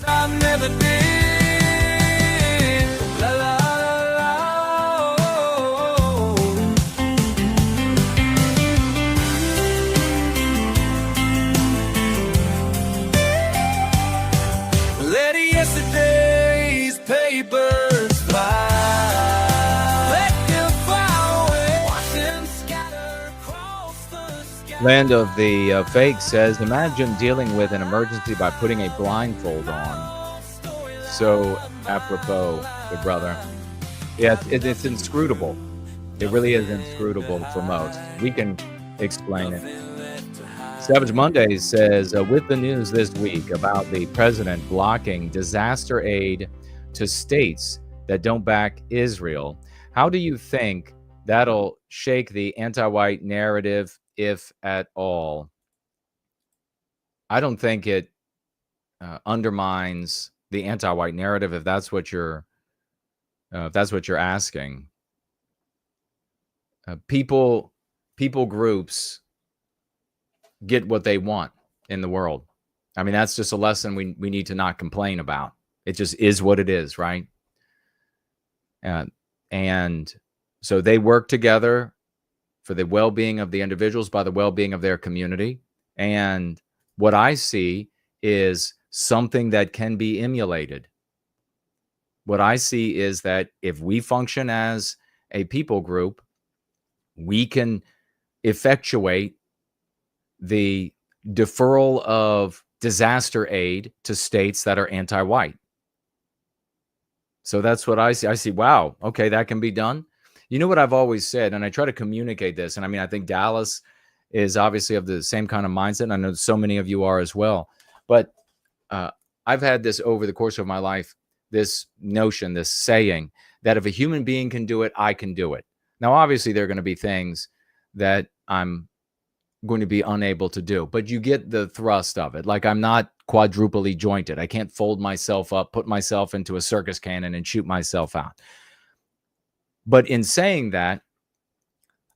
I never did. La la la Yesterday's papers fly. Let them fly away. Watch them scatter across the sky. Land of the Fake says, imagine dealing with an emergency by putting a blindfold on. So apropos, good brother. Yeah, it's inscrutable. It really is inscrutable for most. We can explain it. Savage Mondays says, with the news this week about the president blocking disaster aid to states that don't back Israel, how do you think that'll shake the anti-white narrative, if at all? I don't think it undermines the anti-white narrative, if that's what you're asking. People groups get what they want in the world. I mean, that's just a lesson we need to not complain about. It just is what it is, right? And so they work together for the well-being of the individuals by the well-being of their community. And what I see is something that can be emulated. What I see is that if we function as a people group, we can effectuate the deferral of disaster aid to states that are anti-white. So that's what I see. I see, wow, okay, that can be done. You know what I've always said, and I try to communicate this, and I mean, I think Dallas is obviously of the same kind of mindset, and I know so many of you are as well. But I've had this over the course of my life, this notion, this saying, that if a human being can do it, I can do it. Now, obviously, there are going to be things that I'm going to be unable to do, but you get the thrust of it. Like, I'm not quadruply jointed. I can't fold myself up, put myself into a circus cannon and shoot myself out. But in saying that,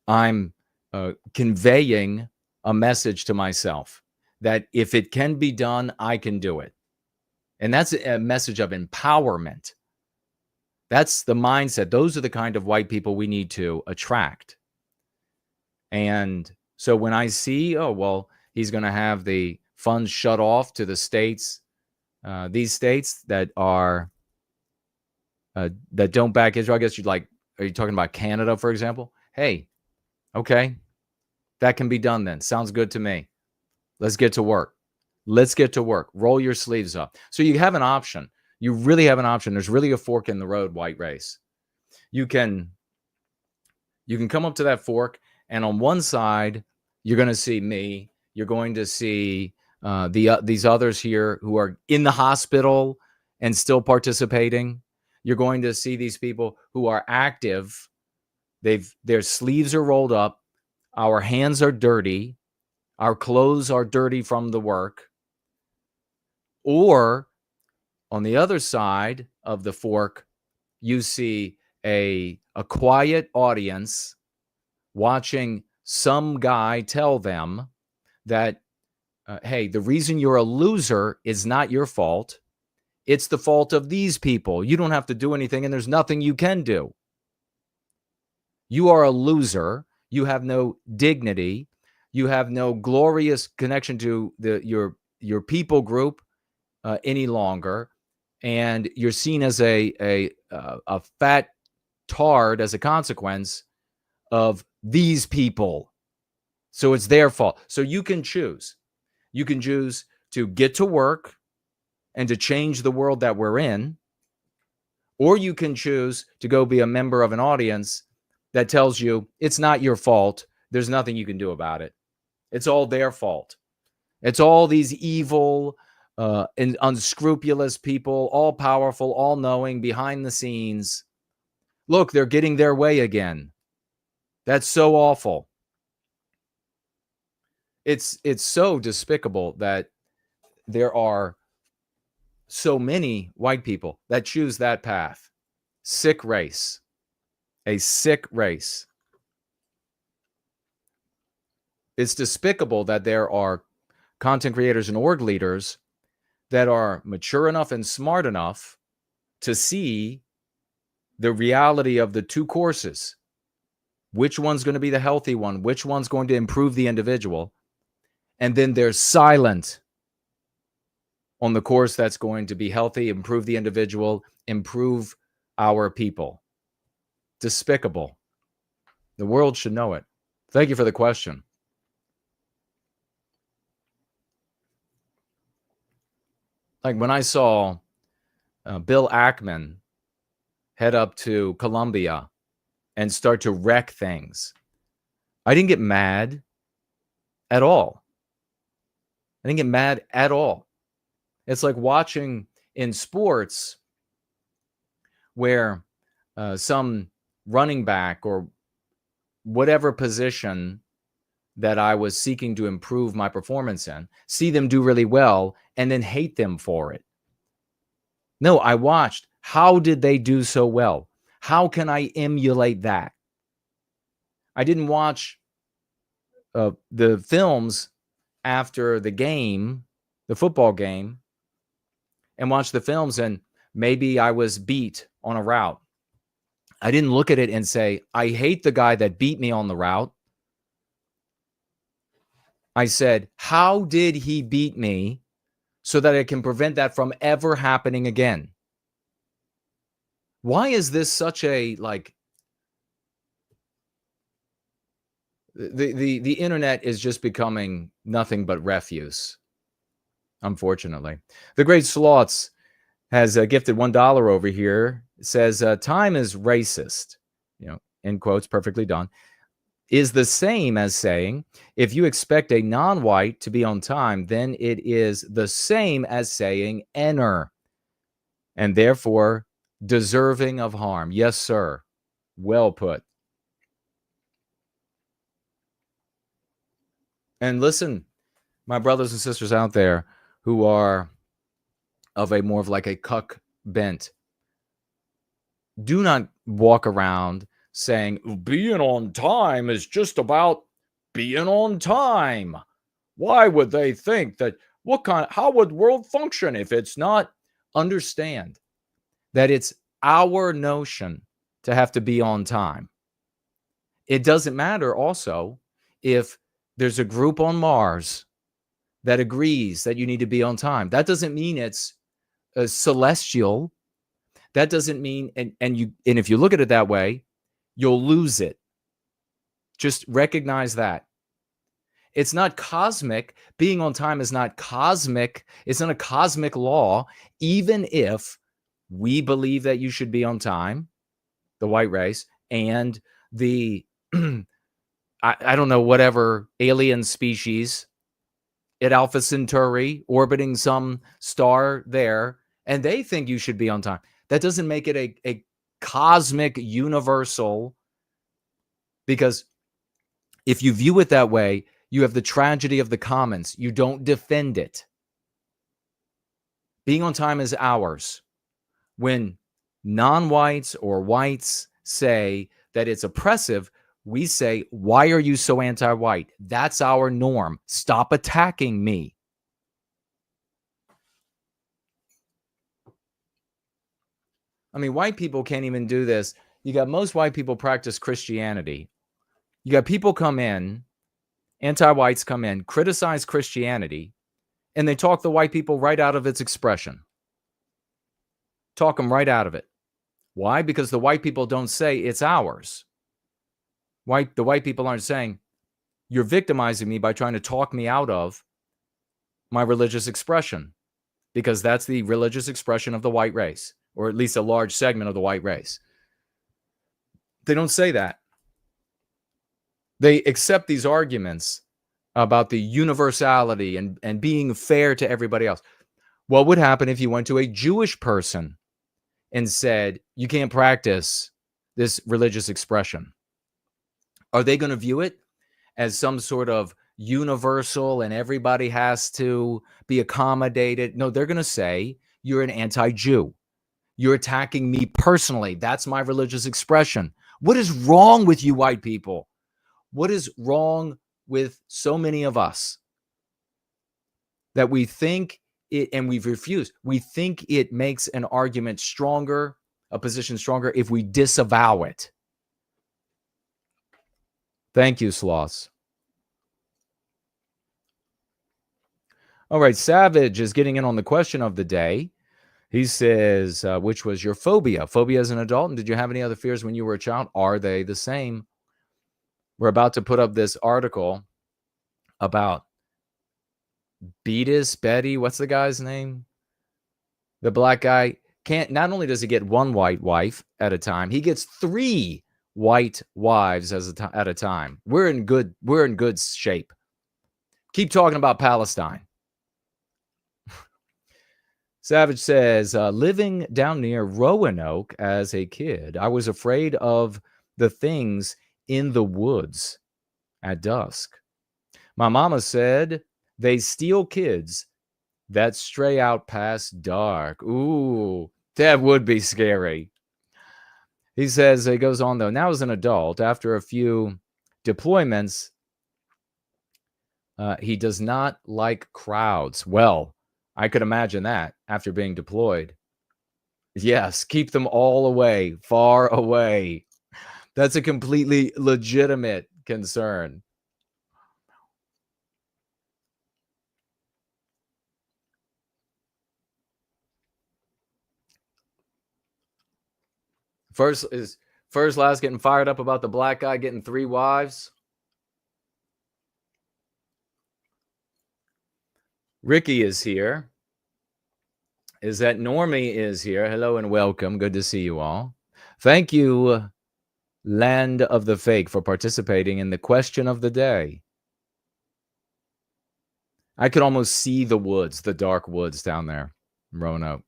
I'm conveying a message to myself that if it can be done, I can do it. And that's a message of empowerment. That's the mindset. Those are the kind of white people we need to attract. And so when I see, oh, well, he's going to have the funds shut off to the states, these states that are, that don't back Israel, I guess you'd like, are you talking about Canada, for example? Hey, okay, that can be done then. Sounds good to me. Let's get to work. Let's get to work. Roll your sleeves up. So you have an option. You really have an option. There's really a fork in the road, white race. You can come up to that fork, and on one side, you're going to see me. You're going to see these others here who are in the hospital and still participating. You're going to see these people who are active. Their sleeves are rolled up. Our hands are dirty. Our clothes are dirty from the work. Or on the other side of the fork, you see a quiet audience watching some guy tell them that, hey, the reason you're a loser is not your fault. It's the fault of these people. You don't have to do anything, and there's nothing you can do. You are a loser. You have no dignity. You have no glorious connection to your people group any longer, and you're seen as a fat tard as a consequence of these people. So it's their fault. So you can choose. You can choose to get to work and to change the world that we're in, or you can choose to go be a member of an audience that tells you it's not your fault. There's nothing you can do about it. It's all their fault. It's all these evil and unscrupulous people, all powerful, all knowing, behind the scenes. Look, they're getting their way again. That's so awful. It's so despicable that there are so many white people that choose that path. Sick race. A sick race. It's despicable that there are content creators and org leaders that are mature enough and smart enough to see the reality of the two courses. Which one's going to be the healthy one? Which one's going to improve the individual? And then they're silent on the course that's going to be healthy, improve the individual, improve our people. Despicable. The world should know it. Thank you for the question. Like when I saw Bill Ackman head up to Colombia and start to wreck things, I didn't get mad at all. I didn't get mad at all. It's like watching in sports where some running back or whatever position that I was seeking to improve my performance in, see them do really well and then hate them for it. No, I watched. How did they do so well? How can I emulate that? I didn't watch the films after the game, the football game, and watch the films and maybe I was beat on a route. I didn't look at it and say, I hate the guy that beat me on the route. I said, how did he beat me so that I can prevent that from ever happening again? Why is this such a, like, the internet is just becoming nothing but refuse, unfortunately. The Great Sloths has gifted $1 over here. It says, time is racist, in quotes, perfectly done, is the same as saying, if you expect a non-white to be on time, then it is the same as saying enter, and therefore deserving of harm. Yes, sir. Well put. And listen, my brothers and sisters out there who are of a more of like a cuck bent, do not walk around saying being on time is just about being on time. Why would they think that? How would world function if it's not? Understand that it's our notion to have to be on time. It doesn't matter also if there's a group on Mars that agrees that you need to be on time. That doesn't mean it's celestial. That doesn't mean, and if you look at it that way, you'll lose it. Just recognize that. It's not cosmic. Being on time is not cosmic. It's not a cosmic law. Even if we believe that you should be on time, the white race, and the, I don't know, whatever alien species at Alpha Centauri orbiting some star there, and they think you should be on time. That doesn't make it a cosmic universal, because if you view it that way, you have the tragedy of the commons. You don't defend it. Being on time is ours. When non-whites or whites say that it's oppressive, we say, why are you so anti-white? That's our norm. Stop attacking me. I mean, white people can't even do this. You got most white people practice Christianity. You got people come in, anti-whites come in, criticize Christianity, and they talk the white people right out of its expression. Talk them right out of it. Why? Because the white people don't say it's ours. The white people aren't saying, you're victimizing me by trying to talk me out of my religious expression, because that's the religious expression of the white race, or at least a large segment of the white race. They don't say that. They accept these arguments about the universality and being fair to everybody else. What would happen if you went to a Jewish person and said, you can't practice this religious expression? Are they going to view it as some sort of universal and everybody has to be accommodated? No, they're going to say, you're an anti-Jew. You're attacking me personally. That's my religious expression. What is wrong with you white people? What is wrong with so many of us that we think it, and we've refused, we think it makes an argument stronger, a position stronger, if we disavow it. Thank you, Sloths. All right, Savage is getting in on the question of the day. He says, which was your phobia? Phobia as an adult, and did you have any other fears when you were a child? Are they the same? We're about to put up this article about Betty, what's the guy's name? The black guy can't, not only does he get one white wife at a time, he gets 3 white wives at a time. We're in good shape. Keep talking about Palestine. Savage says, living down near Roanoke as a kid, I was afraid of the things in the woods at dusk. My mama said they steal kids that stray out past dark. Ooh, that would be scary. He says, he goes on though, now as an adult, after a few deployments, he does not like crowds. Well, I could imagine that after being deployed. Yes, keep them all away, far away. That's a completely legitimate concern. First last getting fired up about the black guy getting 3 wives. Ricky is here. Is that Normie is here. Hello and welcome. Good to see you all. Thank you, Land of the Fake, for participating in the question of the day. I could almost see the woods, the dark woods down there in Roanoke.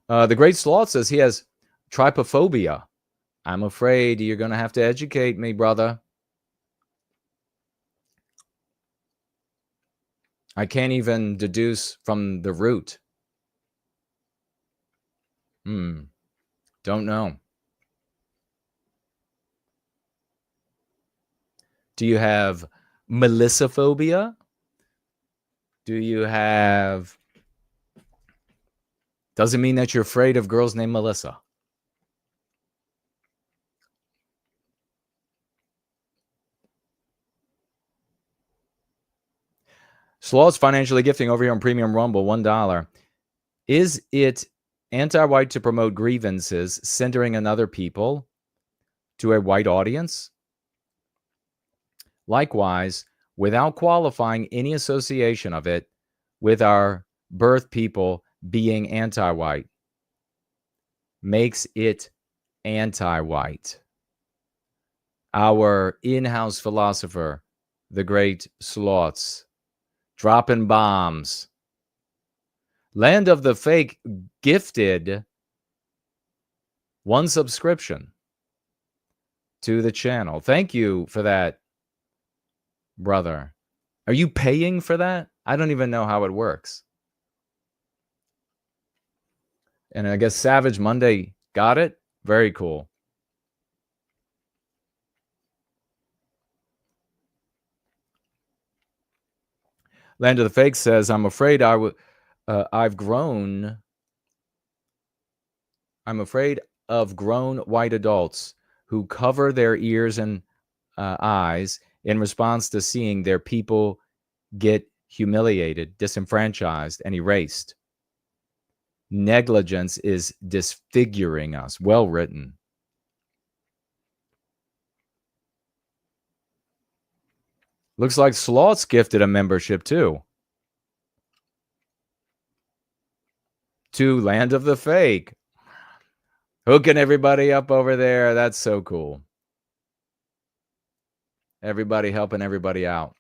The Great Sloth says he has trypophobia. I'm afraid you're going to have to educate me, brother. I can't even deduce from the root. Don't know. Do you have Melissaphobia? Do you have... Doesn't mean that you're afraid of girls named Melissa. Sloth's financially gifting over here on Premium Rumble, $1. Is it anti-white to promote grievances, centering on other people to a white audience? Likewise, without qualifying any association of it with our birth people being anti-white, makes it anti-white. Our in-house philosopher, the Great Sloths, dropping bombs. Land of the Fake gifted 1 subscription to the channel. Thank you for that, brother. Are you paying for that? I don't even know how it works. And I guess Savage Monday got it. Very cool. Land of the Fake says, I'm afraid I'm afraid of grown white adults who cover their ears and eyes in response to seeing their people get humiliated, disenfranchised, and erased. Negligence is disfiguring us. Well written. Looks like Sloth's gifted a membership too. To Land of the Fake. Hooking everybody up over there. That's so cool. Everybody helping everybody out.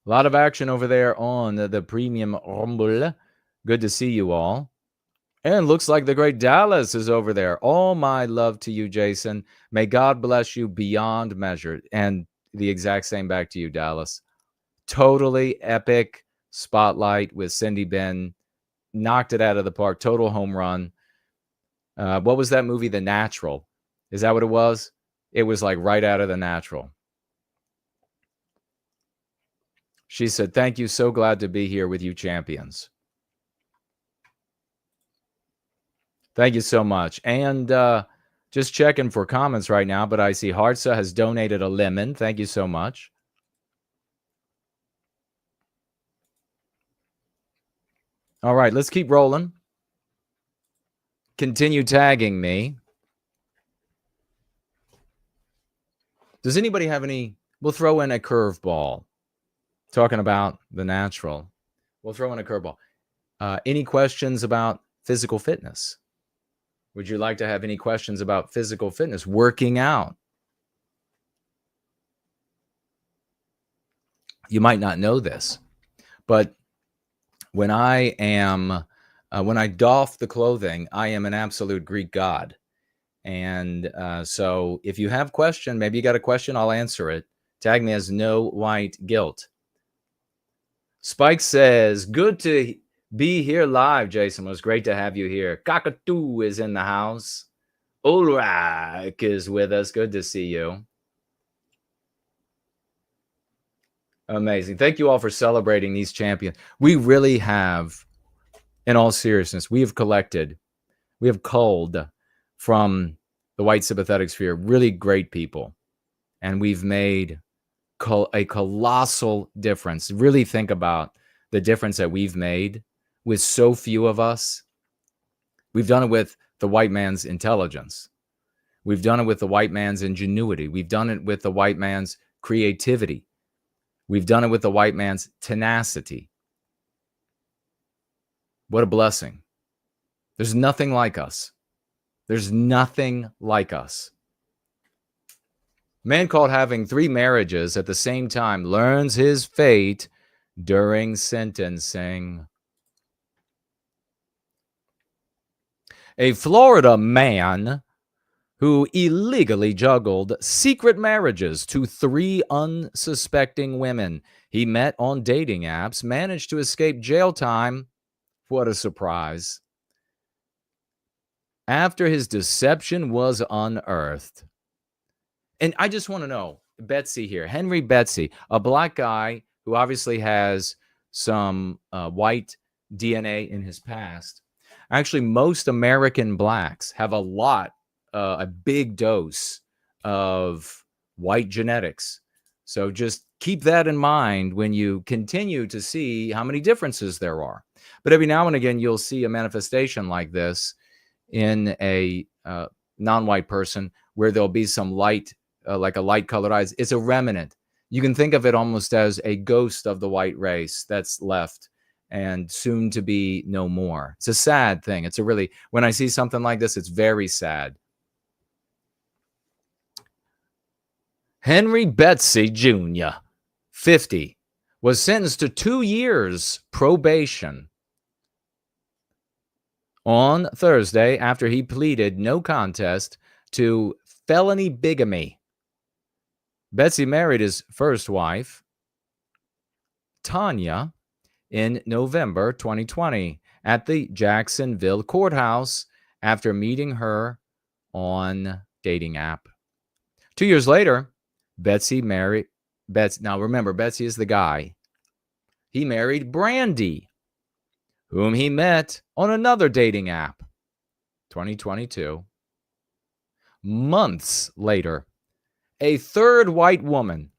A lot of action over there on the Premium Rumble. Good to see you all. And looks like the great Dallas is over there. All my love to you, Jason. May God bless you beyond measure. And the exact same back to you, Dallas. Totally epic spotlight with Cindy Ben. Knocked it out of the park. Total home run. What was that movie? The Natural. Is that what it was? It was like right out of The Natural. She said, thank you. So glad to be here with you champions. Thank you so much. And just checking for comments right now, but I see Hartza has donated a lemon. Thank you so much. All right, let's keep rolling. Continue tagging me. Does anybody have any? We'll throw in a curveball. Talking about the natural. We'll throw in a curveball. Any questions about physical fitness? Would you like to have any questions about physical fitness, working out? You might not know this, but when I doff the clothing, I am an absolute Greek god. And so if you have a question, maybe you got a question, I'll answer it. Tag me as No White Guilt. Spike says, good to be here live, Jason. It was great to have you here. Cockatoo is in the house. Ulrich is with us. Good to see you. Amazing. Thank you all for celebrating these champions. We really have, in all seriousness, we have culled from the white sympathetic sphere really great people. And we've made a colossal difference. Really think about the difference that we've made with so few of us. We've done it with the white man's intelligence. We've done it with the white man's ingenuity. We've done it with the white man's creativity. We've done it with the white man's tenacity. What a blessing. There's nothing like us. There's nothing like us. Man caught having 3 marriages at the same time learns his fate during sentencing. A Florida man who illegally juggled secret marriages to 3 unsuspecting women he met on dating apps managed to escape jail time. What a surprise. After his deception was unearthed. And I just want to know, Betsy here, Henry Betsy, a black guy who obviously has some white DNA in his past. Actually, most American blacks have a big dose of white genetics. So just keep that in mind when you continue to see how many differences there are. But every now and again, you'll see a manifestation like this in a non-white person where there'll be some light, like a light colored eyes. It's a remnant. You can think of it almost as a ghost of the white race that's left and soon to be no more. It's a sad thing. When I see something like this, it's very sad. Henry Betsy Jr., 50, was sentenced to 2 years probation on Thursday after he pleaded no contest to felony bigamy. Betsy married his first wife, Tanya, in November 2020 at the Jacksonville courthouse after meeting her on dating app. 2 years later, Betsy married Betsy. Now remember, Betsy is the guy. He married Brandy, whom he met on another dating app. 2022. Months later, a third white woman,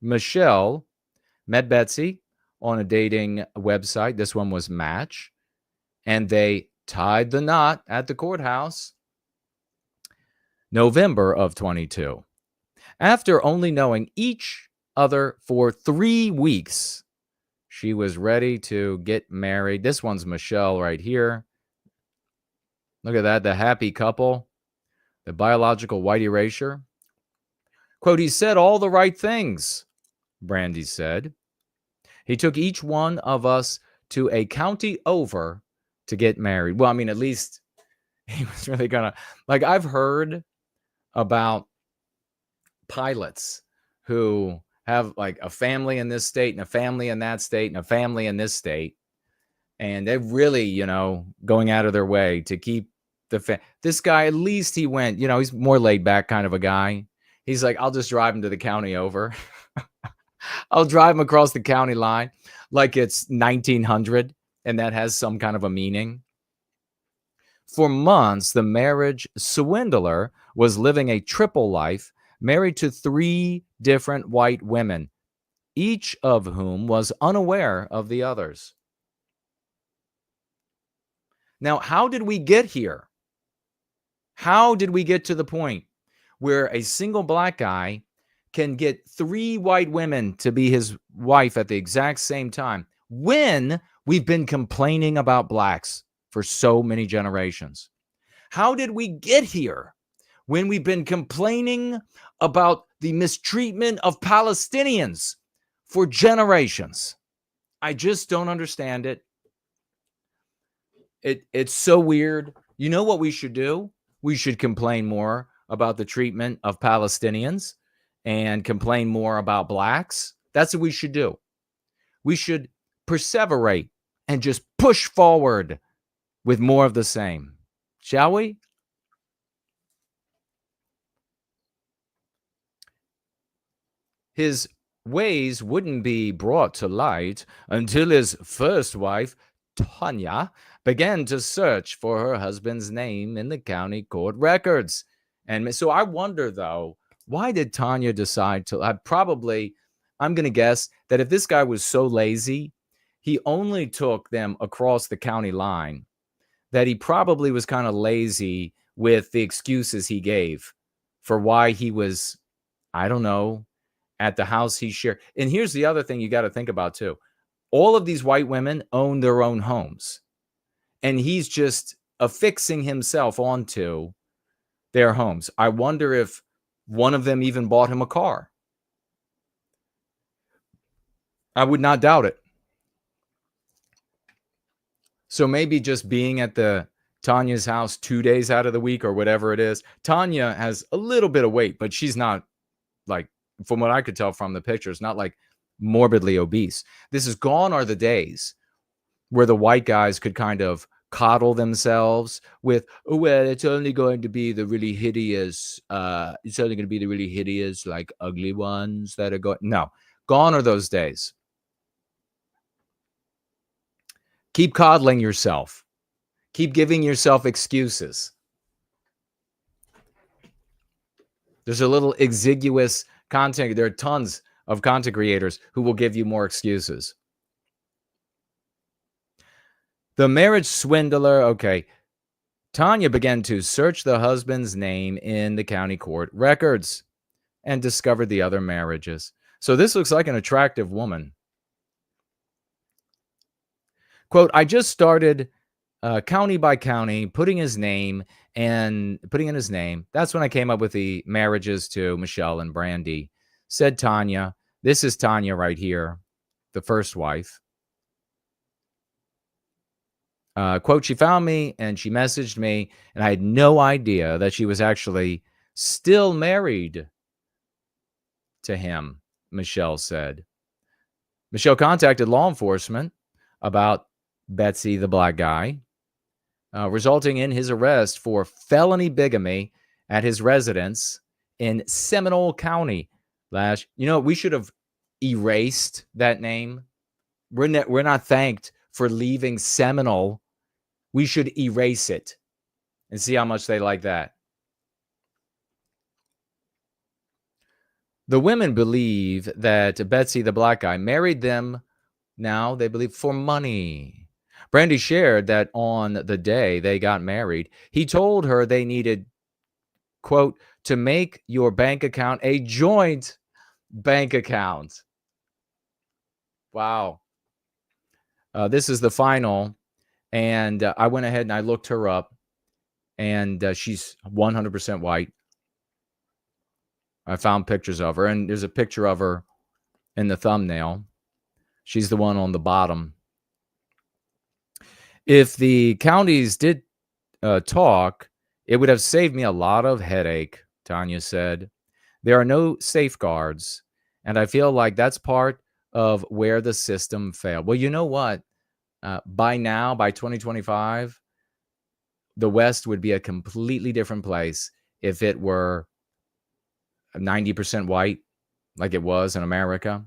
Michelle, met Betsy on a dating website. This one was Match. And they tied the knot at the courthouse. November of 22. After only knowing each other for 3 weeks, she was ready to get married. This one's Michelle right here. Look at that, the happy couple, the biological white erasure. Quote, he said all the right things, Brandy said. He took each one of us to a county over to get married. Well, I mean, at least he was really gonna, like, I've heard about pilots who have like a family in this state and a family in that state and a family in this state. And they're really, going out of their way to keep this guy, at least he went, he's more laid back kind of a guy. He's like, I'll just drive him to the county over. I'll drive him across the county line like it's 1900 and that has some kind of a meaning. For months, the marriage swindler was living a triple life, married to 3 different white women, each of whom was unaware of the others. Now, how did we get here? How did we get to the point where a single black guy can get 3 white women to be his wife at the exact same time when we've been complaining about blacks for so many generations? How did we get here when we've been complaining about the mistreatment of Palestinians for generations? I just don't understand it. It's so weird. You know what we should do? We should complain more about the treatment of Palestinians and complain more about blacks. That's what we should do. We should perseverate and just push forward with more of the same. Shall we? His ways wouldn't be brought to light until his first wife, Tanya, began to search for her husband's name in the county court records. And so I wonder, though, why did Tanya decide to? I'm going to guess that if this guy was so lazy, he only took them across the county line, that he probably was kind of lazy with the excuses he gave for why he was, I don't know, at the house he shared. And here's the other thing you got to think about, too. All of these white women own their own homes, and he's just affixing himself onto their homes. I wonder if one of them even bought him a car. I would not doubt it. So maybe just being at Tanya's house 2 days out of the week or whatever it is. Tanya has a little bit of weight, but she's not, like, from what I could tell from the pictures, not like morbidly obese. This is gone are the days where the white guys could kind of coddle themselves with, oh, well, it's only going to be the really hideous, like ugly ones that are going. No, gone are those days. Keep coddling yourself. Keep giving yourself excuses. There's a little exiguous content. There are tons of content creators who will give you more excuses. The marriage swindler. Okay. Tanya began to search the husband's name in the county court records and discovered the other marriages. So this looks like an attractive woman. Quote, I just started county by county, putting in his name. That's when I came up with the marriages to Michelle and Brandy, said Tanya. This is Tanya right here, the first wife. Quote, she found me and she messaged me, and I had no idea that she was actually still married to him, Michelle said. Michelle contacted law enforcement about Betsy, the black guy, resulting in his arrest for felony bigamy at his residence in Seminole County. We should have erased that name. We're not thanked for leaving Seminole. We should erase it and see how much they like that. The women believe that Betsy, the black guy, married them, now they believe, for money. Brandy shared that on the day they got married, he told her they needed, quote, to make your bank account a joint bank account. Wow. This is the final. And I went ahead and I looked her up, and she's 100% white. I found pictures of her, and there's a picture of her in the thumbnail. She's the one on the bottom. If the counties did talk, it would have saved me a lot of headache, Tanya said. There are no safeguards, and I feel like that's part of where the system failed. Well, you know what? By now, by 2025, the West would be a completely different place if it were 90% white, like it was in America,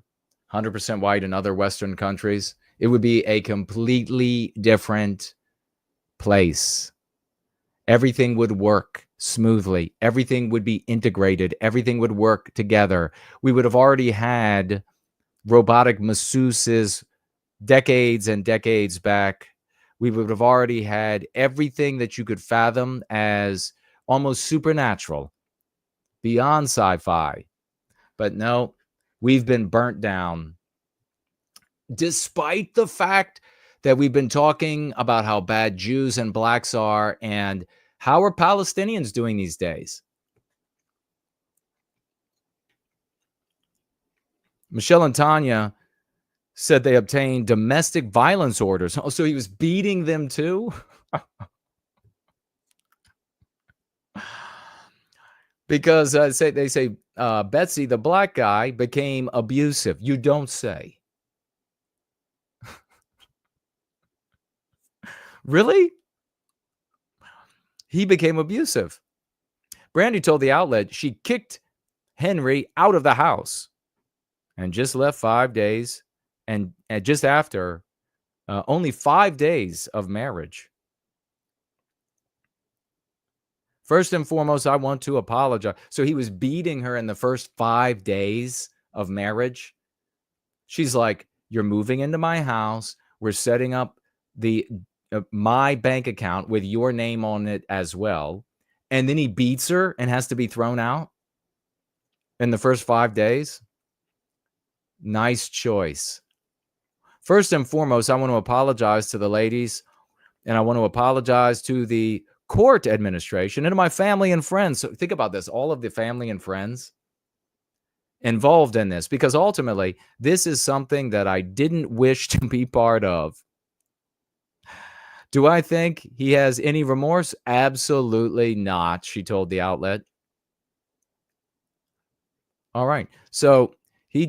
100% white in other Western countries. It would be a completely different place. everything would work smoothly. Everything would be integrated. Everything would work together. We would have already had robotic masseuses decades and decades back. We would have already had everything that you could fathom as almost supernatural, beyond sci-fi. But no, we've been burnt down. Despite the fact that we've been talking about how bad Jews and blacks are, and how are Palestinians doing these days? Michelle and Tanya said they obtained domestic violence orders. Oh, so he was beating them too? Because they say Betsy, the black guy, became abusive. You don't say. Really? He became abusive. Brandy told the outlet she kicked Henry out of the house and just left 5 days, and just after only 5 days of marriage. First and foremost, I want to apologize. So he was beating her in the first 5 days of marriage. She's like, you're moving into my house. We're setting up my bank account with your name on it as well. And then he beats her and has to be thrown out in the first 5 days. Nice choice. First and foremost, I want to apologize to the ladies, and I want to apologize to the court administration and to my family and friends. So think about this, all of the family and friends involved in this, because ultimately this is something that I didn't wish to be part of. Do I think he has any remorse? Absolutely not, she told the outlet. All right. So he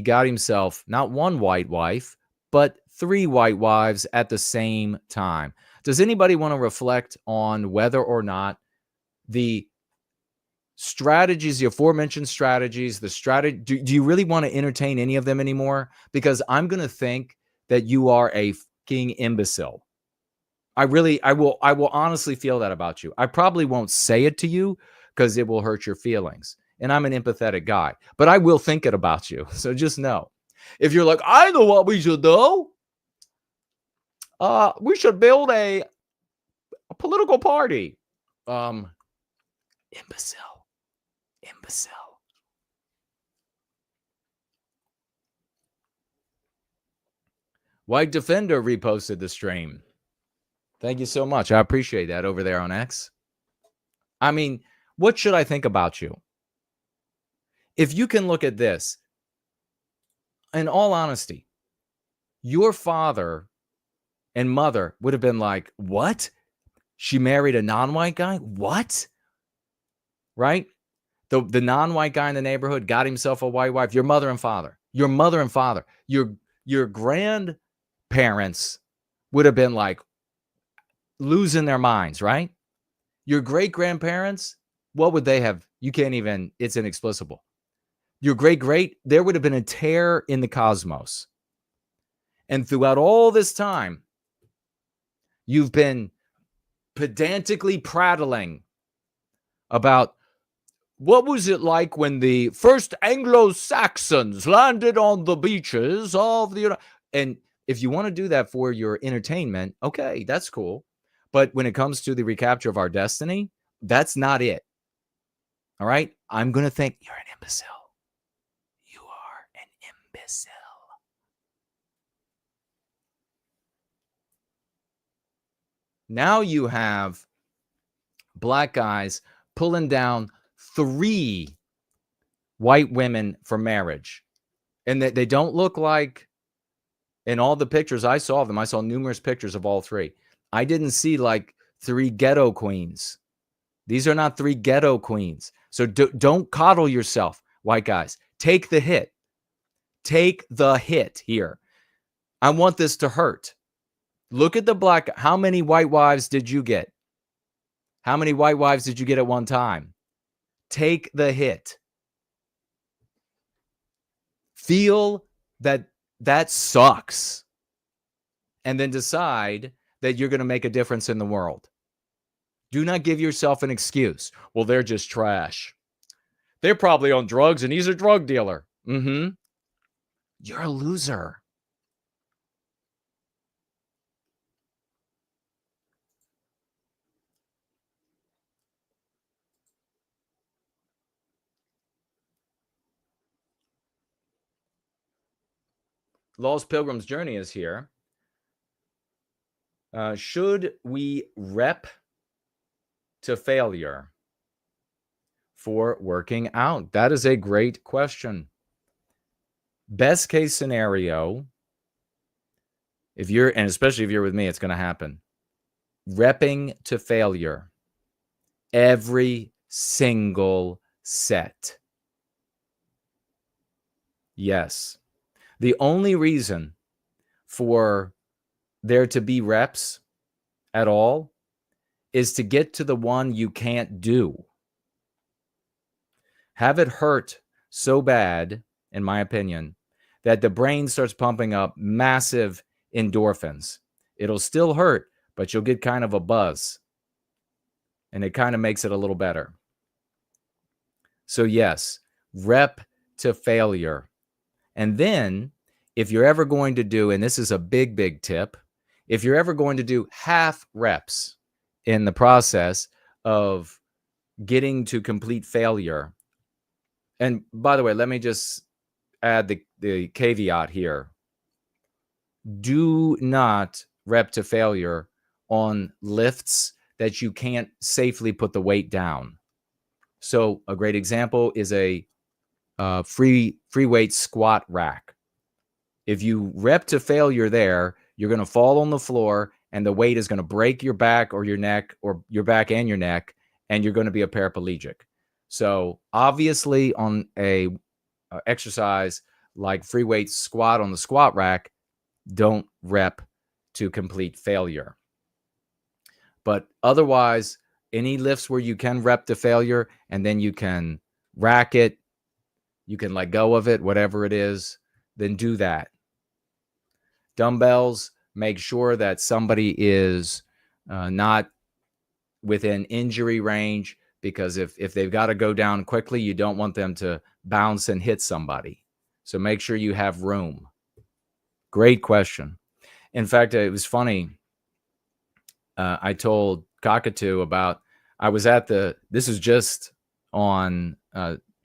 got himself not one white wife, but 3 white wives at the same time. Does anybody want to reflect on whether or not the strategies, the aforementioned strategies, do you really want to entertain any of them anymore? Because I'm going to think that you are a fucking imbecile. I will honestly feel that about you. I probably won't say it to you because it will hurt your feelings. And I'm an empathetic guy, but I will think it about you. So just know, if you're like, I know what we should do. We should build a political party. Imbecile. White Defender reposted the stream. Thank you so much. I appreciate that over there on X. I mean, what should I think about you? If you can look at this, in all honesty, your father and mother would have been like, what? She married a non-white guy? What? Right? The non-white guy in the neighborhood got himself a white wife. Your mother and father, your grandparents would have been like losing their minds, right? Your great-grandparents, what would they have? You can't even, it's inexplicable. Your great-great, there would have been a tear in the cosmos. And throughout all this time, you've been pedantically prattling about what was it like when the first Anglo-Saxons landed on the beaches of the... And if you want to do that for your entertainment, okay, that's cool. But when it comes to the recapture of our destiny, that's not it. All right? I'm going to think you're an imbecile. You are an imbecile. Now you have black guys pulling down 3 white women for marriage. And they don't look like, in all the pictures I saw of them, I saw numerous pictures of all 3. I didn't see like 3 ghetto queens. These are not 3 ghetto queens. So don't coddle yourself, white guys. Take the hit. Take the hit here. I want this to hurt. Look at the black. How many white wives did you get? How many white wives did you get at one time? Take the hit. Feel that sucks. And then decide that you're going to make a difference in the world. Do not give yourself an excuse. Well, they're just trash. They're probably on drugs and he's a drug dealer. Mm-hmm. You're a loser. Lost Pilgrim's Journey is here. Should we rep to failure for working out? That is a great question. Best case scenario, if you're, and especially if you're with me, it's going to happen. Repping to failure every single set. Yes. The only reason for there to be reps at all is to get to the one you can't do. Have it hurt so bad, in my opinion, that the brain starts pumping up massive endorphins. It'll still hurt, but you'll get kind of a buzz. And it kind of makes it a little better. So yes, rep to failure. And then if you're ever going to do, and this is a big, big tip, if you're ever going to do half reps in the process of getting to complete failure, and by the way, let me just add the caveat here. Do not rep to failure on lifts that you can't safely put the weight down. So a great example is a free weight squat rack. If you rep to failure there, you're going to fall on the floor and the weight is going to break your back or your neck, or your back and your neck, and you're going to be a paraplegic. So obviously on a exercise like free weight squat on the squat rack, don't rep to complete failure. But otherwise, any lifts where you can rep to failure and then you can rack it, you can let go of it, whatever it is, then do that. Dumbbells, make sure that somebody is not within injury range, because if they've got to go down quickly, you don't want them to bounce and hit somebody. So make sure you have room. Great question. In fact, it was funny. I told Cockatoo about, I was at this was just on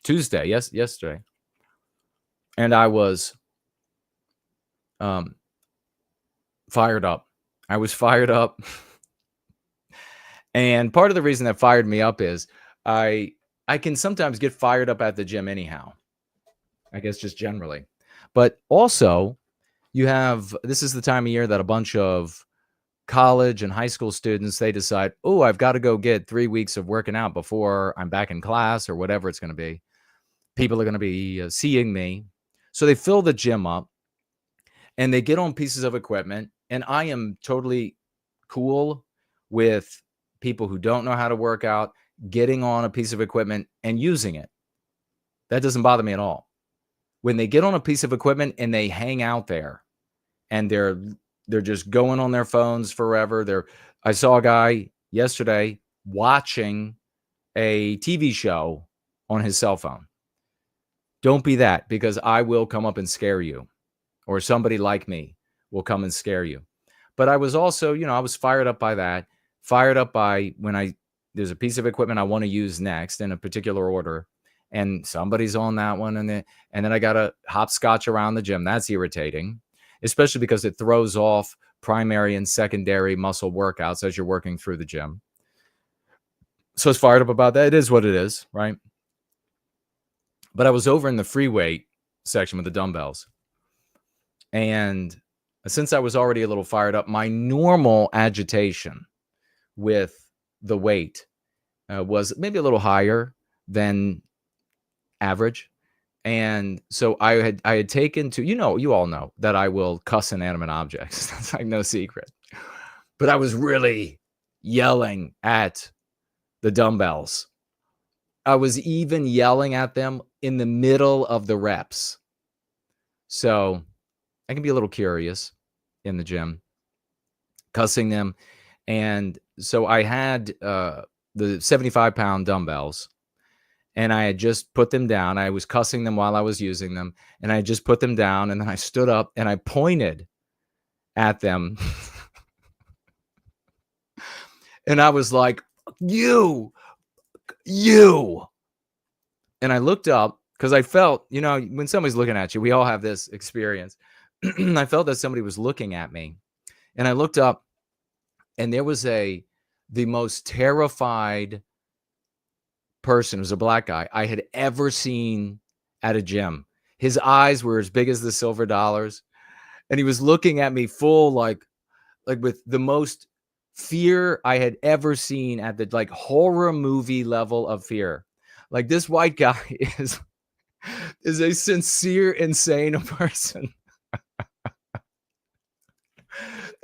Tuesday, yesterday. And I was fired up. I was fired up. And part of the reason that fired me up is I can sometimes get fired up at the gym anyhow. I guess just generally. But also, this is the time of year that a bunch of college and high school students, they decide, oh, I've got to go get 3 weeks of working out before I'm back in class or whatever it's going to be. People are going to be seeing me. So they fill the gym up and they get on pieces of equipment. And I am totally cool with people who don't know how to work out getting on a piece of equipment and using it. That doesn't bother me at all. When they get on a piece of equipment and they hang out there and they're just going on their phones forever. I saw a guy yesterday watching a TV show on his cell phone. Don't be that, because I will come up and scare you, or somebody like me will come and scare you. But I was also, I was fired up by that, fired up by when there's a piece of equipment I want to use next in a particular order, and somebody's on that one, and then I got to hopscotch around the gym. That's irritating, especially because it throws off primary and secondary muscle workouts as you're working through the gym. So I was fired up about that. It is what it is, right? But I was over in the free weight section with the dumbbells. And since I was already a little fired up, my normal agitation with the weight was maybe a little higher than average. And so I had taken to, you all know that I will cuss inanimate objects. That's like no secret. But I was really yelling at the dumbbells. I was even yelling at them in the middle of the reps. So I can be a little curious in the gym, cussing them. And so I had the 75-pound dumbbells, and I had just put them down. I was cussing them while I was using them, and I just put them down, and then I stood up and I pointed at them. And I was like, you. And I looked up because I felt, when somebody's looking at you, we all have this experience. I felt that somebody was looking at me, and I looked up, and there was the most terrified person. It was a black guy I had ever seen at a gym. His eyes were as big as the silver dollars, and he was looking at me full, like with the most fear I had ever seen, at the horror movie level of fear. Like, this white guy is a sincere, insane person.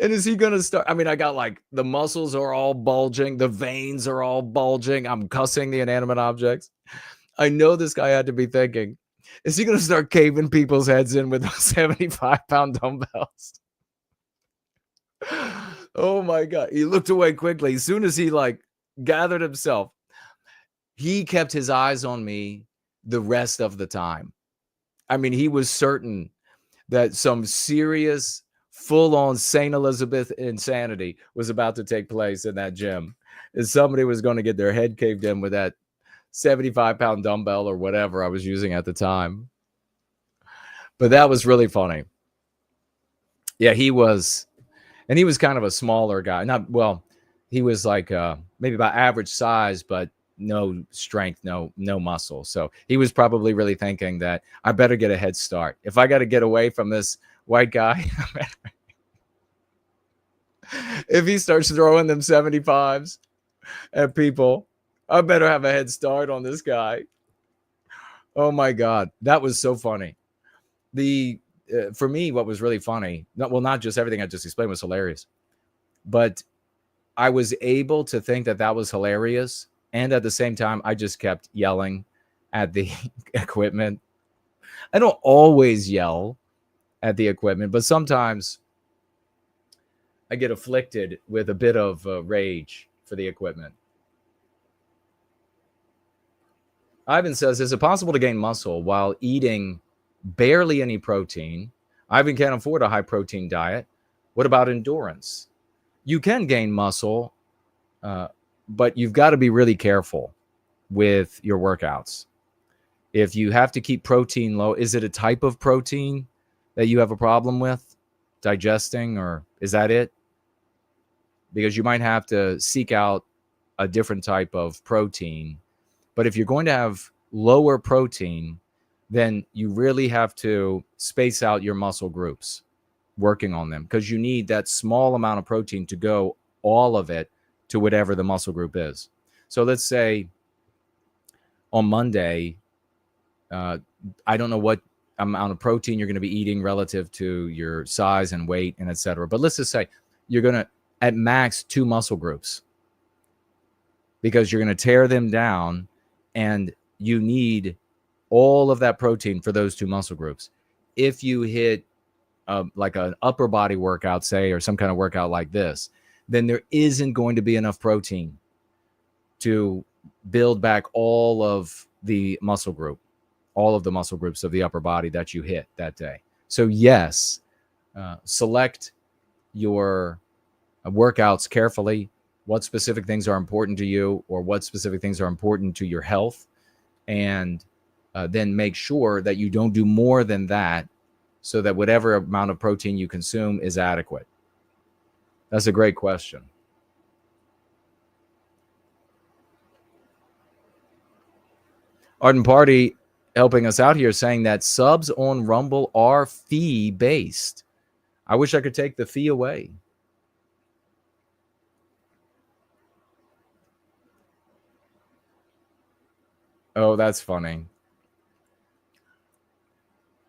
And is he going to start? I mean, I got the muscles are all bulging. The veins are all bulging. I'm cussing the inanimate objects. I know this guy had to be thinking, is he going to start caving people's heads in with those 75-pound dumbbells? Oh my God. He looked away quickly. As soon as he gathered himself, he kept his eyes on me the rest of the time. I mean, he was certain that some serious, full-on St. Elizabeth insanity was about to take place in that gym. And somebody was going to get their head caved in with that 75-pound dumbbell or whatever I was using at the time. But that was really funny. Yeah, he was kind of a smaller guy. He was maybe about average size, but no strength, no muscle. So he was probably really thinking that I better get a head start. If I got to get away from this white guy, if he starts throwing them 75s at people, I better have a head start on this guy. Oh my God, that was so funny. For me, what was really funny, not just everything I just explained was hilarious, but I was able to think that was hilarious. And at the same time, I just kept yelling at the equipment. I don't always yell at the equipment, but sometimes I get afflicted with a bit of rage for the equipment. Ivan says, is it possible to gain muscle while eating barely any protein? Ivan can't afford a high protein diet. What about endurance? You can gain muscle, but you've got to be really careful with your workouts. If you have to keep protein low, is it a type of protein that you have a problem with digesting, or is that it? Because you might have to seek out a different type of protein. But if you're going to have lower protein, then you really have to space out your muscle groups, working on them, because you need that small amount of protein to go all of it to whatever the muscle group is. So let's say on Monday, I don't know what amount of protein you're going to be eating relative to your size and weight and et cetera. But let's just say you're going to, at max, 2 muscle groups, because you're going to tear them down, and you need all of that protein for those 2 muscle groups. If you hit like an upper body workout, say, or some kind of workout like this, then there isn't going to be enough protein to build back all of the muscle group, all of the muscle groups of the upper body that you hit that day. So yes, select your workouts carefully, what specific things are important to you, or what specific things are important to your health, and then make sure that you don't do more than that, so that whatever amount of protein you consume is adequate. That's a great question. Ardent Party helping us out here, saying that subs on Rumble are fee-based. I wish I could take the fee away. Oh, that's funny.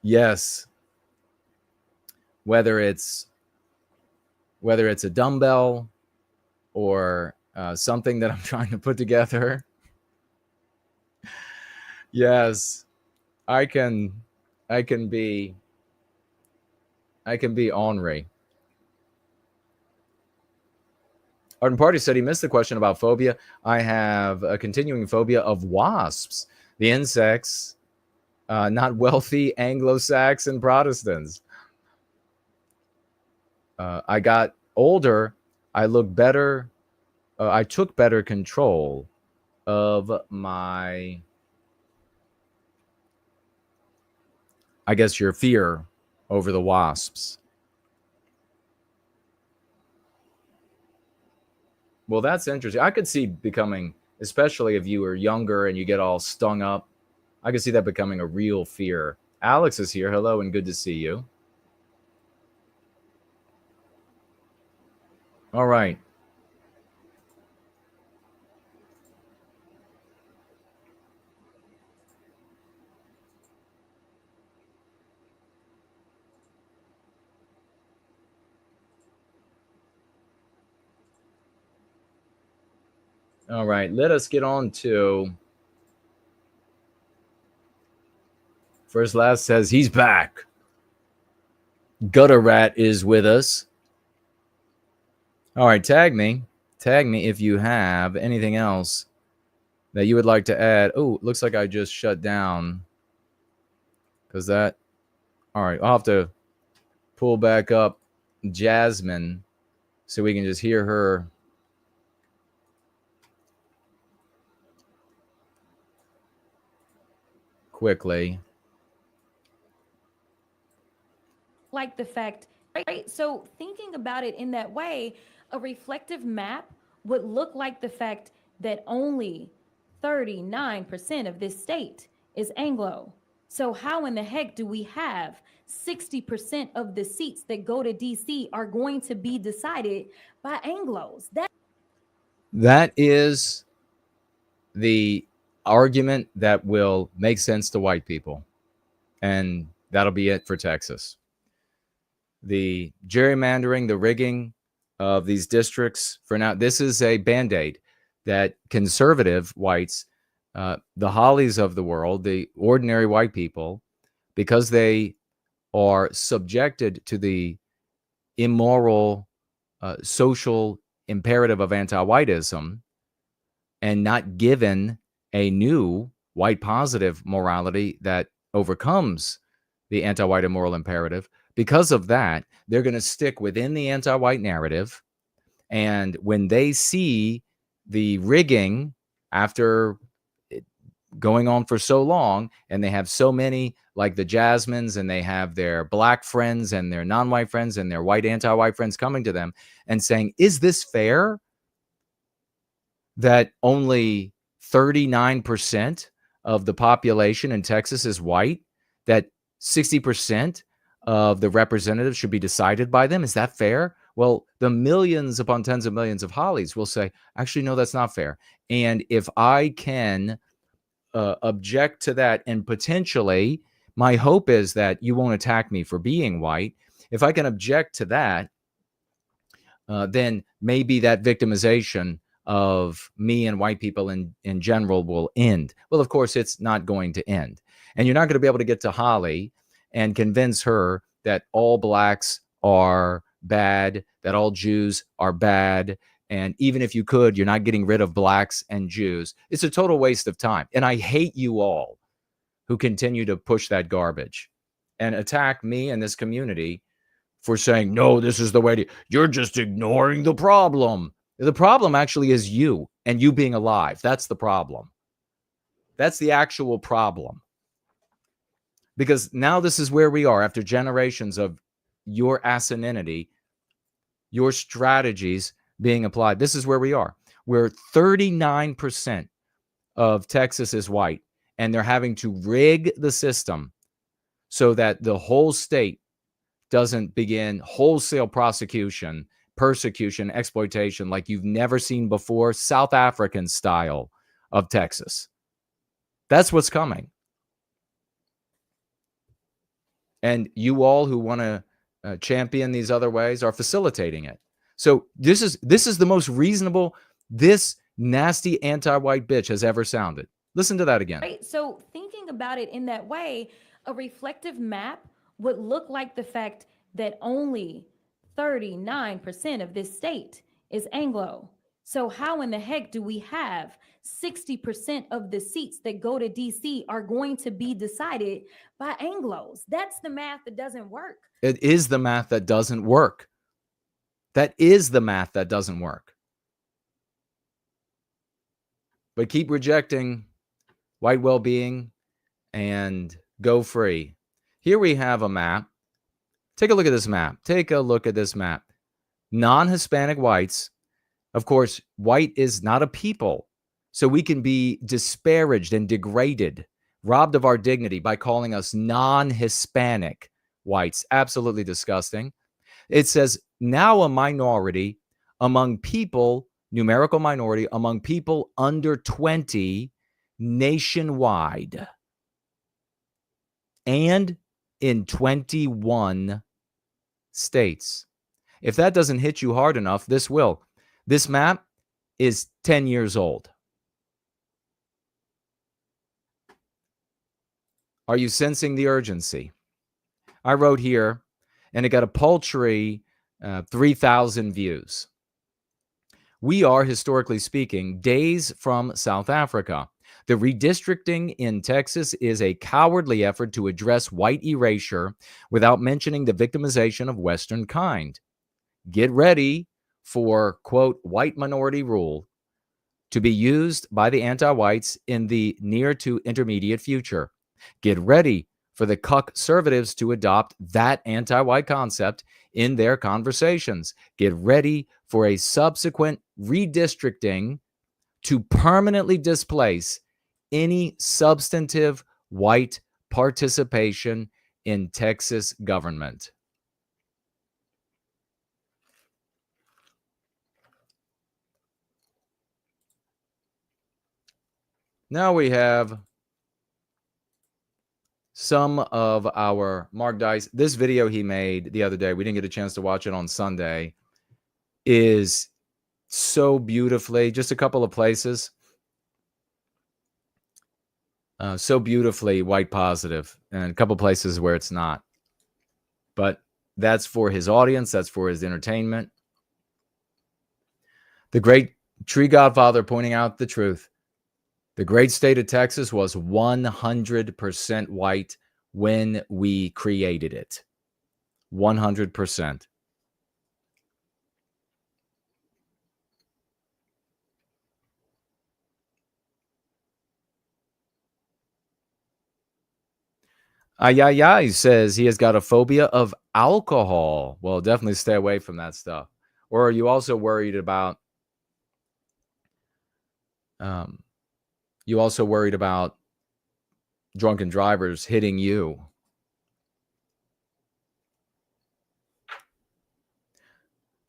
Yes. Whether it's a dumbbell or something that I'm trying to put together. Yes, I can be ornery. Arden Party said he missed the question about phobia. I have a continuing phobia of wasps, the insects, not wealthy Anglo-Saxon Protestants. I got older. I looked better. I took better control of my, I guess, your fear over the wasps. Well, that's interesting. I could see becoming, especially if you were younger and you get all stung up, I could see that becoming a real fear. Alex is here. Hello, and good to see you. All right. All right, let us get on to First Last says he's back. Gutter Rat is with us. All right, tag me if you have anything else that you would like to add. Oh, looks like I just shut down because that. All right, I'll have to pull back up Jasmine so we can just hear her. Quickly. Like the fact, right? So thinking about it in that way, a reflective map would look like the fact that only 39% of this state is Anglo. So how in the heck do we have 60% of the seats that go to DC are going to be decided by Anglos? That is the argument that will make sense to white people. And that'll be it for Texas. The gerrymandering, the rigging of these districts for now, this is a Band-Aid that conservative whites, the Hollies of the world, the ordinary white people, because they are subjected to the immoral social imperative of anti-whiteism and not given a new white positive morality that overcomes the anti-white immoral imperative. Because of that, they're going to stick within the anti-white narrative. And when they see the rigging after going on for so long, and they have so many, like the Jasmines, and they have their black friends and their non-white friends and their white anti-white friends coming to them and saying, is this fair that only 39% of the population in Texas is white, that 60% of the representatives should be decided by them? Is that fair? Well, the millions upon tens of millions of Hollies will say, actually, no, that's not fair. And if I can object to that, and potentially my hope is that you won't attack me for being white. If I can object to that, then maybe that victimization of me and white people in general will end. Well, of course, it's not going to end. And you're not going to be able to get to Holly and convince her that all blacks are bad, that all Jews are bad. And even if you could, you're not getting rid of blacks and Jews. It's a total waste of time. And I hate you all who continue to push that garbage and attack me and this community for saying, no, this is the way to, you're just ignoring the problem. The problem actually is you and you being alive. That's the problem. That's the actual problem. Because now this is where we are after generations of your asininity, your strategies being applied. This is where we are. Where 39% of Texas is white, and they're having to rig the system so that the whole state doesn't begin wholesale prosecution, persecution, exploitation like you've never seen before, South African style of Texas. That's what's coming. And you all who want to champion these other ways are facilitating it. So this is the most reasonable this nasty anti-white bitch has ever sounded. Listen to that again. Right. So thinking about it in that way, a reflective map would look like the fact that only 39% of this state is Anglo. So how in the heck do we have 60% of the seats that go to DC are going to be decided by Anglos? That's the math that doesn't work. It is the math that doesn't work. That is the math that doesn't work. But keep rejecting white well-being and go free. Here we have a map. Take a look at this map. Take a look at this map. Non-Hispanic whites. Of course, white is not a people. So we can be disparaged and degraded, robbed of our dignity by calling us non-Hispanic whites. Absolutely disgusting. It says now a minority among people, numerical minority among people under 20 nationwide and in 21 states. If that doesn't hit you hard enough, this will. This map is 10 years old. Are you sensing the urgency? I wrote here, and it got a paltry 3,000 views. We are, historically speaking, days from South Africa. The redistricting in Texas is a cowardly effort to address white erasure without mentioning the victimization of Western kind. Get ready for, quote, white minority rule to be used by the anti-whites in the near to intermediate future. Get ready for the conservatives to adopt that anti-white concept in their conversations. Get ready for a subsequent redistricting to permanently displace any substantive white participation in Texas government. Now we have some of our Mark Dice. This video he made the other day, we didn't get a chance to watch it on Sunday, is so beautifully, just a couple of places, so beautifully white positive, and a couple places where it's not. But that's for his audience. That's for his entertainment. The great tree godfather pointing out the truth. The great state of Texas was 100% white when we created it. 100%. He says he has got a phobia of alcohol. Well, definitely stay away from that stuff. Or are you also worried about drunken drivers hitting you?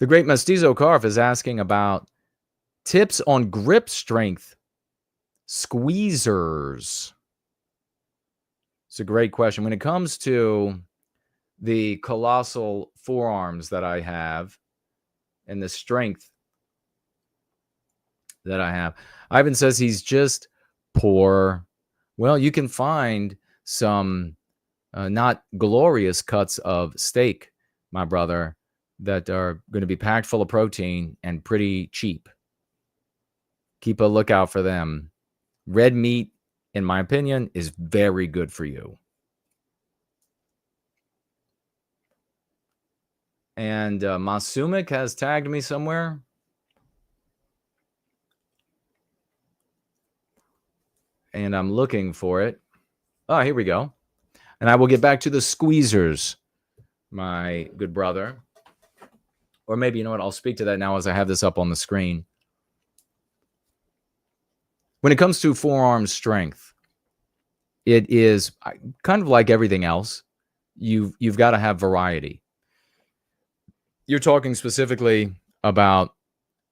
The great Mestizo Carf is asking about tips on grip strength squeezers. It's a great question. When it comes to the colossal forearms that I have and the strength that I have, Ivan says he's just poor. Well, you can find some not glorious cuts of steak, my brother, that are going to be packed full of protein and pretty cheap. Keep a lookout for them. Red meat, in my opinion, is very good for you. And Masumik has tagged me somewhere. And I'm looking for it. Oh, here we go. And I will get back to the squeezers, my good brother. Or maybe, you know what, I'll speak to that now as I have this up on the screen. When it comes to forearm strength, it is kind of like everything else. You've got to have variety. You're talking specifically about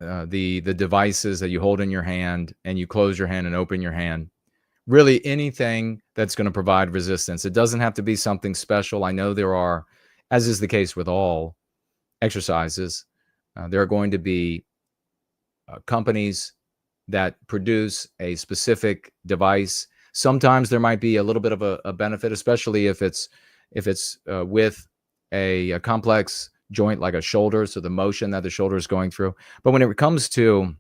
the devices that you hold in your hand and you close your hand and open your hand. Really anything that's going to provide resistance. It doesn't have to be something special. I know there are, as is the case with all exercises, there are going to be companies that produce a specific device. Sometimes there might be a little bit of a benefit, especially if it's with a complex joint like a shoulder, so the motion that the shoulder is going through. But when it comes to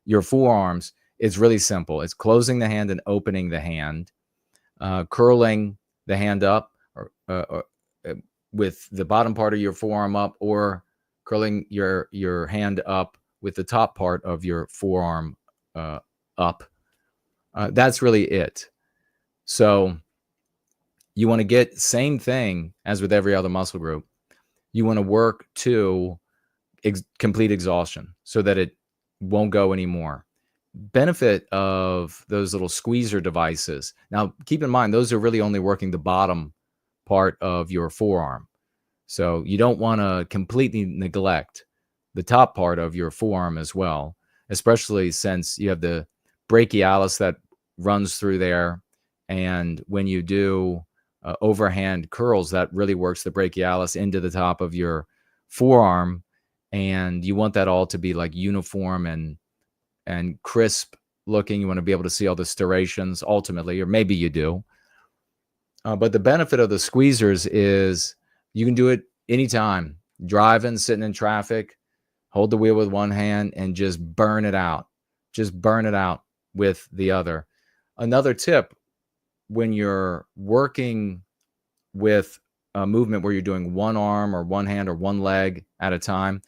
your forearms, it's really simple. It's closing the hand and opening the hand, curling the hand up or with the bottom part of your forearm up, or curling your hand up with the top part of your forearm up. That's really it. So you want to get same thing as with every other muscle group. You want to work to complete exhaustion so that it won't go anymore. Benefit of those little squeezer devices. Now, keep in mind, those are really only working the bottom part of your forearm. So you don't want to completely neglect the top part of your forearm as well, especially since you have the brachialis that runs through there. And when you do overhand curls, that really works the brachialis into the top of your forearm. And you want that all to be like uniform and crisp looking. You want to be able to see all the striations ultimately, or maybe you do. But the benefit of the squeezers is you can do it anytime. Driving, sitting in traffic, hold the wheel with one hand and just burn it out. Just burn it out with the other. Another tip, when you're working with a movement where you're doing one arm or one hand or one leg at a time,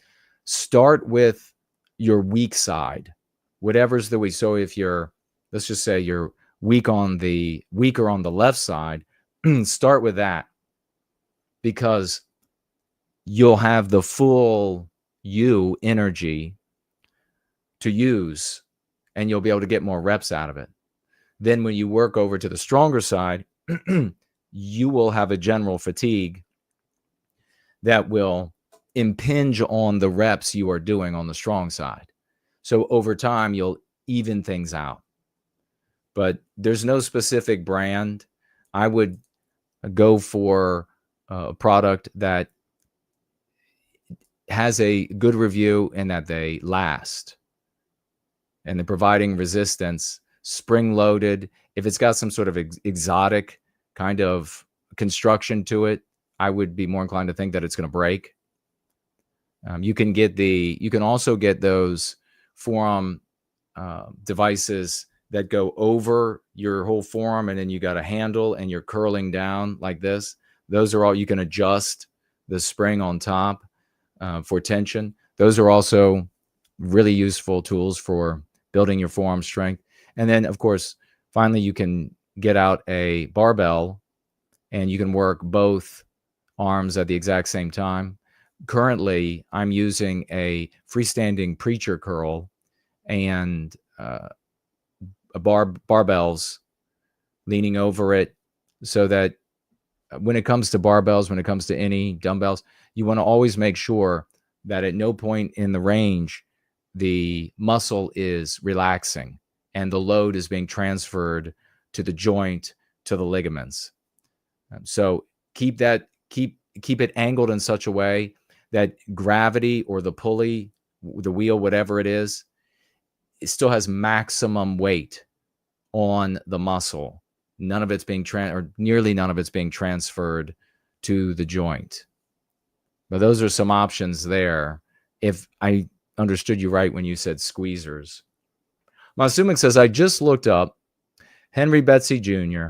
start with your weak side, whatever's the weak. So if let's just say you're weaker on the left side, start with that, because you'll have the full you energy to use and you'll be able to get more reps out of it. Then when you work over to the stronger side, you will have a general fatigue that will impinge on the reps you are doing on the strong side. So over time, you'll even things out. But there's no specific brand. I would go for a product that has a good review and that they last. And they're providing resistance, spring-loaded. If it's got some sort of exotic kind of construction to it, I would be more inclined to think that it's going to break. You can also get those forearm devices that go over your whole forearm, and then you got a handle and you're curling down like this. Those are all, you can adjust the spring on top for tension. Those are also really useful tools for building your forearm strength. And then, of course, finally, you can get out a barbell and you can work both arms at the exact same time. Currently, I'm using a freestanding preacher curl and barbells leaning over it, so that when it comes to barbells, when it comes to any dumbbells, you want to always make sure that at no point in the range the muscle is relaxing and the load is being transferred to the joint, to the ligaments. So keep it angled in such a way that gravity or the pulley, the wheel, whatever it is, it still has maximum weight on the muscle. None of it's being nearly none of it's being transferred to the joint. But those are some options there, if I understood you right when you said squeezers. Masumik says, I just looked up Henry Betsy Jr.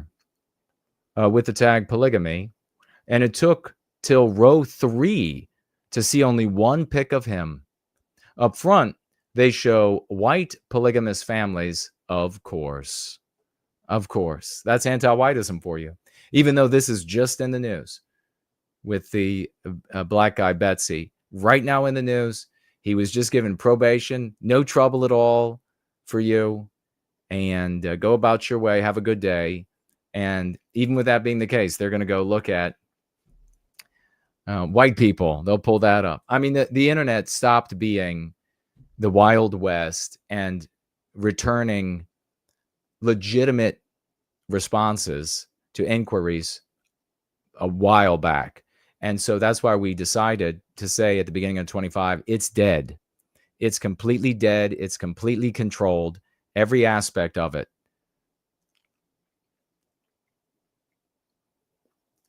With the tag polygamy, and it took till row 3 to see only one pic of him. Up front, they show white polygamous families, of course. Of course. That's anti-whiteism for you. Even though this is just in the news with the black guy, Betsy. Right now in the news, he was just given probation, no trouble at all for you, and go about your way, have a good day. And even with that being the case, they're going to go look at white people. They'll pull that up. I mean, the internet stopped being the Wild West and returning legitimate responses to inquiries a while back. And so that's why we decided to say at the beginning of 25, it's dead. It's completely dead. It's completely controlled, every aspect of it.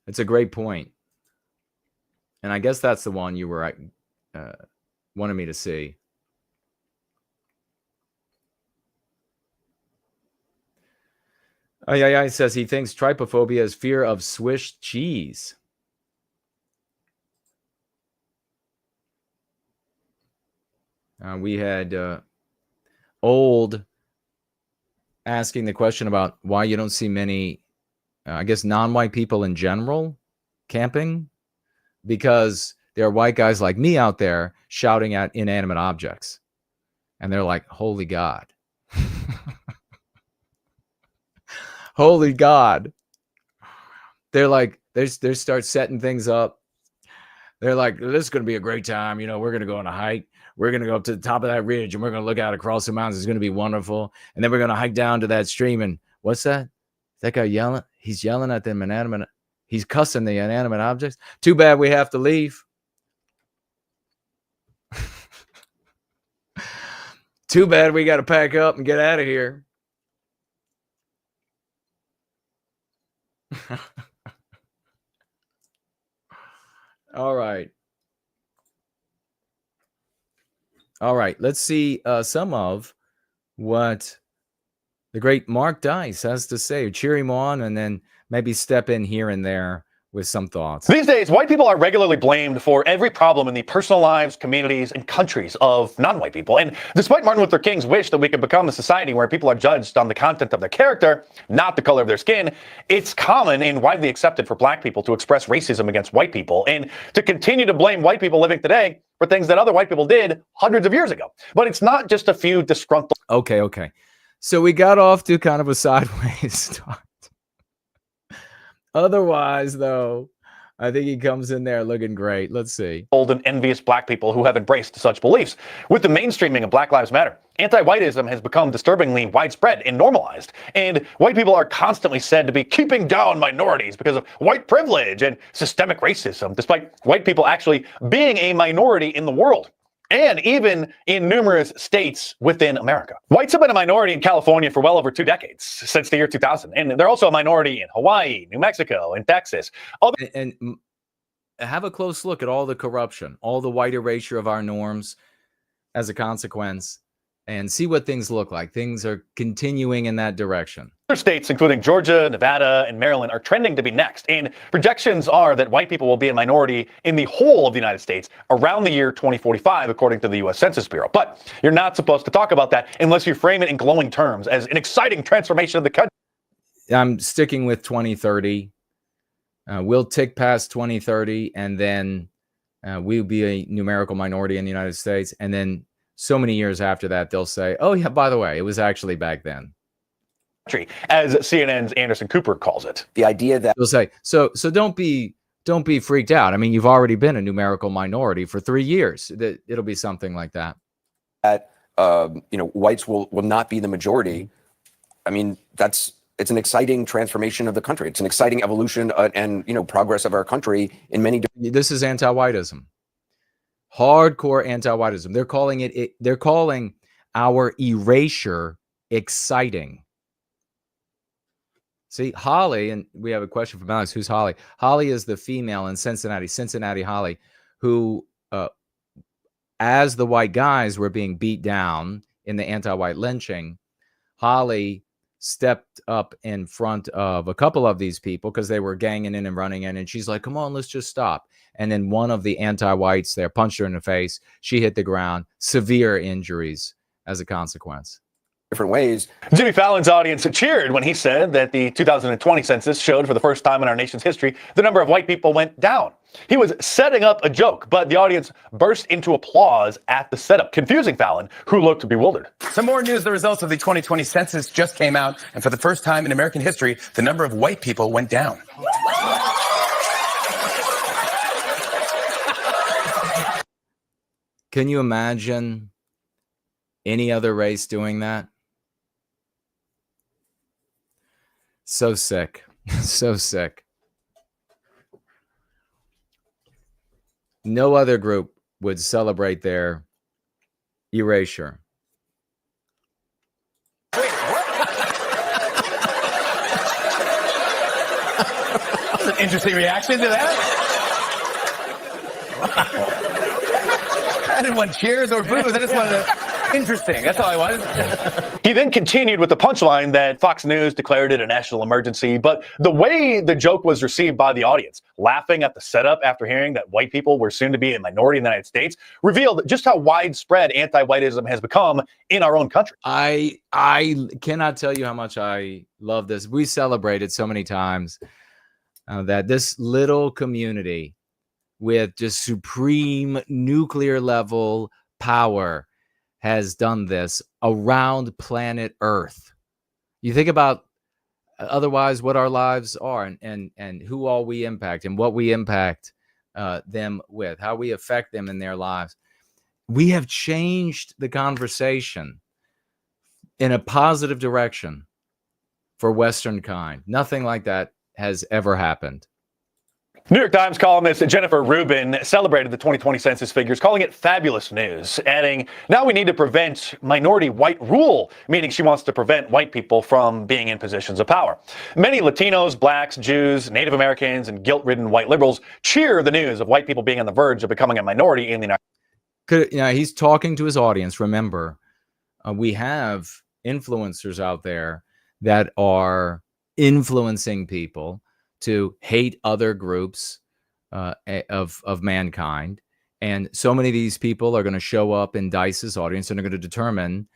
It's a great point. And I guess that's the one you were wanted me to see. He says he thinks trypophobia is fear of Swiss cheese. We had Old asking the question about why you don't see many, I guess, non-white people in general camping, because there are white guys like me out there shouting at inanimate objects. And they're like, holy God. Holy God. They're like, they start setting things up. They're like, this is going to be a great time. You know, we're going to go on a hike. We're going to go up to the top of that ridge and we're going to look out across the mountains. It's going to be wonderful. And then we're going to hike down to that stream. And what's that? That guy yelling? He's yelling at them inanimate. He's cussing the inanimate objects. Too bad we have to leave. Too bad we got to pack up and get out of here. All right. All right. Let's see some of what the great Mark Dice has to say. Cheer him on and then maybe step in here and there with some thoughts. These days, white people are regularly blamed for every problem in the personal lives, communities, and countries of non-white people. And despite Martin Luther King's wish that we could become a society where people are judged on the content of their character, not the color of their skin, it's common and widely accepted for black people to express racism against white people and to continue to blame white people living today for things that other white people did hundreds of years ago. But it's not just a few disgruntled... Okay. So we got off to kind of a sideways start. Otherwise, though, I think he comes in there looking great. Let's see. Old and envious black people who have embraced such beliefs. With the mainstreaming of Black Lives Matter, anti-whiteism has become disturbingly widespread and normalized. And white people are constantly said to be keeping down minorities because of white privilege and systemic racism, despite white people actually being a minority in the world. And even in numerous states within America. Whites have been a minority in California for well over 2 decades, since the year 2000. And they're also a minority in Hawaii, New Mexico, and Texas. And have a close look at all the corruption, all the white erasure of our norms as a consequence, and see what things look like. Things are continuing in that direction. Other states, including Georgia, Nevada, and Maryland, are trending to be next. And projections are that white people will be a minority in the whole of the United States around the year 2045, according to the U.S. Census Bureau. But you're not supposed to talk about that unless you frame it in glowing terms as an exciting transformation of the country. I'm sticking with 2030. We'll tick past 2030, and then we'll be a numerical minority in the United States. And then so many years after that, they'll say, oh, yeah, by the way, it was actually back then. As CNN's Anderson Cooper calls it. The idea that they'll say, so don't be freaked out. I mean, you've already been a numerical minority for 3 years. It'll be something like that. That whites will not be the majority. I mean, it's an exciting transformation of the country. It's an exciting evolution and progress of our country in many. This is anti-whiteism, hardcore anti-whiteism. They're calling our erasure exciting. See, Holly, and we have a question from Alex. Who's Holly? Holly is the female in Cincinnati Holly, who, as the white guys were being beat down in the anti-white lynching, Holly stepped up in front of a couple of these people because they were ganging in and running in. And she's like, come on, let's just stop. And then one of the anti-whites there punched her in the face. She hit the ground, severe injuries as a consequence. Different ways. Jimmy Fallon's audience cheered when he said that the 2020 census showed for the first time in our nation's history the number of white people went down. He was setting up a joke, but the audience burst into applause at the setup, confusing Fallon, who looked bewildered. Some more news. The results of the 2020 census just came out, and for the first time in American history, the number of white people went down. Can you imagine any other race doing that? So sick. So sick. No other group would celebrate their erasure. That's an interesting reaction to that. I didn't want cheers or boos. I just wanted to... Interesting. That's all I wanted. He then continued with the punchline that Fox News declared it a national emergency, but the way the joke was received by the audience, laughing at the setup after hearing that white people were soon to be a minority in the United States, revealed just how widespread anti-whiteism has become in our own country. I cannot tell you how much I love this. We celebrated so many times that this little community with just supreme nuclear level power has done this around planet Earth. You think about otherwise what our lives are and who all we impact and what we impact them with, how we affect them in their lives. We have changed the conversation in a positive direction for Western kind. Nothing like that has ever happened. New York Times columnist Jennifer Rubin celebrated the 2020 census figures, calling it fabulous news, adding, now we need to prevent minority white rule, meaning she wants to prevent white people from being in positions of power. Many Latinos, blacks, Jews, Native Americans, and guilt-ridden white liberals cheer the news of white people being on the verge of becoming a minority in the United States. He's talking to his audience. Remember, we have influencers out there that are influencing people to hate other groups of mankind. And so many of these people are going to show up in Dice's audience and are going to determine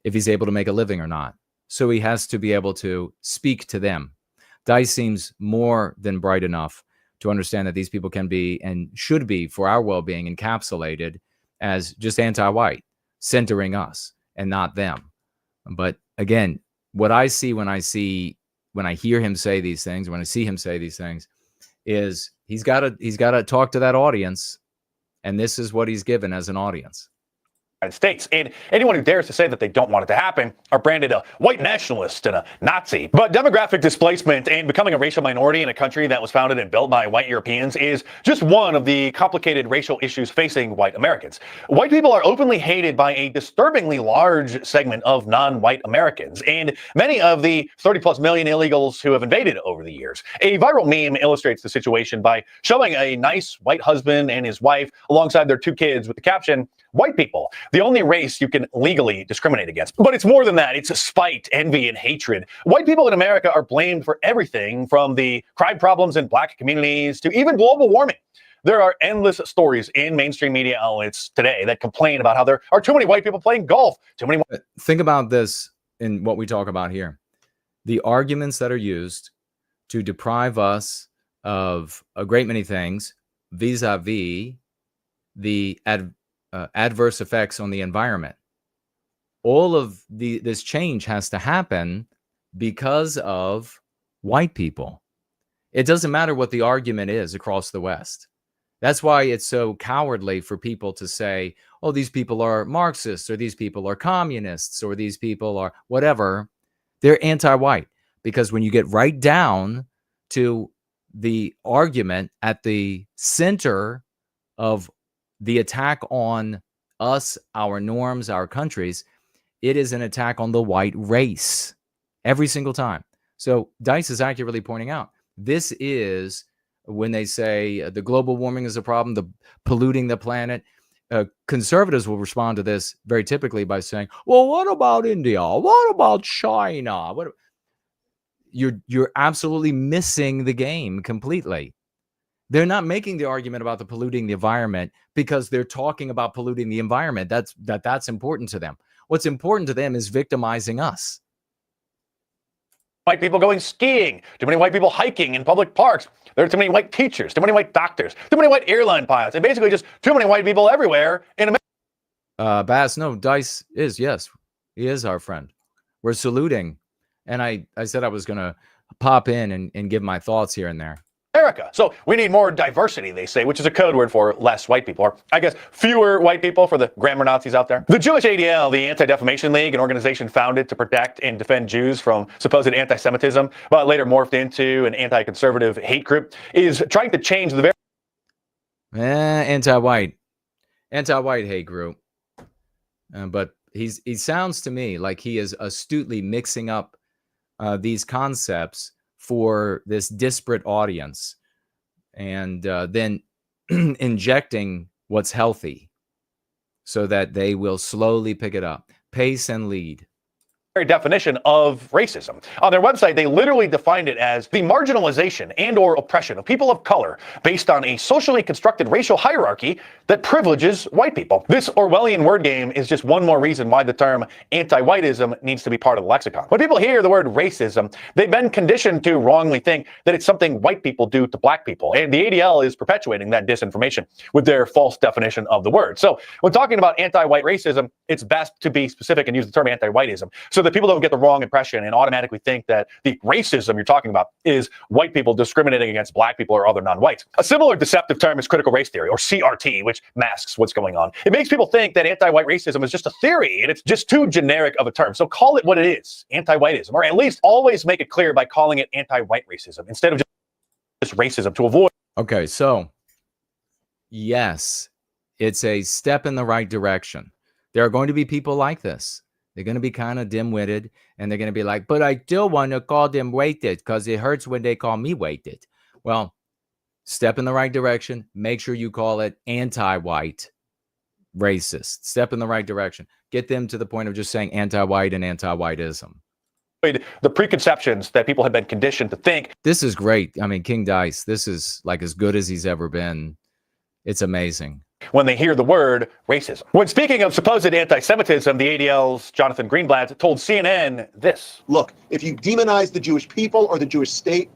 if he's able to make a living or not. So he has to be able to speak to them. Dice seems more than bright enough to understand that these people can be and should be, for our well-being, encapsulated as just anti-white, centering us and not them. But again, what I see when I hear him say these things, when I see him say these things, is he's got to talk to that audience, and this is what he's given as an audience. United States. And anyone who dares to say that they don't want it to happen are branded a white nationalist and a Nazi. But demographic displacement and becoming a racial minority in a country that was founded and built by white Europeans is just one of the complicated racial issues facing white Americans. White people are openly hated by a disturbingly large segment of non-white Americans, and many of the 30+ million illegals who have invaded over the years. A viral meme illustrates the situation by showing a nice white husband and his wife alongside their 2 kids with the caption, "White people, the only race you can legally discriminate against." But it's more than that. It's spite, envy, and hatred. White people in America are blamed for everything from the crime problems in black communities to even global warming. There are endless stories in mainstream media outlets today that complain about how there are too many white people playing golf, too many. Think about this in what we talk about here. The arguments that are used to deprive us of a great many things vis-a-vis the adverse effects on the environment. All of this change has to happen because of white people. It doesn't matter what the argument is across the West. That's why it's so cowardly for people to say, oh, these people are Marxists, or these people are communists, or these people are whatever. They're anti-white. Because when you get right down to the argument at the center of the attack on us, our norms, our countries, it is an attack on the white race every single time. So Dice is accurately pointing out, this is when they say the global warming is a problem, the polluting the planet. Conservatives will respond to this very typically by saying, well, what about India? What about China? You're absolutely missing the game completely. They're not making the argument about the polluting the environment because they're talking about polluting the environment. That's important to them. What's important to them is victimizing us. White people going skiing, too many white people hiking in public parks. There are too many white teachers, too many white doctors, too many white airline pilots, and basically just too many white people everywhere in America. Bass, no, Dice is, yes, he is our friend. We're saluting. And I said I was going to pop in and give my thoughts here and there. America. So we need more diversity, they say, which is a code word for less white people, or I guess fewer white people for the grammar Nazis out there. The Jewish ADL, the Anti-Defamation League, an organization founded to protect and defend Jews from supposed anti-Semitism, but later morphed into an anti-conservative hate group, is trying to change the anti-white hate group. But he sounds to me like he is astutely mixing up these concepts for this disparate audience, and then injecting what's healthy so that they will slowly pick it up. Pace and lead. Definition of racism. On their website, they literally defined it as the marginalization and or oppression of people of color based on a socially constructed racial hierarchy that privileges white people. This Orwellian word game is just one more reason why the term anti-whiteism needs to be part of the lexicon. When people hear the word racism, they've been conditioned to wrongly think that it's something white people do to black people, and the ADL is perpetuating that disinformation with their false definition of the word. So when talking about anti-white racism, it's best to be specific and use the term anti-whiteism so that people don't get the wrong impression and automatically think that the racism you're talking about is white people discriminating against black people or other non-whites. A similar deceptive term is critical race theory, or CRT, which masks what's going on. It makes people think that anti-white racism is just a theory, and it's just too generic of a term. So call it what it is, anti-whiteism, or at least always make it clear by calling it anti-white racism instead of just racism to avoid. Okay, so yes, it's a step in the right direction. There are going to be people like this. They're going to be kind of dim-witted, and they're going to be like, but I still want to call them weighted because it hurts when they call me weighted. Well, step in the right direction. Make sure you call it anti-white racist. Step in the right direction. Get them to the point of just saying anti-white and anti-whiteism. The preconceptions that people have been conditioned to think. This is great. I mean, King Dice, this is like as good as he's ever been. It's amazing. When they hear the word racism. When speaking of supposed anti-Semitism, the ADL's Jonathan Greenblatt told CNN this. Look, if you demonize the Jewish people or the Jewish state,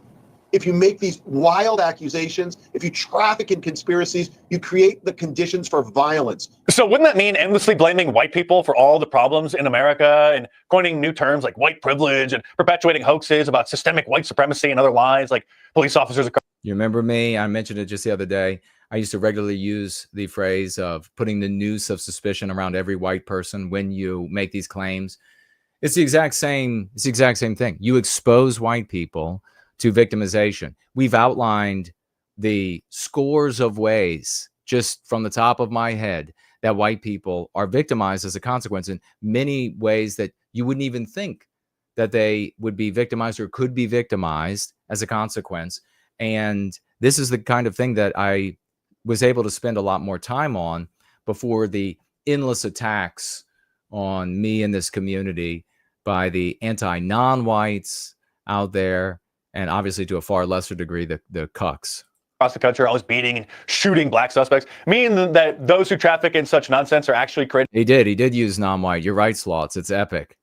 if you make these wild accusations, if you traffic in conspiracies, you create the conditions for violence. So wouldn't that mean endlessly blaming white people for all the problems in America and coining new terms like white privilege and perpetuating hoaxes about systemic white supremacy and other lies like police officers? You remember me? I mentioned it just the other day. I used to regularly use the phrase of putting the noose of suspicion around every white person when you make these claims. It's the exact same thing. You expose white people to victimization. We've outlined the scores of ways, just from the top of my head, that white people are victimized as a consequence in many ways that you wouldn't even think that they would be victimized or could be victimized as a consequence. And this is the kind of thing that I was able to spend a lot more time on before the endless attacks on me and this community by the anti-non-whites out there, and obviously to a far lesser degree, the cucks. Across the country are always beating and shooting black suspects, meaning that those who traffic in such nonsense are actually creating. He did use non-white. You're right, Slots. It's epic.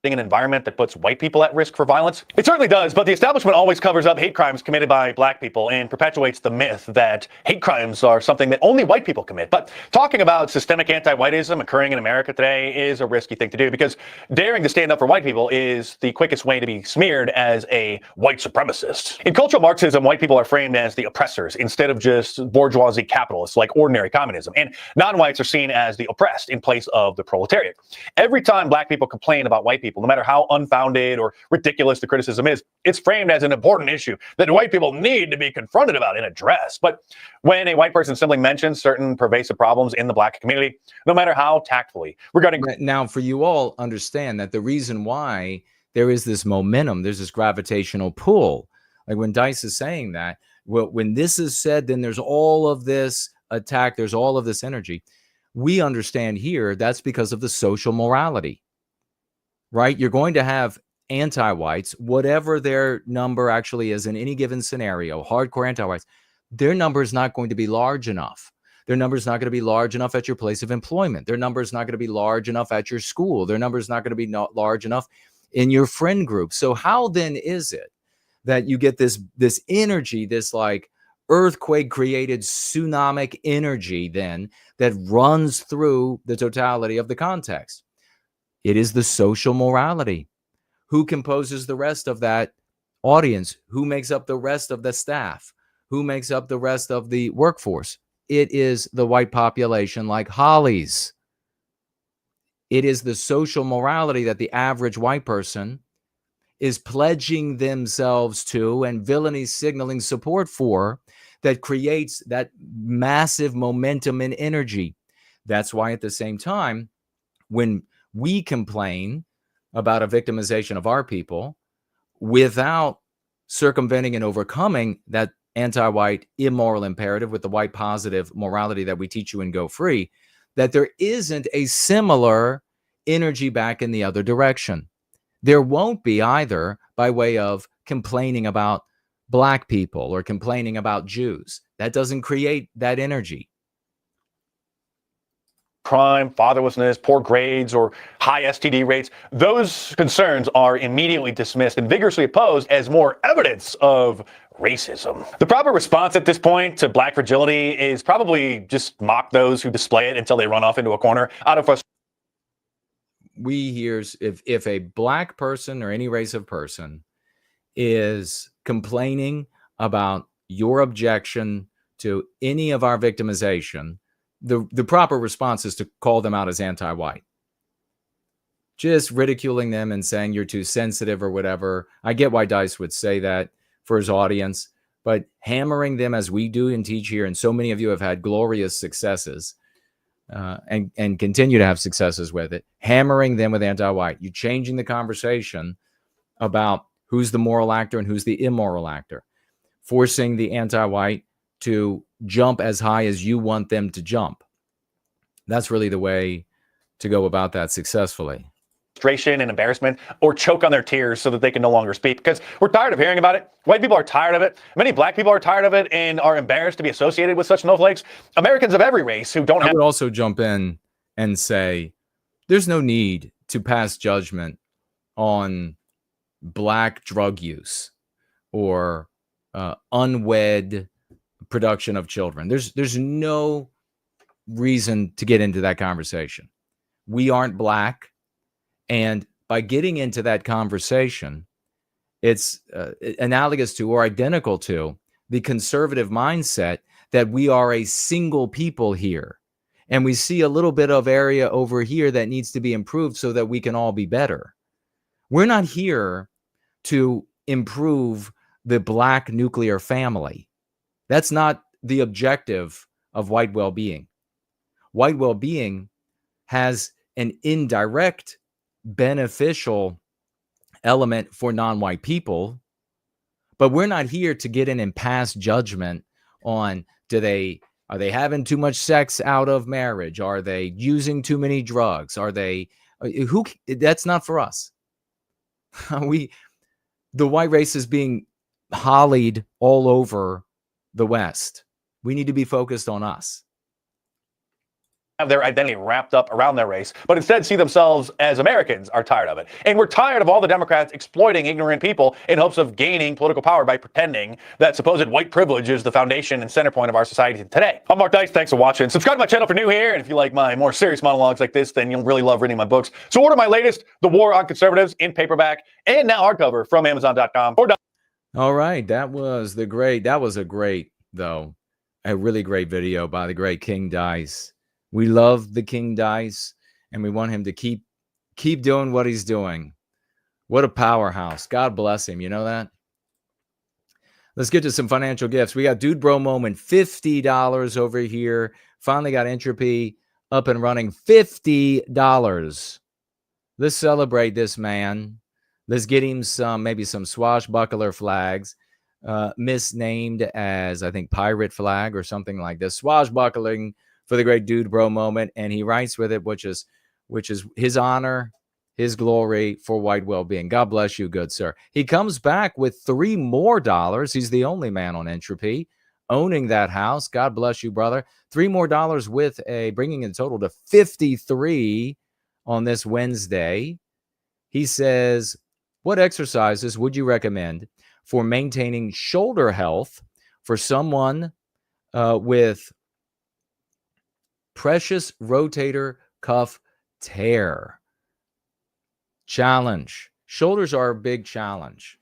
An environment that puts white people at risk for violence? It certainly does, but the establishment always covers up hate crimes committed by black people and perpetuates the myth that hate crimes are something that only white people commit. But talking about systemic anti-whiteism occurring in America today is a risky thing to do, because daring to stand up for white people is the quickest way to be smeared as a white supremacist. In cultural Marxism, white people are framed as the oppressors instead of just bourgeoisie capitalists like ordinary communism, and non-whites are seen as the oppressed in place of the proletariat. Every time black people complain about white people, no matter how unfounded or ridiculous the criticism is, it's framed as an important issue that white people need to be confronted about and addressed. But when a white person simply mentions certain pervasive problems in the black community, no matter how tactfully regarding... Now, for you all, understand that the reason why there is this momentum, there's this gravitational pull, like when Dice is saying that, well, when this is said, then there's all of this attack, there's all of this energy. We understand here that's because of the social morality. Right? You're going to have anti-whites, whatever their number actually is in any given scenario, hardcore anti-whites, their number is not going to be large enough. Their number is not going to be large enough at your place of employment. Their number is not going to be large enough at your school. Their number is not going to be large enough in your friend group. So how then is it that you get this energy, this like earthquake created tsunamic energy then that runs through the totality of the context? It is the social morality. Who composes the rest of that audience? Who makes up the rest of the staff? Who makes up the rest of the workforce? It is the white population like Hollies. It is the social morality that the average white person is pledging themselves to and villainy signaling support for that creates that massive momentum and energy. That's why at the same time, when we complain about a victimization of our people without circumventing and overcoming that anti-white immoral imperative with the white positive morality that we teach you in Go Free, that there isn't a similar energy back in the other direction. There won't be either by way of complaining about Black people or complaining about Jews. That doesn't create that energy. Crime, fatherlessness, poor grades, or high STD rates, those concerns are immediately dismissed and vigorously opposed as more evidence of racism. The proper response at this point to Black fragility is probably just mock those who display it until they run off into a corner out of frustration. We hear if a Black person or any race of person is complaining about your objection to any of our victimization, the proper response is to call them out as anti-white. Just ridiculing them and saying you're too sensitive or whatever. I get why Dice would say that for his audience, but hammering them as we do and teach here, and so many of you have had glorious successes and continue to have successes with it, hammering them with anti-white. You're changing the conversation about who's the moral actor and who's the immoral actor, forcing the anti-white to jump as high as you want them to jump. That's really the way to go about that successfully. Frustration and embarrassment, or choke on their tears so that they can no longer speak, because we're tired of hearing about it. White people are tired of it. Many Black people are tired of it and are embarrassed to be associated with such snowflakes. Americans of every race who don't have... I would also jump in and say there's no need to pass judgment on Black drug use or unwed production of children. There's no reason to get into that conversation. We aren't Black, and by getting into that conversation, it's analogous to or identical to the conservative mindset that we are a single people here, and we see a little bit of area over here that needs to be improved so that we can all be better. We're not here to improve the Black nuclear family. That's not the objective of white well-being. White well-being has an indirect beneficial element for non-white people, but we're not here to get in and pass judgment on are they having too much sex out of marriage? Are they using too many drugs? Are they that's not for us. The white race is being hollied all over the West. We need to be focused on us. Have their identity wrapped up around their race, but instead see themselves as Americans are tired of it. And we're tired of all the Democrats exploiting ignorant people in hopes of gaining political power by pretending that supposed white privilege is the foundation and center point of our society today. I'm Mark Dice. Thanks for watching. Subscribe to my channel if you're new here, and if you like my more serious monologues like this, then you'll really love reading my books. So order my latest, The War on Conservatives, in paperback and now hardcover from Amazon.com. All right, that was a great, though, a really great video by the great King Dice. We love the King Dice, and we want him to keep doing what he's doing. What a powerhouse. God bless him. You know that? Let's get to some financial gifts. We got Dude Bro Moment, $50 over here. Finally got Entropy up and running, $50. Let's celebrate this man. Let's get him maybe some swashbuckler flags, misnamed as, I think, pirate flag or something like this. Swashbuckling for the great Dude Bro Moment, and he writes with it, which is his honor, his glory for white well-being. God bless you, good sir. He comes back with $3 more. He's the only man on Entropy owning that house. God bless you, brother. $3 more with bringing in total to 53 on this Wednesday. He says, what exercises would you recommend for maintaining shoulder health for someone with precious rotator cuff tear? Challenge. Shoulders are a big challenge,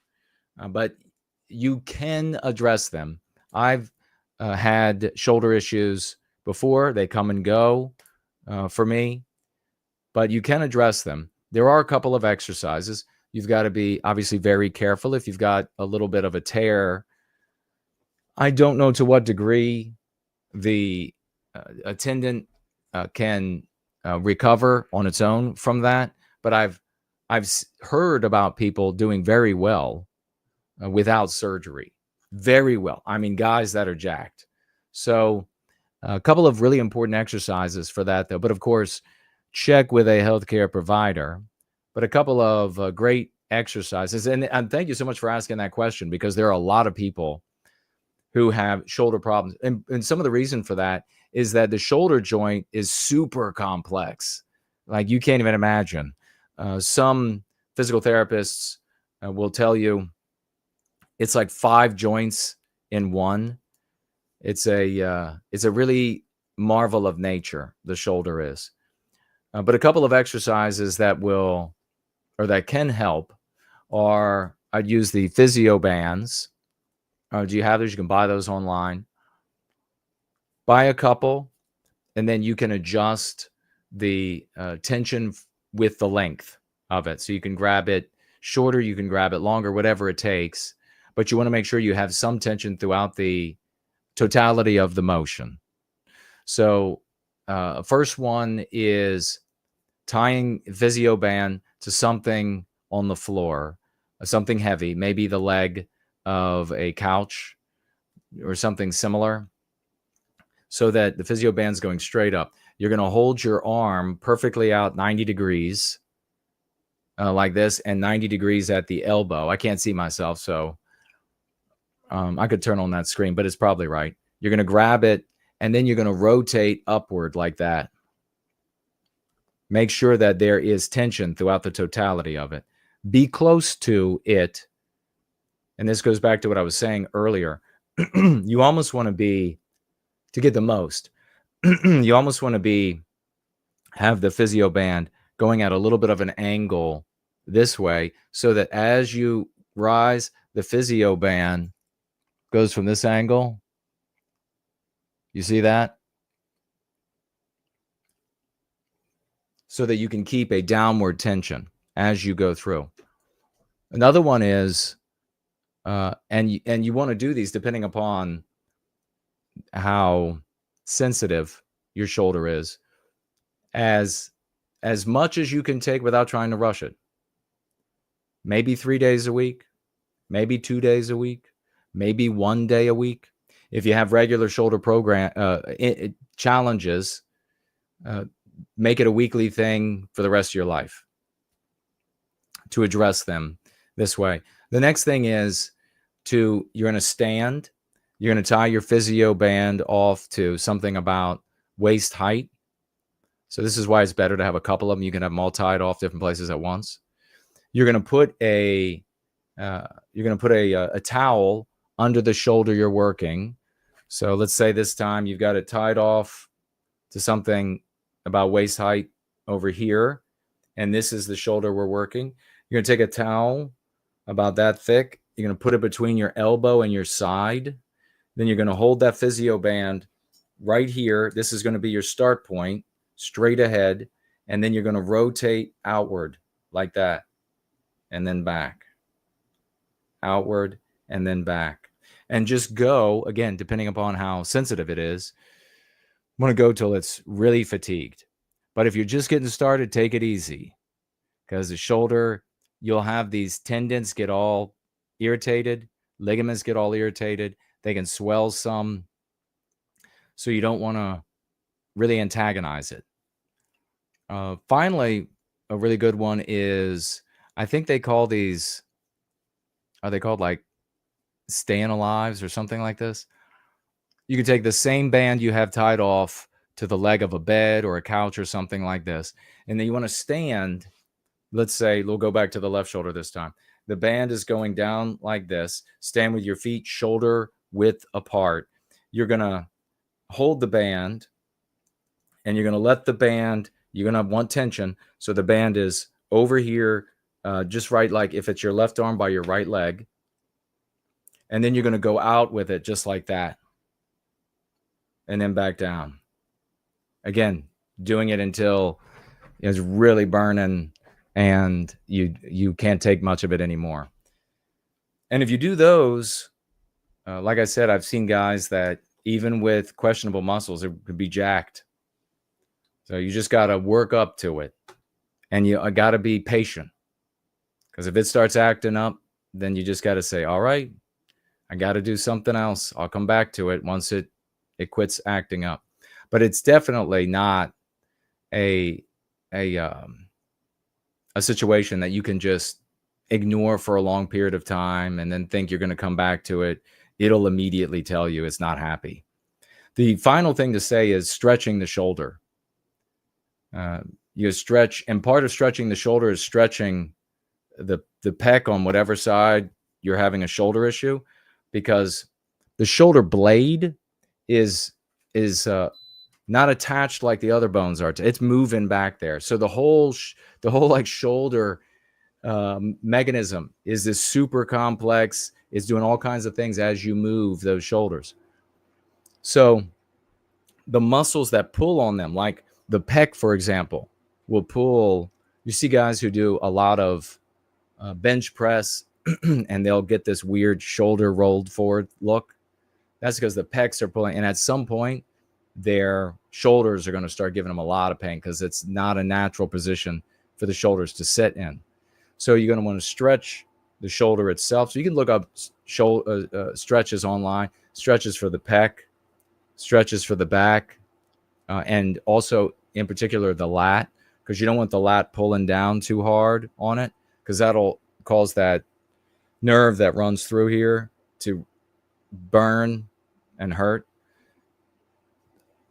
but you can address them. I've had shoulder issues before. They come and go for me, but you can address them. There are a couple of exercises. You've got to be obviously very careful if you've got a little bit of a tear. I don't know to what degree the tendon can recover on its own from that, but I've heard about people doing very well without surgery. very well. I mean, guys that are jacked. So a couple of really important exercises for that, though. But of course, check with a healthcare provider. But a couple of great exercises. And thank you so much for asking that question, because there are a lot of people who have shoulder problems. And some of the reason for that is that the shoulder joint is super complex. Like you can't even imagine. Some physical therapists will tell you it's like 5 joints in one. It's a really marvel of nature, the shoulder is. But a couple of exercises that will, or that can help, are I'd use the physio bands. Do you have those? You can buy those online. Buy a couple, and then you can adjust the tension with the length of it. So you can grab it shorter, you can grab it longer, whatever it takes. But you want to make sure you have some tension throughout the totality of the motion. So first one is tying physio band to something on the floor, something heavy, maybe the leg of a couch or something similar, so that the physio band's going straight up. You're going to hold your arm perfectly out 90 degrees like this, and 90 degrees at the elbow. I can't see myself, so I could turn on that screen, but it's probably right. You're going to grab it, and then you're going to rotate upward like that. Make sure that there is tension throughout the totality of it. Be close to it. And this goes back to what I was saying earlier. You almost want to be, to get the most, you almost want to have the physio band going at a little bit of an angle this way, so that as you rise, the physio band goes from this angle. You see that? So that you can keep a downward tension as you go through. Another one is, and you want to do these depending upon how sensitive your shoulder is, as much as you can take without trying to rush it. Maybe 3 days a week, maybe 2 days a week, maybe 1 day a week. If you have regular shoulder challenges, make it a weekly thing for the rest of your life to address them this way. The next thing is you're going to stand. You're going to tie your physio band off to something about waist height. So this is why it's better to have a couple of them. You can have them all tied off different places at once. You're going to put a towel under the shoulder you're working. So let's say this time you've got it tied off to something about waist height over here, and this is the shoulder we're working. You're going to take a towel about that thick. You're going to put it between your elbow and your side. Then you're going to hold that physio band right here. This is going to be your start point, straight ahead, and then you're going to rotate outward like that, and then back, outward, and then back. And just go, again, depending upon how sensitive it is, I'm going to go till it's really fatigued. But if you're just getting started, take it easy, because the shoulder, you'll have these tendons get all irritated, ligaments get all irritated, they can swell some, so you don't want to really antagonize it. Finally, a really good one is, I think they call these, are they called like staying alives or something like this? You can take the same band you have tied off to the leg of a bed or a couch or something like this, and then you want to stand. Let's say we'll go back to the left shoulder this time. The band is going down like this. Stand with your feet shoulder width apart. You're going to hold the band, and you're going to let the band, you're going to want tension. So the band is over here, just right, like if it's your left arm by your right leg. And then you're going to go out with it just like that. And then back down. Again, doing it until it's really burning and you can't take much of it anymore. And if you do those, like I said, I've seen guys that even with questionable muscles, it could be jacked. So you just got to work up to it. And you got to be patient. Because if it starts acting up, then you just got to say, all right, I got to do something else. I'll come back to it once it quits acting up. But it's definitely not a situation that you can just ignore for a long period of time and then think you're going to come back to it. It'll immediately tell you it's not happy. The final thing to say is stretching the shoulder. You stretch, and part of stretching the shoulder is stretching the pec on whatever side you're having a shoulder issue, because the shoulder blade is not attached like the other bones are. It's moving back there. So the whole like shoulder mechanism is this super complex. It's doing all kinds of things as you move those shoulders. So the muscles that pull on them, like the pec, for example, will pull. You see guys who do a lot of bench press and they'll get this weird shoulder rolled forward look. That's because the pecs are pulling. And at some point, their shoulders are going to start giving them a lot of pain because it's not a natural position for the shoulders to sit in. So you're going to want to stretch the shoulder itself. So you can look up stretches online, stretches for the pec, stretches for the back, and also in particular the lat, because you don't want the lat pulling down too hard on it, because that'll cause that nerve that runs through here to burn and hurt.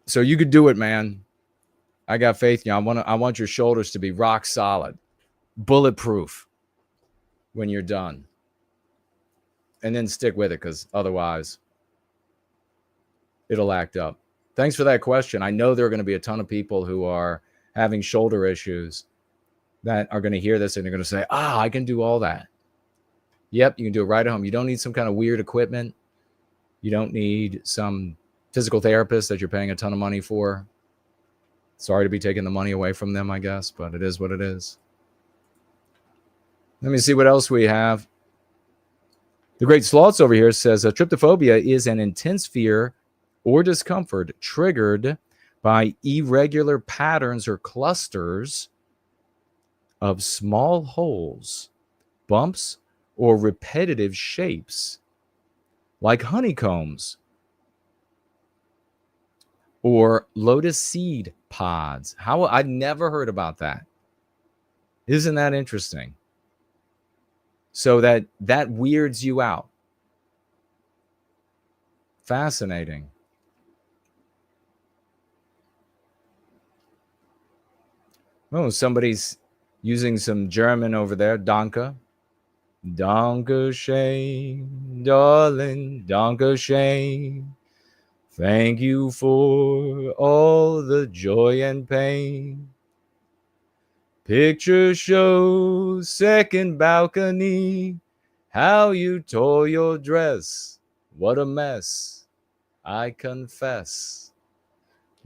So you could do it, man. I got faith in you. I want your shoulders to be rock solid, bulletproof when you're done. And then stick with it, because otherwise it'll act up. Thanks for that question. I know there are going to be a ton of people who are having shoulder issues that are going to hear this and they're going to say, I can do all that. Yep, you can do it right at home. You don't need some kind of weird equipment. You don't need some physical therapist that you're paying a ton of money for. Sorry to be taking the money away from them, I guess, but it is what it is. Let me see what else we have. The Great Sloths over here says tryptophobia is an intense fear or discomfort triggered by irregular patterns or clusters of small holes, bumps, or repetitive shapes, like honeycombs or lotus seed pods. I'd never heard about that. Isn't that interesting? So that weirds you out. Fascinating. Oh, somebody's using some German over there. Danke. Danke schön, darling. Danke schön. Thank you for all the joy and pain. Picture shows second balcony. How you tore your dress. What a mess. I confess.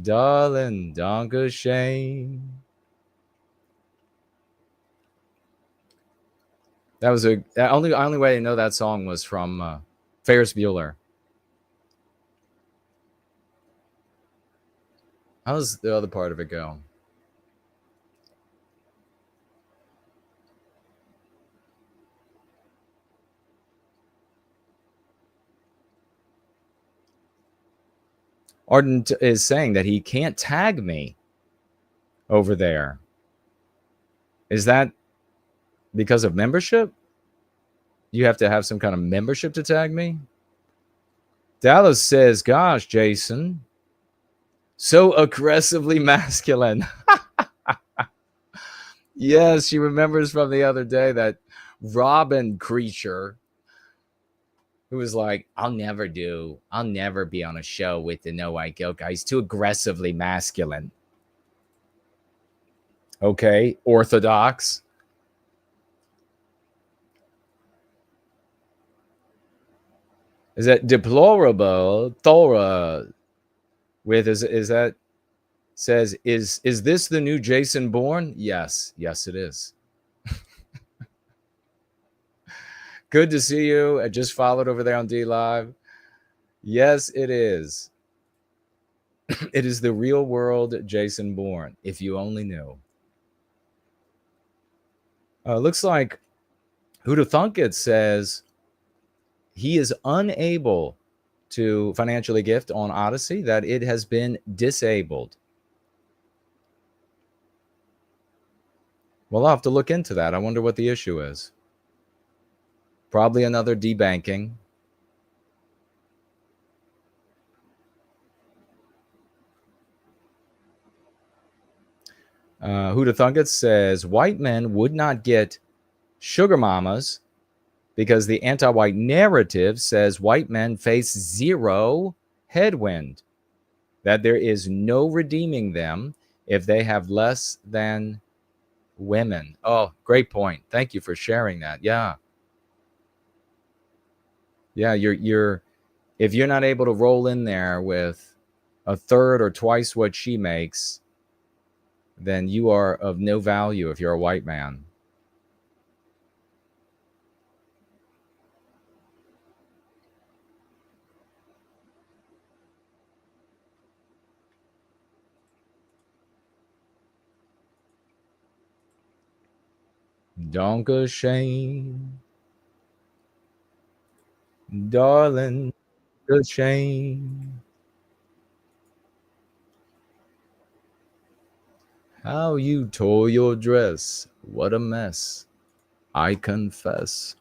Darling, danke schön. That was the only way I know that song was from Ferris Bueller. How does the other part of it go? Arden is saying that he can't tag me over there. Is that because of membership? You have to have some kind of membership to tag me? Dallas says, gosh, Jason, so aggressively masculine. Yes, she remembers from the other day that Robin creature who was like, I'll never be on a show with the No White Guilt guy. He's too aggressively masculine. Okay, orthodox. Is that deplorable? Thora with is that says is this the new Jason Bourne? Yes, it is. Good to see you. I just followed over there on D Live. Yes, it is. It is the real world Jason Bourne, if you only knew. Looks like Who to Thunk It says he is unable to financially gift on Odyssey, that it has been disabled. Well, I'll have to look into that. I wonder what the issue is. Probably another debanking. Huda Thungat says, white men would not get sugar mamas because the anti-white narrative says white men face zero headwind, that there is no redeeming them if they have less than women. Oh, great point. Thank you for sharing that. Yeah. Yeah, you're if you're not able to roll in there with a third or twice what she makes, then you are of no value if you're a white man. Donka shame, darling, the shame. How you tore your dress, what a mess, I confess.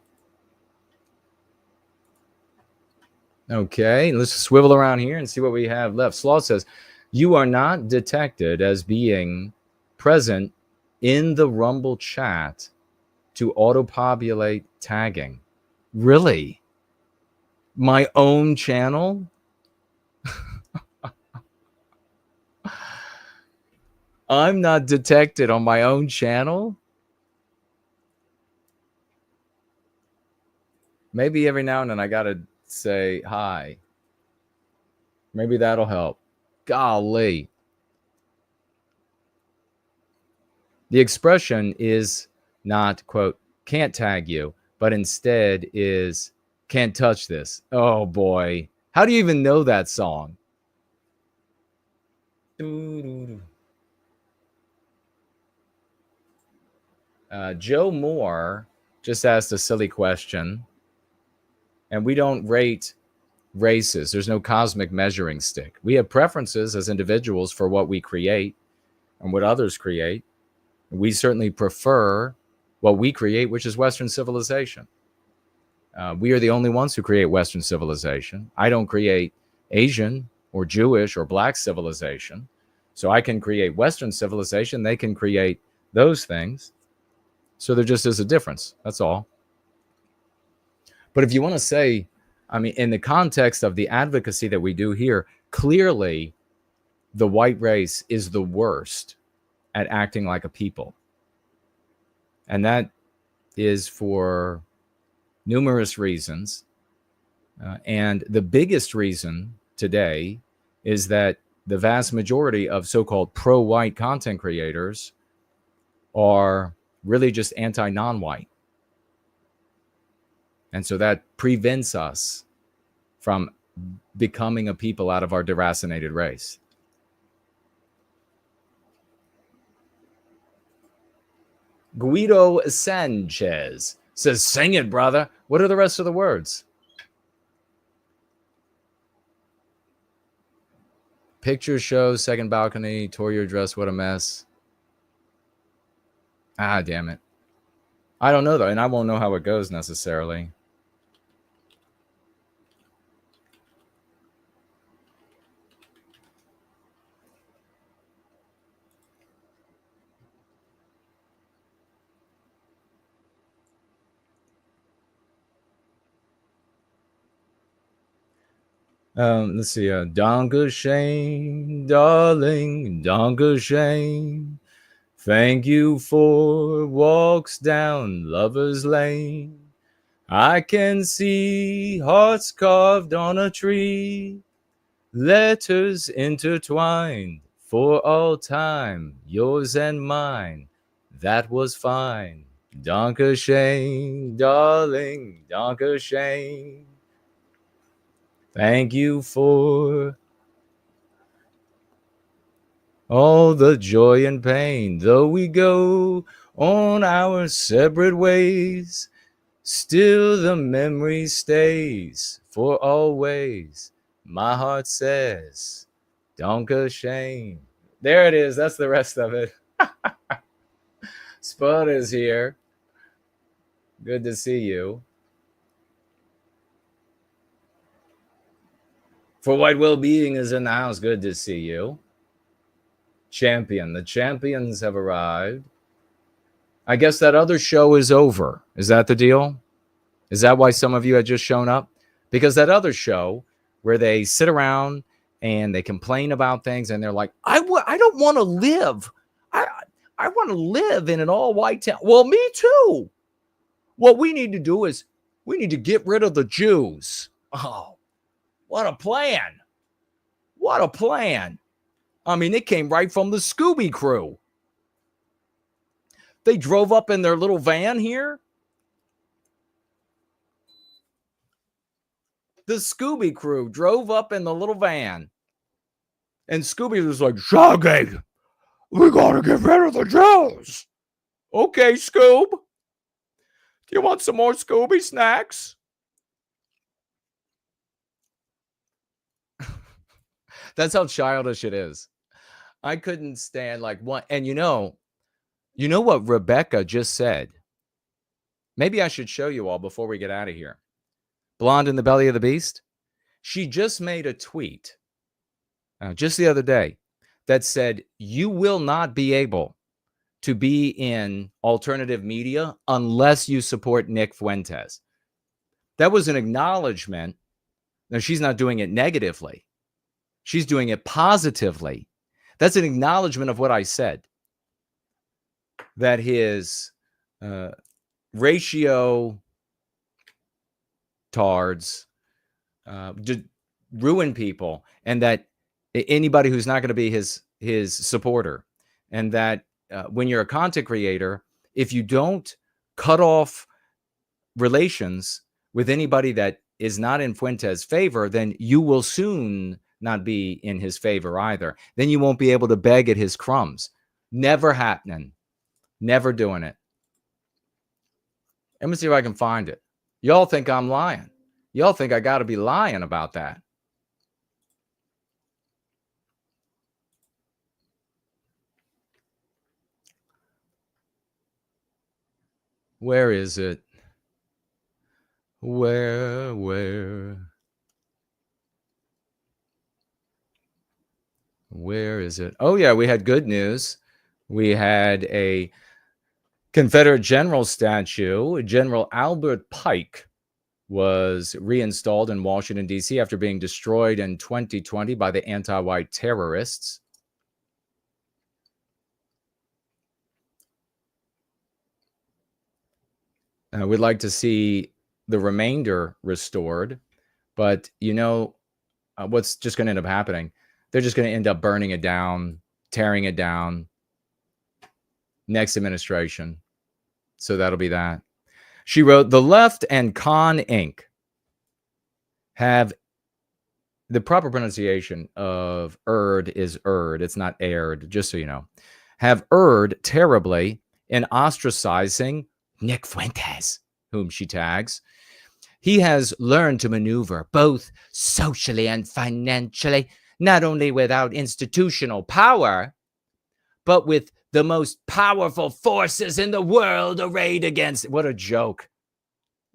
Okay, let's swivel around here and see what we have left. Sloth says, you are not detected as being present in the Rumble chat to auto-populate tagging. Really? My own channel? I'm not detected on my own channel? Maybe every now and then I gotta say hi. Maybe that'll help. Golly. The expression is not, quote, can't tag you, but instead is can't touch this. Oh boy. How do you even know that song? Joe Moore just asked a silly question. And we don't rate races. There's no cosmic measuring stick. We have preferences as individuals for what we create and what others create. We certainly prefer what we create, which is Western civilization. We are the only ones who create Western civilization. I don't create Asian or Jewish or Black civilization. So I can create Western civilization. They can create those things. So there just is a difference. That's all. But if you want to say, I mean, in the context of the advocacy that we do here, clearly the white race is the worst at acting like a people. And that is for numerous reasons. And the biggest reason today is that the vast majority of so-called pro-white content creators are really just anti-non-white. And so that prevents us from becoming a people out of our deracinated race. Guido Sanchez says, sing it, brother. What are the rest of the words? Picture show, second balcony, tore your dress, what a mess. Ah, damn it. I don't know, though, and I won't know how it goes necessarily. Let's see. Dankeschön, darling, Dankeschön. Thank you for walks down Lover's Lane. I can see hearts carved on a tree, letters intertwined for all time, yours and mine. That was fine. Dankeschön, darling, Dankeschön. Thank you for all the joy and pain, though we go on our separate ways. Still the memory stays for always. My heart says, don't go shame. There it is. That's the rest of it. Spud is here. Good to see you. For White Wellbeing is in the house. Good to see you. Champion. The champions have arrived. I guess that other show is over. Is that the deal? Is that why some of you had just shown up? Because that other show where they sit around and they complain about things and they're like, I don't want to live. I want to live in an all-white town. Well, me too. What we need to do is we need to get rid of the Jews. Oh, what a plan. What a plan. I mean, it came right from the Scooby crew. They drove up in their little van here. The Scooby crew drove up in the little van. And Scooby was like, Shaggy, we got to get rid of the Jews. Okay, Scoob. Do you want some more Scooby snacks? That's how childish it is. I couldn't stand like one. And you know what Rebecca just said? Maybe I should show you all before we get out of here. Blonde in the belly of the beast. She just made a tweet just the other day that said, you will not be able to be in alternative media unless you support Nick Fuentes. That was an acknowledgement. Now, she's not doing it negatively. She's doing it positively. That's an acknowledgement of what I said. That his ratio tards ruin people, and that anybody who's not going to be his supporter, and that when you're a content creator, if you don't cut off relations with anybody that is not in Fuentes' favor, then you will soon not be in his favor either. Then you won't be able to beg at his crumbs. Never happening. Never doing it. Let me see if I can find it. Y'all think I'm lying. Y'all think I got to be lying about that. Where is it? Where? Where is it? Oh, yeah, we had good news. We had a Confederate general statue. General Albert Pike was reinstalled in Washington, D.C. after being destroyed in 2020 by the anti-white terrorists. We'd like to see the remainder restored, but you know what's just going to end up happening? They're just going to end up burning it down, tearing it down. Next administration. So that'll be that. She wrote, the left and Con Inc. have the proper pronunciation of Erd is Erd. It's not aired, just so you know. Have erred terribly in ostracizing Nick Fuentes, whom she tags. He has learned to maneuver both socially and financially, not only without institutional power, but with the most powerful forces in the world arrayed against. What a joke.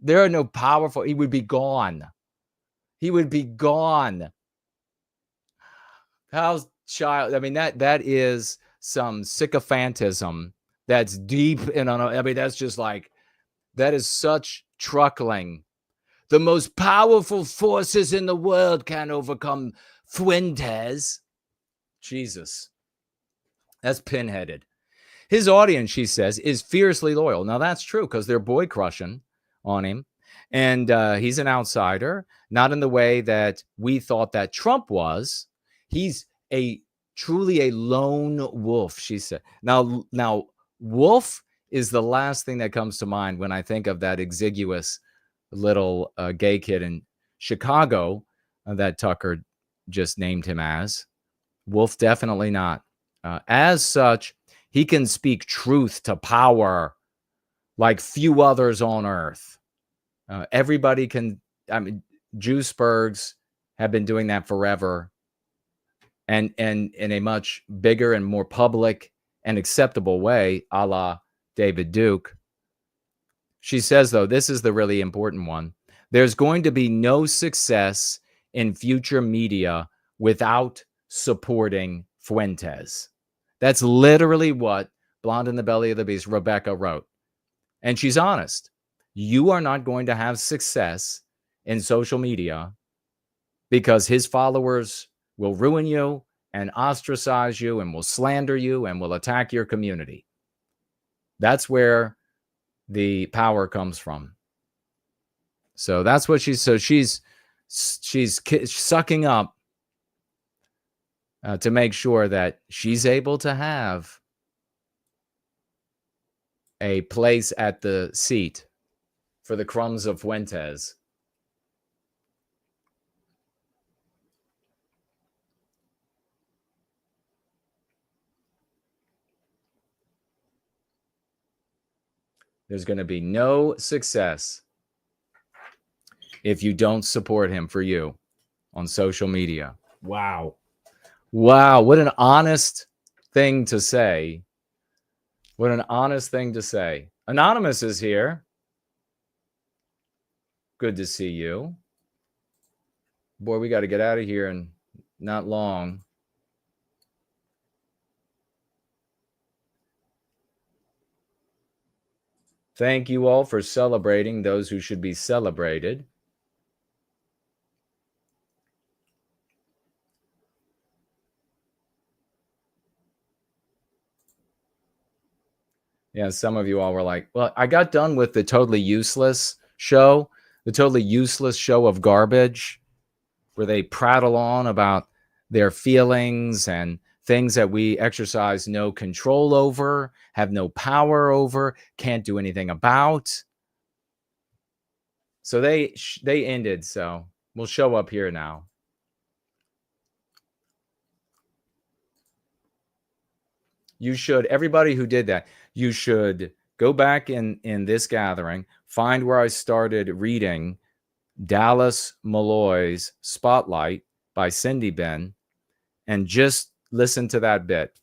There are no powerful. He would be gone. He would be gone. How's child? I mean, that is some sycophantism that's deep in. I mean, that's just like, that is such truckling. The most powerful forces in the world can overcome Fuentes. Jesus. That's pinheaded. His audience, she says, is fiercely loyal. Now, that's true because they're boy crushing on him. And he's an outsider, not in the way that we thought that Trump was. He's truly a lone wolf, she said. Now, wolf is the last thing that comes to mind when I think of that exiguous little gay kid in Chicago that Tucker just named him as. Wolf, definitely not. As such, he can speak truth to power like few others on earth. Everybody can, I mean, Juicebergs have been doing that forever, and in a much bigger and more public and acceptable way, a la David Duke. She says, though, this is the really important one. There's going to be no success in future media without supporting Fuentes. That's literally what Blonde in the Belly of the Beast, Rebecca, wrote. And she's honest. You are not going to have success in social media because his followers will ruin you and ostracize you and will slander you and will attack your community. That's where the power comes from. So that's what she's sucking up to make sure that she's able to have a place at the seat for the crumbs of Fuentes. There's going to be no success if you don't support him for you on social media. Wow. Wow. What an honest thing to say. What an honest thing to say. Anonymous is here. Good to see you. Boy, we got to get out of here in not long. Thank you all for celebrating those who should be celebrated. Yeah, some of you all were like, well, I got done with the totally useless show, of garbage, where they prattle on about their feelings and things that we exercise no control over, have no power over, can't do anything about. So they ended. So we'll show up here now. You should, everybody who did that, you should go back in this gathering, find where I started reading Dallas Malloy's Spotlight by Cindy Ben, and just listen to that bit.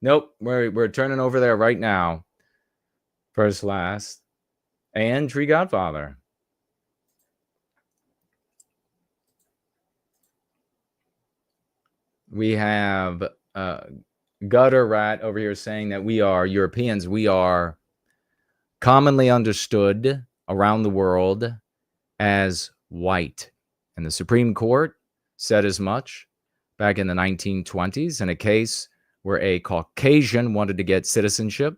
Nope, we're turning over there right now. First, last, and Tree Godfather. We have Gutter Rat over here saying that we are Europeans. We are commonly understood around the world as white. And the Supreme Court said as much back in the 1920s in a case where a Caucasian wanted to get citizenship.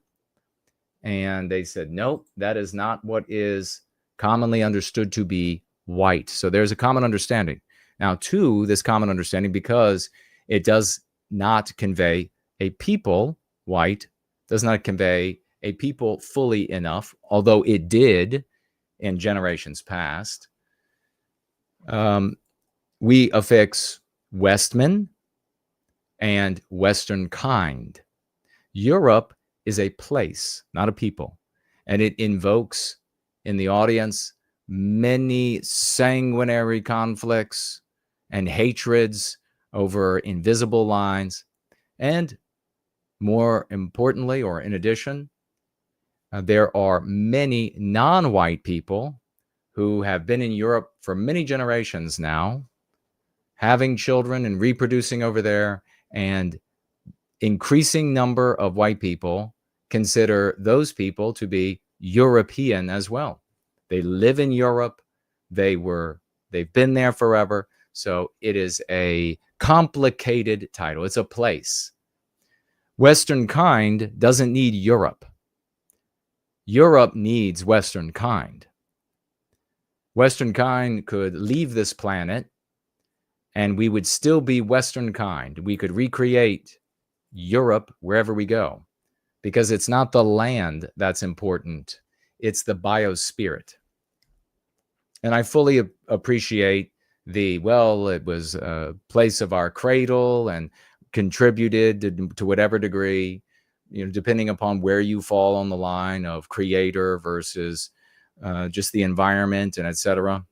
And they said, nope, that is not what is commonly understood to be white. So there's a common understanding. Now, to this common understanding, because it does not convey a people, white, does not convey a people fully enough, although it did in generations past. We affix Westman and Western kind. Europe is a place, not a people. And it invokes in the audience many sanguinary conflicts and hatreds over invisible lines. And more importantly, or in addition, there are many non-white people who have been in Europe for many generations now, having children and reproducing over there, and increasing number of white people consider those people to be European as well. They live in Europe. They've been there forever. So it is a complicated title. It's a place. Western kind doesn't need Europe. Europe needs Western kind. Western kind could leave this planet and we would still be Western kind. We could recreate Europe wherever we go, because it's not the land that's important. It's the biospirit. And I fully appreciate it was a place of our cradle and contributed to whatever degree, depending upon where you fall on the line of creator versus just the environment and etc.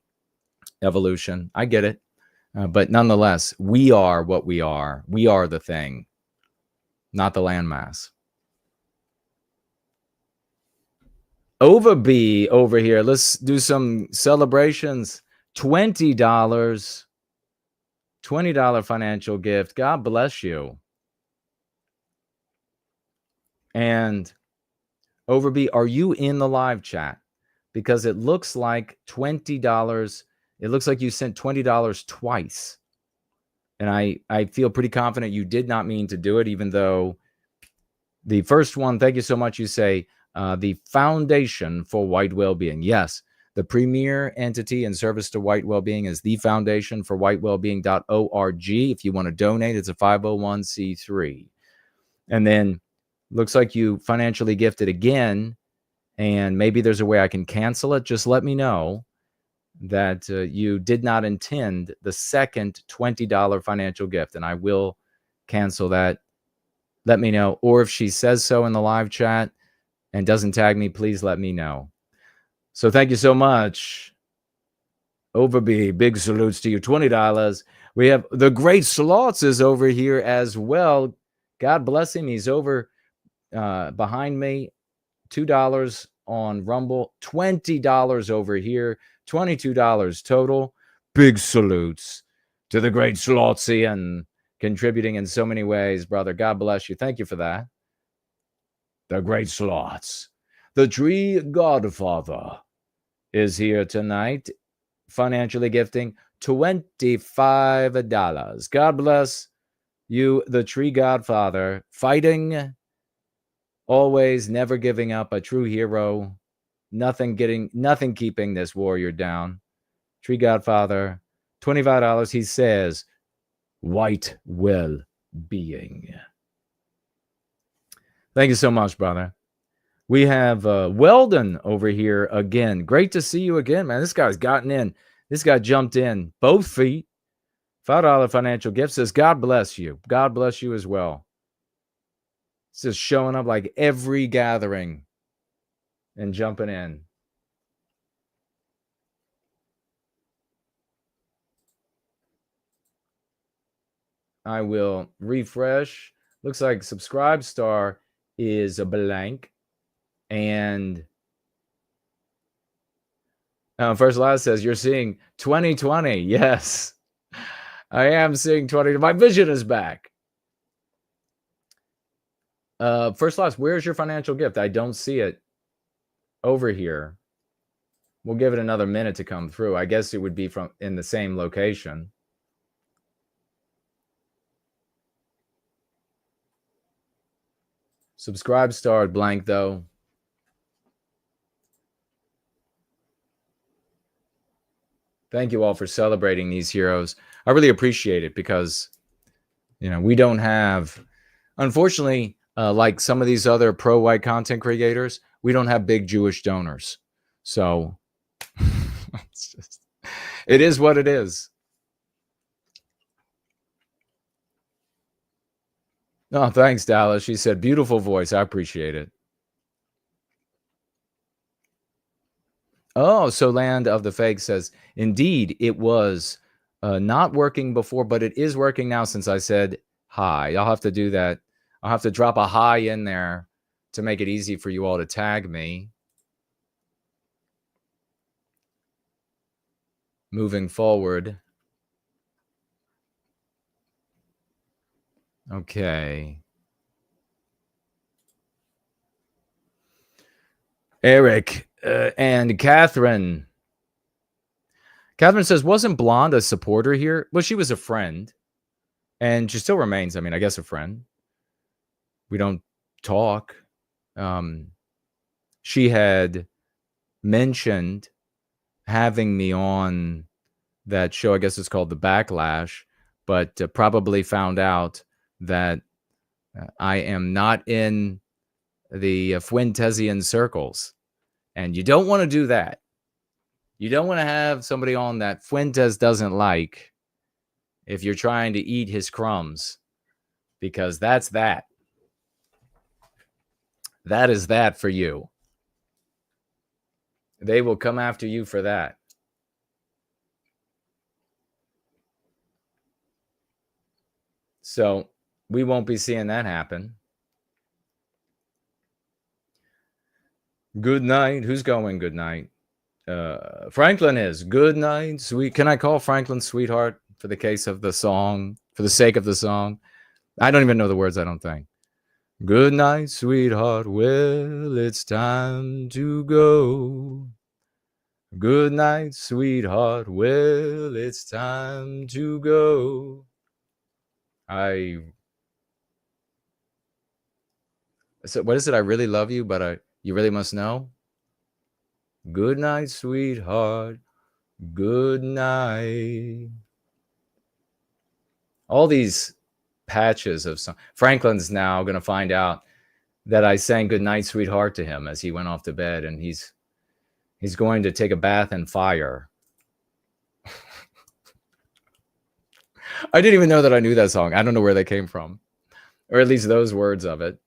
Evolution. I get it. But nonetheless, we are what we are. We are the thing, not the landmass. Overbee over here. Let's do some celebrations. $20 financial gift. God bless you. And Overbee, are you in the live chat? Because it looks like $20. It looks like you sent $20 twice. And I feel pretty confident you did not mean to do it, even though the first one, thank you so much, you say, the Foundation for White Wellbeing. Yes, the premier entity and service to White Wellbeing is the Foundation for whitewellbeing.org. If you want to donate, it's a 501c3. And then looks like you financially gifted again, and maybe there's a way I can cancel it. Just let me know that you did not intend the second $20 financial gift, and I will cancel that. Let me know. Or if she says so in the live chat and doesn't tag me, please let me know. So thank you so much. Overbee, big salutes to you. $20. We have the Great Slots is over here as well. God bless him. He's over behind me. $2 on Rumble. $20 over here. $22 total. Big salutes to the Great Slotsian, contributing in so many ways, brother. God bless you. Thank you for that. The Great Slots. The Tree Godfather is here tonight, financially gifting $25. God bless you, the Tree Godfather, fighting, always, never giving up, a true hero, nothing keeping this warrior down. Tree Godfather, $25. He says, White Wellbeing. Thank you so much, brother. We have Weldon over here again. Great to see you again, man. This guy's gotten in. This guy jumped in both feet. $5 financial gift says, God bless you. God bless you as well. It's just showing up like every gathering and jumping in. I will refresh. Looks like Subscribe Star is a blank. And First Last says, you're seeing 2020. Yes, I am seeing 20. My vision is back. First Last, where's your financial gift? I don't see it over here. We'll give it another minute to come through. I guess it would be from in the same location. Subscribe Star blank though. Thank you all for celebrating these heroes. I really appreciate it because, we don't have, unfortunately, like some of these other pro-white content creators, we don't have big Jewish donors. So it is what it is. Oh, thanks, Dallas. She said, beautiful voice. I appreciate it. Oh, so Land of the Fake says, indeed, it was not working before, but it is working now since I said hi. I'll have to do that. I'll have to drop a hi in there to make it easy for you all to tag me. Moving forward. Okay. Eric and Catherine. Catherine says, wasn't Blonde a supporter here? Well, she was a friend. And she still remains, I guess, a friend. We don't talk. She had mentioned having me on that show. I guess it's called The Backlash. But probably found out that I am not in the Fuentesian circles. And you don't want to do that. You don't want to have somebody on that Fuentes doesn't like if you're trying to eat his crumbs, because that's that. That is that for you. They will come after you for that. So we won't be seeing that happen. Good night. Who's going good night? Franklin is. Good night, sweet. Can I call Franklin sweetheart for the case of the song, for the sake of the song? I don't even know the words, I don't think. Good night, sweetheart. Well, it's time to go. Good night, sweetheart. Well, it's time to go. So what is it? I really love you, but you really must know. Good night, sweetheart. Good night. All these patches of song. Franklin's now going to find out that I sang good night, sweetheart to him as he went off to bed, and he's going to take a bath in fire. I didn't even know that I knew that song. I don't know where they came from, or at least those words of it.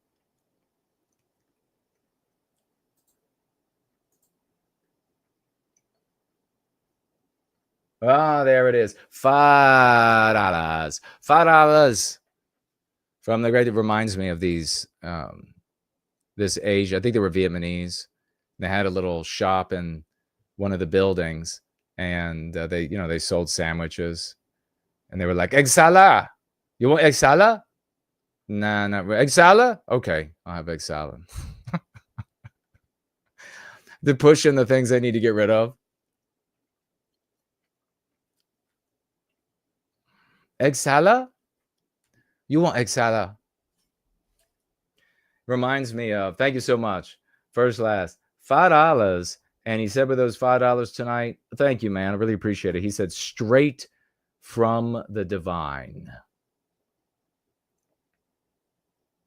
Ah, there it is. $5. $5 from the great. It reminds me of these, this Asia. I think they were Vietnamese. They had a little shop in one of the buildings, and they sold sandwiches, and they were like, egg salad. You want egg salad? Nah, not really. Egg salad? Okay, I'll have egg salad. They're pushing the things they need to get rid of. Egg salad? You want egg salad? Reminds me of, thank you so much. First, last, $5. And he said with those $5 tonight, thank you, man. I really appreciate it. He said, straight from the divine.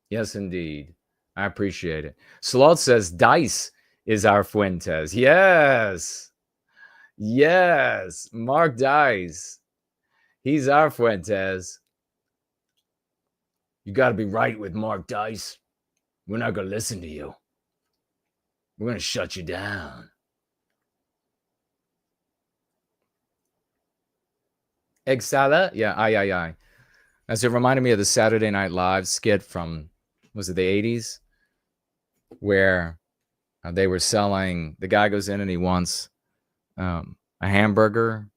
Yes, indeed. I appreciate it. Sloth says, Dice is our Fuentes. Yes. Yes. Mark Dice. He's our Fuentes. You got to be right with Mark Dice. We're not going to listen to you. We're going to shut you down. Egg salad? Yeah, aye. As it reminded me of the Saturday Night Live skit from, was it the 80s? Where they were selling, the guy goes in and he wants a hamburger.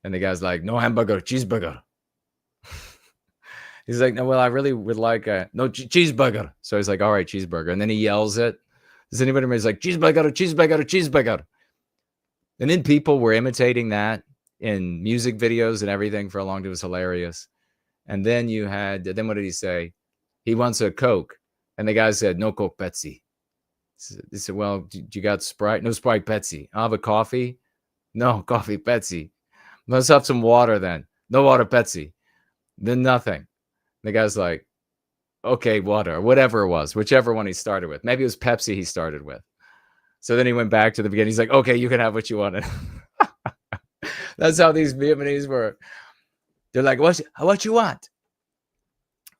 And the guy's like, no hamburger, cheeseburger. He's like, no, well, I really would like no cheeseburger. So he's like, all right, cheeseburger. And then he yells it. Does anybody remember? He's like, cheeseburger, cheeseburger, cheeseburger. And then people were imitating that in music videos and everything for a long time. It was hilarious. And then then what did he say? He wants a Coke. And the guy said, no Coke, Pepsi. He said, well, you got Sprite? No Sprite, Pepsi. I'll have a coffee? No, coffee, Pepsi. Let's have some water then. No water, Pepsi. Then nothing. The guy's like, okay, water, whatever it was, whichever one he started with. Maybe it was Pepsi he started with. So then he went back to the beginning. He's like, okay, you can have what you wanted. That's how these Vietnamese were. They're like, what you want?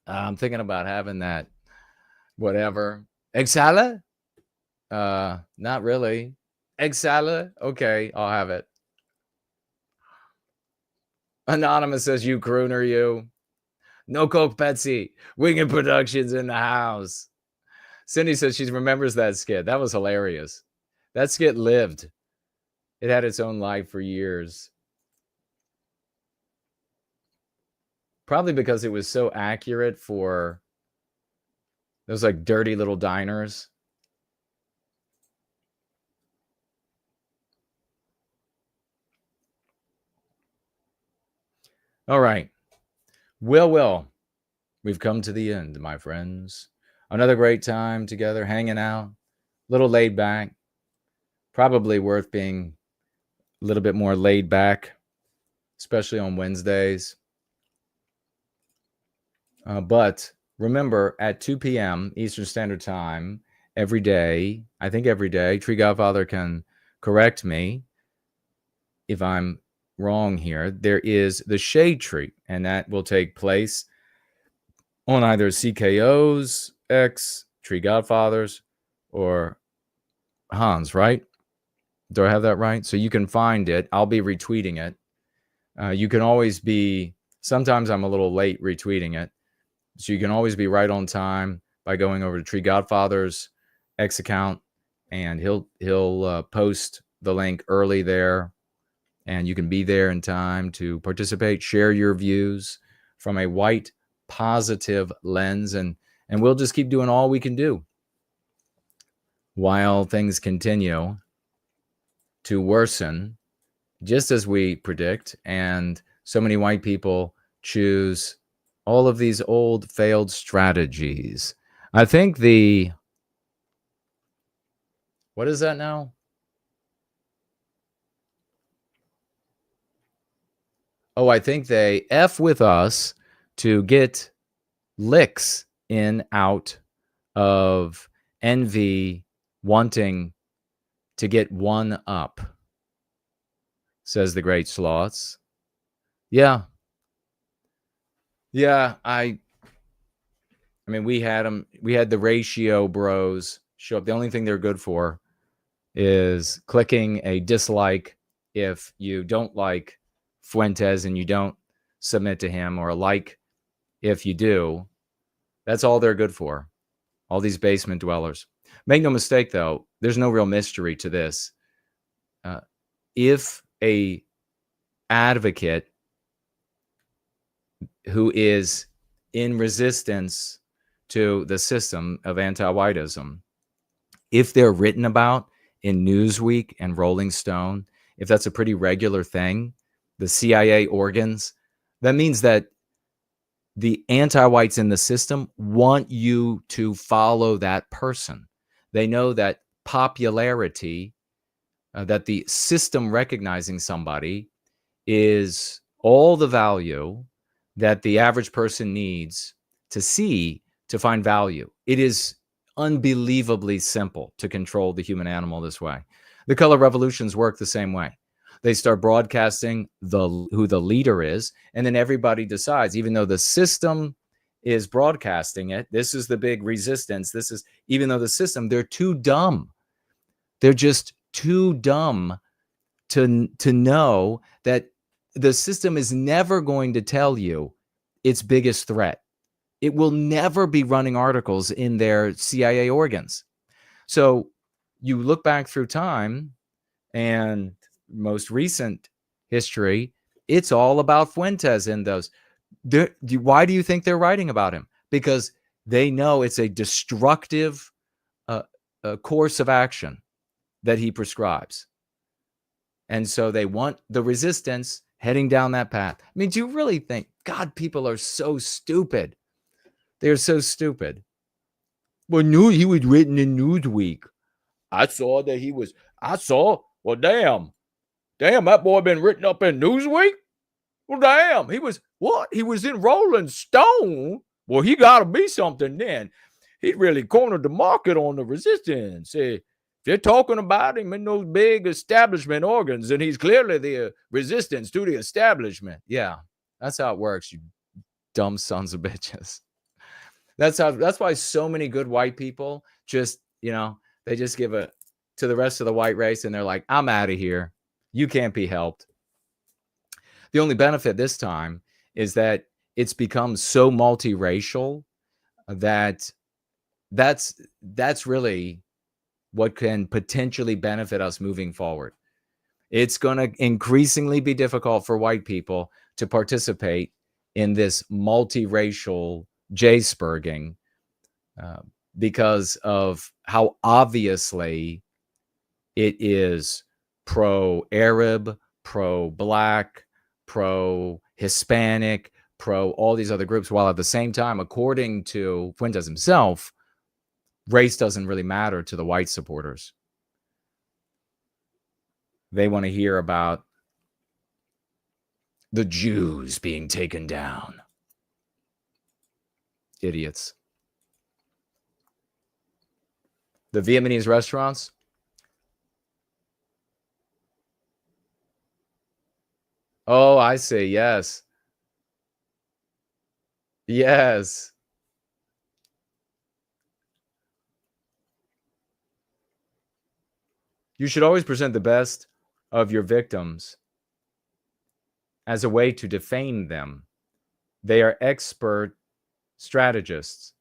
I'm thinking about having that. Whatever. Egg salad? Not really. Egg salad? Okay, I'll have it. Anonymous says, you crooner, you. No Coke, Pepsi. Winged Productions in the house. Cindy says she remembers that skit. That was hilarious. That skit lived. It had its own life for years. Probably because it was so accurate for those like dirty little diners. All right. Well, we've come to the end, my friends. Another great time together, hanging out, a little laid back. Probably worth being a little bit more laid back, especially on Wednesdays. But remember, at 2 p.m. Eastern Standard Time, every day, I think every day, Tree Godfather can correct me, if I'm wrong here, there is the Shade Tree, and that will take place on either CKO's X, Tree Godfathers, or Hans, right? Do I have that right? So you can find it. I'll be retweeting it. You can always be, sometimes I'm a little late retweeting it. So you can always be right on time by going over to Tree Godfather's X account, and he'll post the link early there, and you can be there in time to participate, share your views from a white positive lens, and we'll just keep doing all we can do while things continue to worsen, just as we predict, and so many white people choose all of these old failed strategies. I think what is that now? Oh, I think they F with us to get licks in out of envy, wanting to get one up, says the great sloths. Yeah. I mean, we had the ratio bros show up. The only thing they're good for is clicking a dislike if you don't like Fuentes and you don't submit to him, or a like if you do. That's all they're good for. All these basement dwellers. Make no mistake, though, there's no real mystery to this. If a advocate who is in resistance to the system of anti-whiteism, if they're written about in Newsweek and Rolling Stone, if that's a pretty regular thing, the CIA organs, that means that the anti-whites in the system want you to follow that person. They know that popularity, that the system recognizing somebody, is all the value that the average person needs to see to find value. It is unbelievably simple to control the human animal this way. The color revolutions work the same way. They start broadcasting who the leader is, and then everybody decides, even though the system is broadcasting it, this is the big resistance. This is, even though the system, they're too dumb. They're just too dumb to know that the system is never going to tell you its biggest threat. It will never be running articles in their CIA organs. So you look back through time and most recent history, it's all about Fuentes and those. Why do you think they're writing about him? Because they know it's a destructive course of action that he prescribes. And so they want the resistance heading down that path. I mean, do you really think, God, people are so stupid? They're so stupid. Well, he was written in Newsweek. Well, damn, that boy been written up in Newsweek? Well, damn, he was in Rolling Stone? Well, he got to be something then. He really cornered the market on the resistance. If they're talking about him in those big establishment organs, and he's clearly the resistance to the establishment. Yeah, that's how it works, you dumb sons of bitches. That's why so many good white people just, they just give it to the rest of the white race, and they're like, I'm out of here. You can't be helped. The only benefit this time is that it's become so multiracial that that's really what can potentially benefit us moving forward. It's going to increasingly be difficult for white people to participate in this multiracial J-spurging because of how obviously it is pro-Arab, pro-Black, pro-Hispanic, pro all these other groups, while at the same time, according to Fuentes himself, race doesn't really matter to the white supporters. They want to hear about the Jews being taken down. Idiots. The Vietnamese restaurants, Oh, I see. Yes. Yes. You should always present the best of your victims as a way to defame them. They are expert strategists.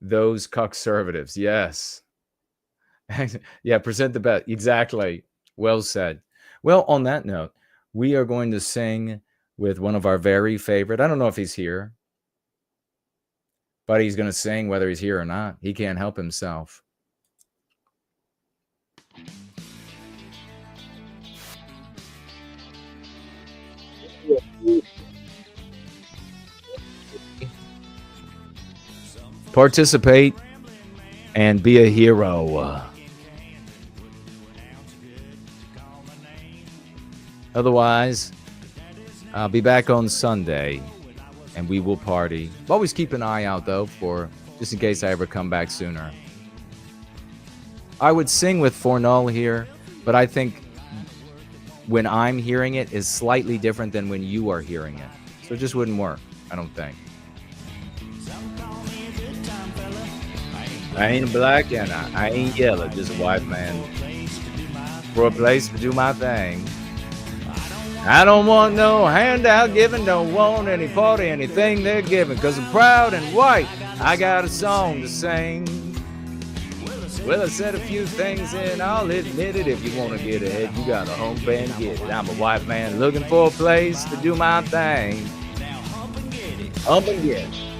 Those conservatives. Yes. Yeah, present the best. Exactly. Well said. Well, on that note, we are going to sing with one of our very favorite. I don't know if he's here, but he's going to sing whether he's here or not. He can't help himself. Participate and be a hero. Otherwise, I'll be back on Sunday and we will party. Always keep an eye out, though, for just in case I ever come back sooner. I would sing with Fornull here, but I think when I'm hearing it is slightly different than when you are hearing it. So it just wouldn't work, I don't think. I ain't black and I ain't yellow, just a white man. For a place to do my thing. I don't want no handout giving, don't want any party, anything they're giving, 'cause I'm proud and white. I got a song to sing. Well, I said a few things and I'll admit it. If you want to get ahead, you got to hump and get it. I'm a white man looking for a place to do my thing. Hump and get it.